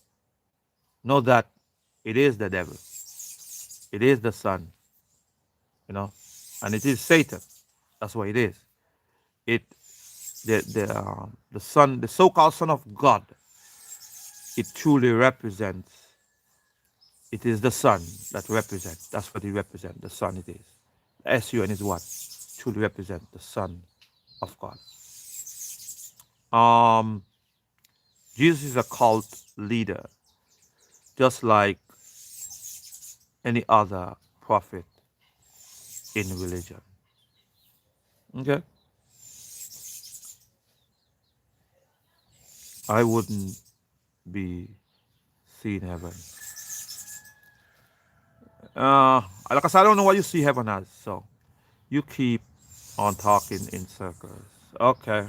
Know that it is the devil. It is the sun, and it is Satan. That's what it is. It the son, the so-called son of God. It truly represents. It is the sun that represents. That's what it represents. The sun it is. The S-U-N is what truly represents the son of God. Um, Jesus is a cult leader, just like any other prophet in religion. Okay? I wouldn't be seeing heaven. Like I said, I don't know what you see heaven as, so you keep on talking in circles. Okay,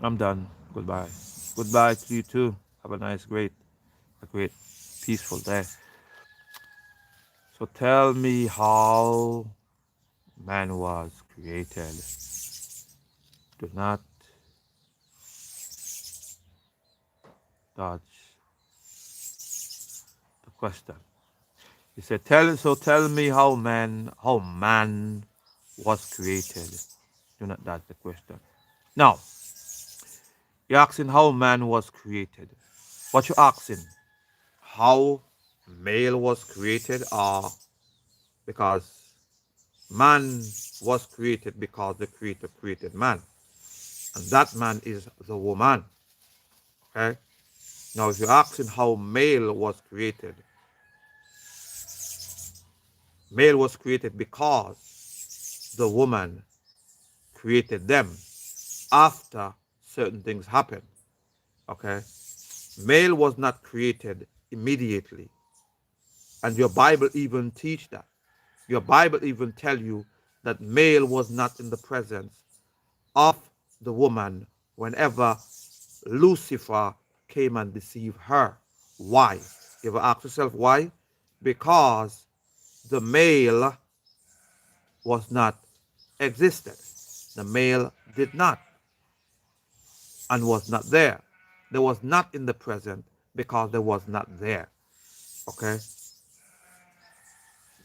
I'm done. Goodbye. Goodbye to you too. Have a nice, a great, peaceful day. So tell me how man was created. Do not dodge the question. He said, tell me how man was created. Do not dodge the question. Now, you're asking how man was created. What you asking? How male was created, or because man was created because the creator created man. And that man is the woman. Okay? Now if you're asking how male was created because the woman created them after certain things happened. Okay? Male was not created immediately. And your Bible even teach that. Your Bible even tell you that male was not in the presence of the woman whenever Lucifer came and deceived her. Why? You ever ask yourself why? Because the male was not existed. The male did not and was not there. There was not in the present because there was not there. Okay?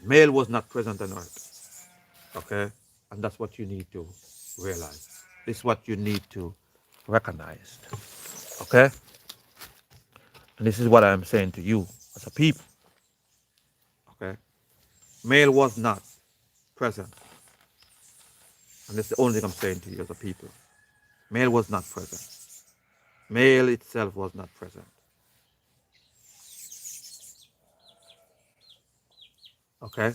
Male was not present on earth. Okay? And that's what you need to realize. This is what you need to recognize. Okay? And this is what I'm saying to you as a people. Okay? Male was not present. And that's the only thing I'm saying to you as a people. Male was not present. Male itself was not present. Okay?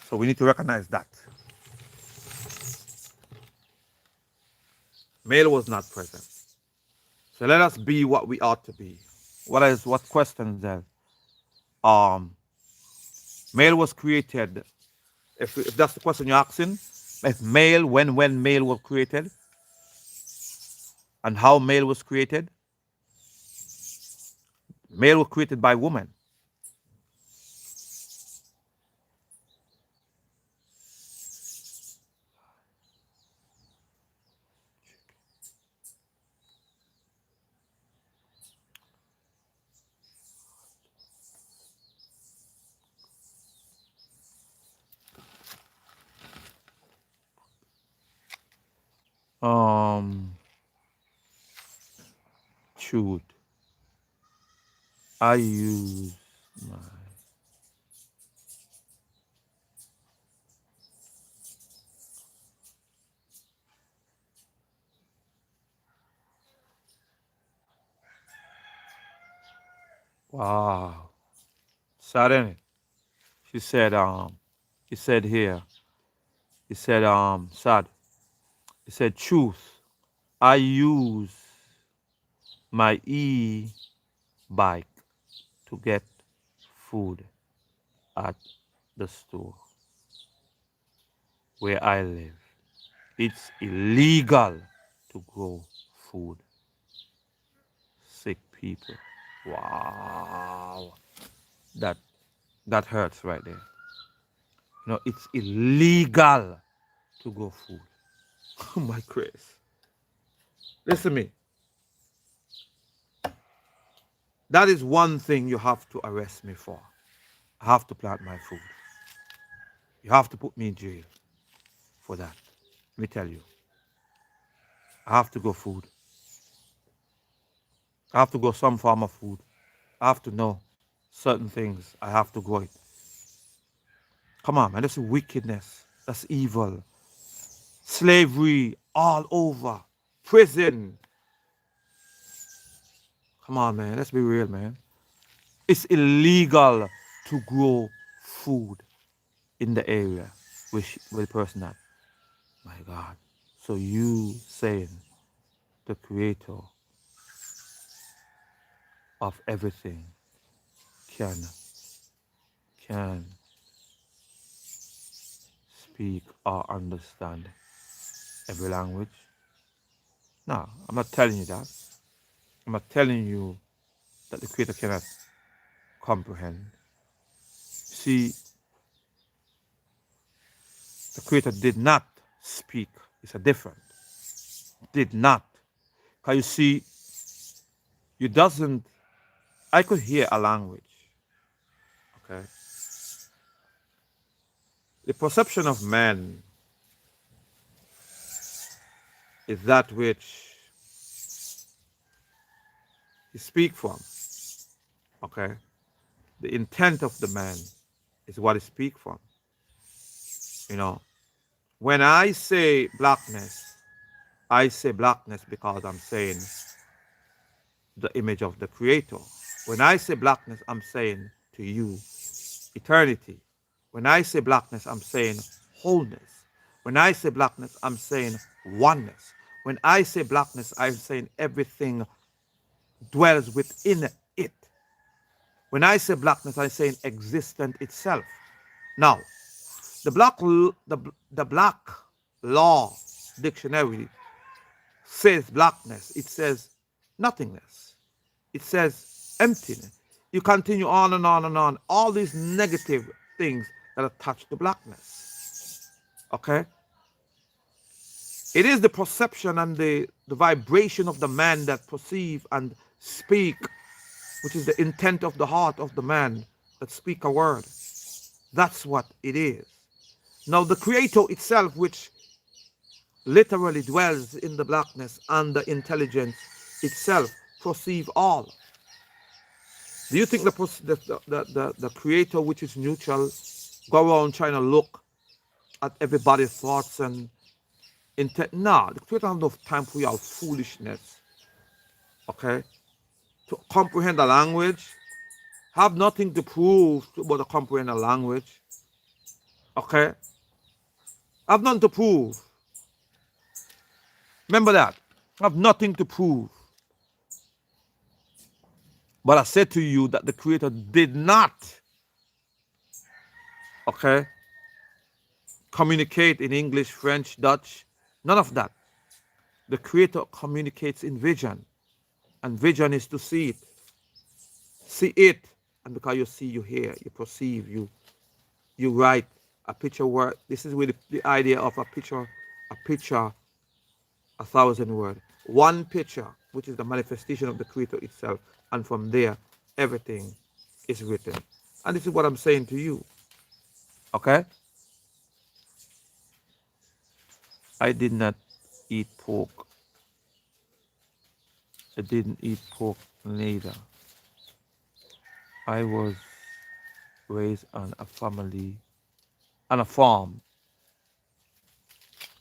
So we need to recognize that. Male was not present. So let us be what we ought to be. What questions then? Um, Male was created. If that's the question you're asking, if male, when male was created, and how male was created, male was created by woman. Um, Truth. I use my. Wow. Suddenly, she said. He said here. He said. Sad. He said truth. I use my e-bike to get food at the store where I live. It's illegal to grow food. Sick people. Wow. That that hurts right there. You know, it's illegal to grow food. Oh my grace. Listen to me. That is one thing you have to arrest me for. I have to plant my food. You have to put me in jail for that. Let me tell you. I have to grow food. I have to grow some form of food. I have to know certain things. I have to grow it. Come on, man. That's wickedness. That's evil. Slavery all over. Prison. Come on, man. Let's be real, man. It's illegal to grow food in the area where the person at. My God. So you saying the creator of everything can speak or understand every language? No, I'm not telling you that. I'm not telling you that the creator cannot comprehend. See, the creator did not speak. It's a different. Did not. Because you see, you doesn't, I could hear a language. Okay. The perception of man is that which he speak from. Okay. The intent of the man is what he speak from. You know, when I say blackness because I'm saying the image of the creator. When I say blackness, I'm saying to you eternity. When I say blackness, I'm saying wholeness. When I say blackness, I'm saying oneness. When I say blackness, I'm saying everything dwells within it. When I say blackness, I say in existence itself. Now, the black law dictionary says blackness. It says nothingness. It says emptiness. You continue on and on and on. All these negative things that attach to blackness. Okay? It is the perception and the vibration of the man that perceive and speak, which is the intent of the heart of the man that speak a word. That's what it is. Now the creator itself, which literally dwells in the blackness and the intelligence itself, perceive all. Do you think the creator, which is neutral, go around trying to look at everybody's thoughts and intent? Nah, the creator have enough time for your foolishness. Okay? To comprehend the language, have nothing to prove about the comprehend the language. Okay? Have nothing to prove. Remember that. Have nothing to prove. But I said to you that the creator did not, okay, communicate in English, French, Dutch, none of that. The creator communicates in vision, and vision is to see it. See it, and because you see, you hear, you perceive, you write a picture word. This is where the idea of a picture, 1,000 words. One picture, which is the manifestation of the creator itself, and from there, everything is written. And this is what I'm saying to you. Okay? I did not eat pork. I didn't eat pork neither. I was raised on a farm,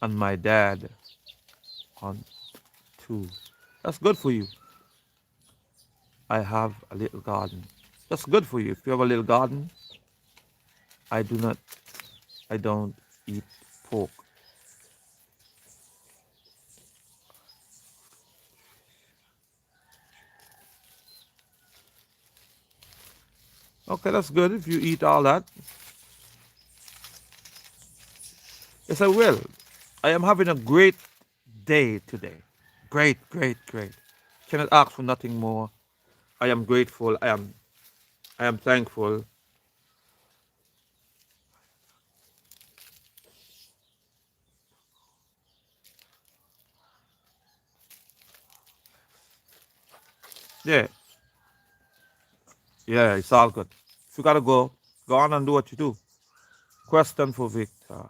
and my dad on two. That's good for you. I have a little garden. That's good for you. If you have a little garden, I don't eat pork. Okay, that's good if you eat all that. Yes, I will. I am having a great day today. Great, great, great. Cannot ask for nothing more. I am grateful. I am thankful. Yeah. Yeah, it's all good. If you gotta go on and do what you do. Question for Victor.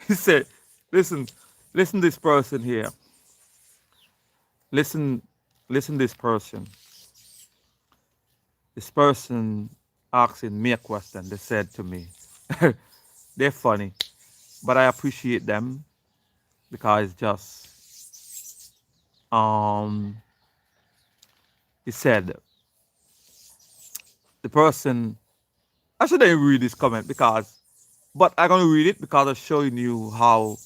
He said, listen this person here. Listen this person. This person asking me a question. They said to me, they're funny, but I appreciate them because it's just, he said, the person, I shouldn't read this comment but I'm going to read it because I'm showing you how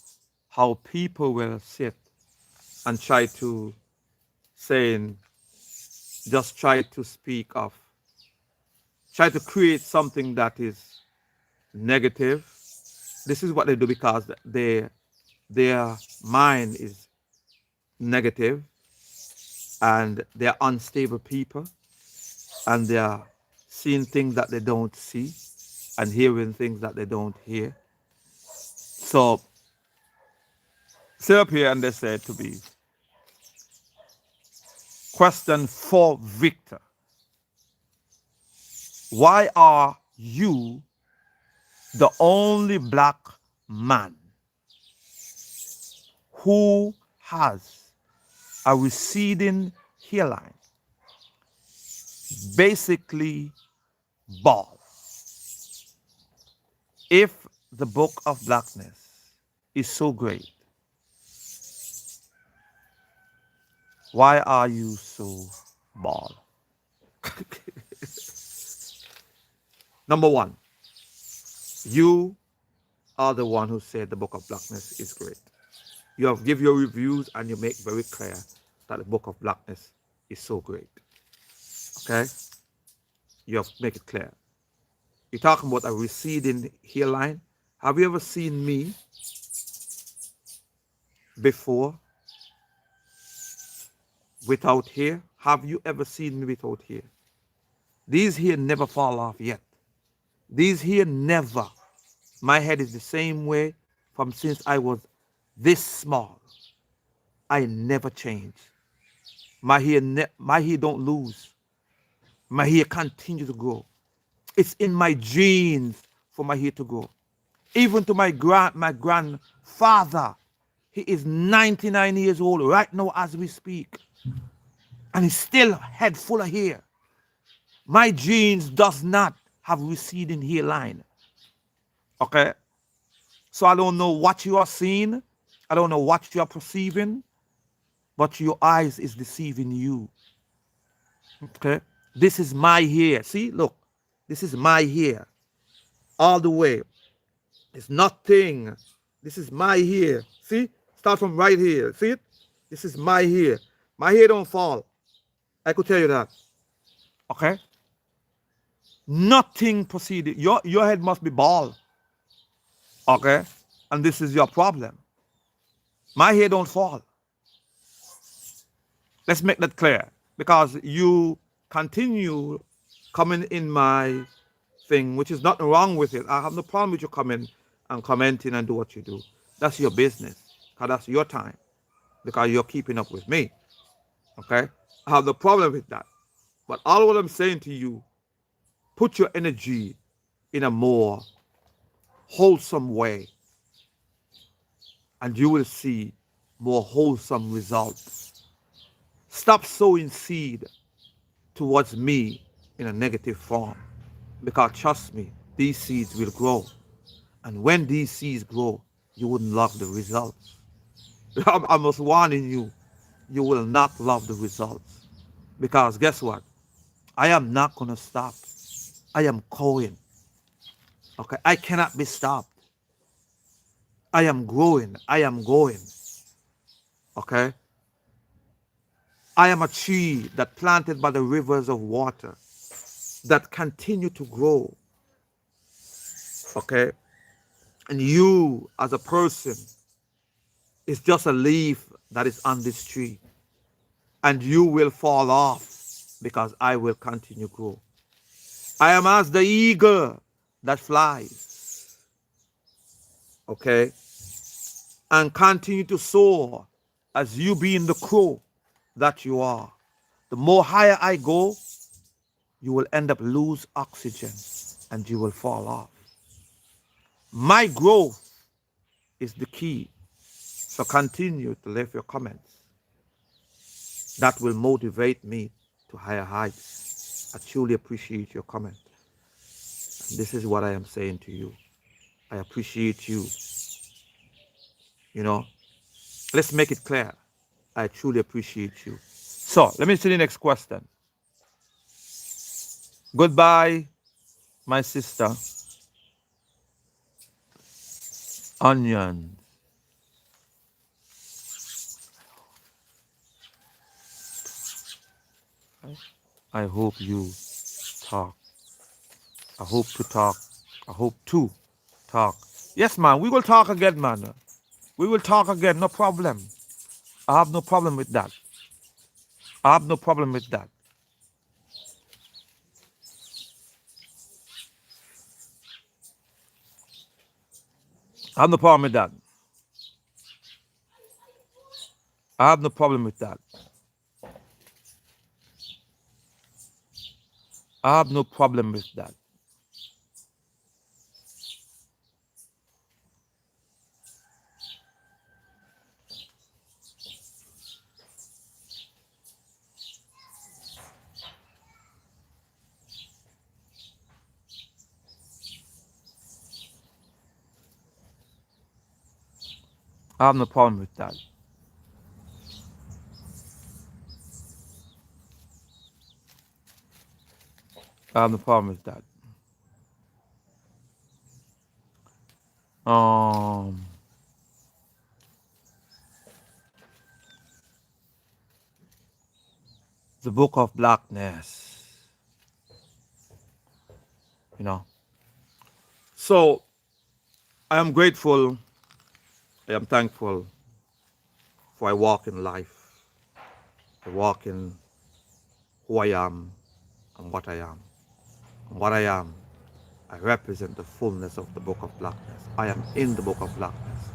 people will sit and try to try to speak of, try to create something that is negative. This is what they do because their mind is negative and they're unstable people and they're seeing things that they don't see and hearing things that they don't hear. So sit up here and they said to me, question for Victor. Why are you the only black man who has a receding hairline, basically bald? If the Book of Blackness is so great, why are you so bald? Number one, you are the one who said the Book of Blackness is great. You have give your reviews and you make very clear that the Book of Blackness is so great. Okay? You have make it clear. You're talking about a receding hairline. Have you ever seen me before without hair? Have you ever seen me without hair? These hair never fall off yet. These hair never. My head is the same way from since I was this small. I never change. My hair don't lose. My hair continue to grow. It's in my genes for my hair to grow. Even to my grandfather, he is 99 years old right now as we speak, and he's still head full of hair. My genes does not have receding hairline. Okay, so I don't know what you are seeing. I don't know what you are perceiving, but your eyes is deceiving you. Okay, this is my hair. See, look, this is my hair all the way. It's nothing. This is my hair. See? Start from right here. See it? This is my hair. My hair don't fall. I could tell you that. Okay? Nothing proceeded. Your head must be bald. Okay? And this is your problem. My hair don't fall. Let's make that clear. Because you continue coming in my thing, which is nothing wrong with it. I have no problem with you coming and commenting and do what you do. That's your business. Because that's your time. Because you're keeping up with me. Okay? I have no problem with that. But all what I'm saying to you, put your energy in a more wholesome way, and you will see more wholesome results. Stop sowing seed towards me in a negative form, because trust me, these seeds will grow. And when these seeds grow, you wouldn't love the results. I'm just warning you, you will not love the results. Because guess what? I am not going to stop. I am going. Okay? I cannot be stopped. I am growing. I am going. Okay? I am a tree that planted by the rivers of water that continue to grow. Okay? And you, as a person, is just a leaf that is on this tree. And you will fall off because I will continue to grow. I am as the eagle that flies. Okay? And continue to soar as you being the crow that you are. The more higher I go, you will end up lose oxygen and you will fall off. My growth is the key. So continue to leave your comments. That will motivate me to higher heights. I truly appreciate your comment. And this is what I am saying to you. I appreciate you. You know, let's make it clear. I truly appreciate you. So let me see the next question. Goodbye, my sister. Onion. I hope you talk. I hope to talk. I hope to talk. Yes, man, we will talk again, man. We will talk again, no problem. I have no problem with that. I have no problem with that. I have no problem with that. I have no problem with that. I have no problem with that. I have no problem with that. I have no problem with that. Um, the Book of Blackness, you know. So I am grateful, I am thankful for I walk in life. I walk in who I am and what I am. And what I am, I represent the fullness of the Book of Blackness. I am in the Book of Blackness.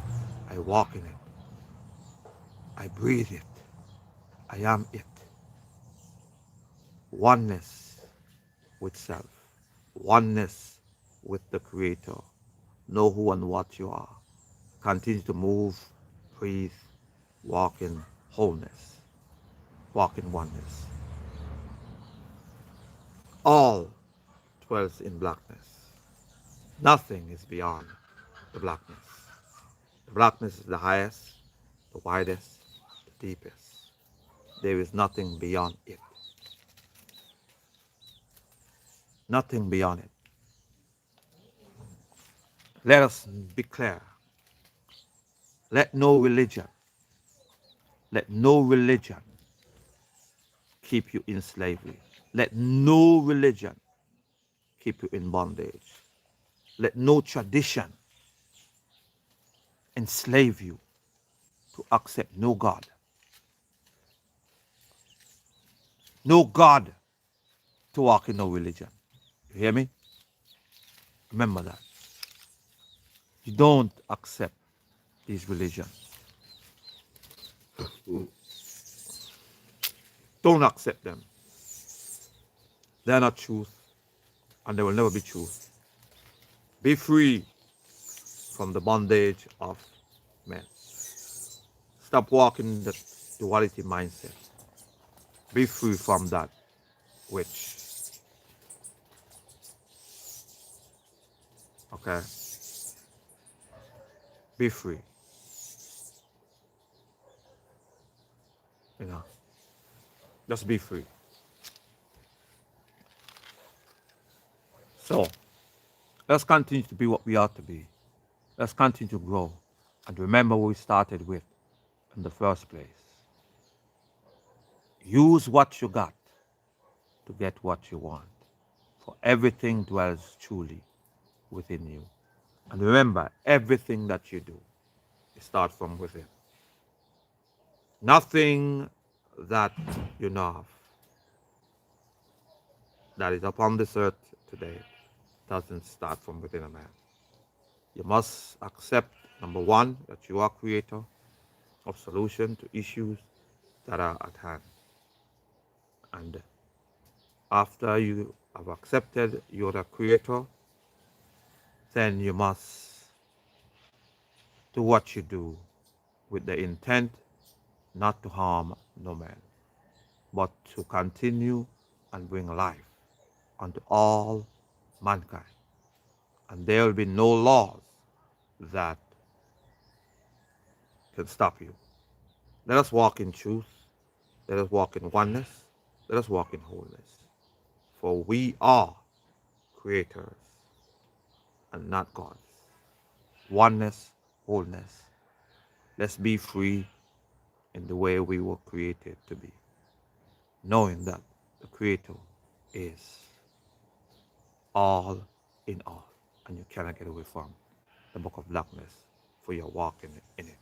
I walk in it. I breathe it. I am it. Oneness with self. Oneness with the Creator. Know who and what you are. Continue to move, breathe, walk in wholeness. Walk in oneness. All dwells in blackness. Nothing is beyond the blackness. The blackness is the highest, the widest, the deepest. There is nothing beyond it. Nothing beyond it. Let us be clear. Let no religion, let no religion keep you in slavery. Let no religion keep you in bondage. Let no tradition enslave you to accept no God. No God to walk in no religion. You hear me? Remember that. You don't accept these religions. Don't accept them. They're not truth, and they will never be truth. Be free from the bondage of men. Stop walking the duality mindset. Be free from that which, okay? Be free. You know, just be free. So, let's continue to be what we ought to be. Let's continue to grow and remember what we started with in the first place. Use what you got to get what you want, for everything dwells truly within you. And remember, everything that you do, it starts from within. Nothing that you know of that is upon this earth today doesn't start from within a man. You must accept, number one, that you are creator of solution to issues that are at hand. And after you have accepted you're the creator, then you must do what you do with the intent not to harm no man, but to continue and bring life unto all mankind. And there will be no laws that can stop you. Let us walk in truth. Let us walk in oneness. Let us walk in wholeness. For we are creators and not gods. Oneness, wholeness. Let's be free in the way we were created to be, knowing that the Creator is all in all, and you cannot get away from the Book of Blackness, for you're walking in it.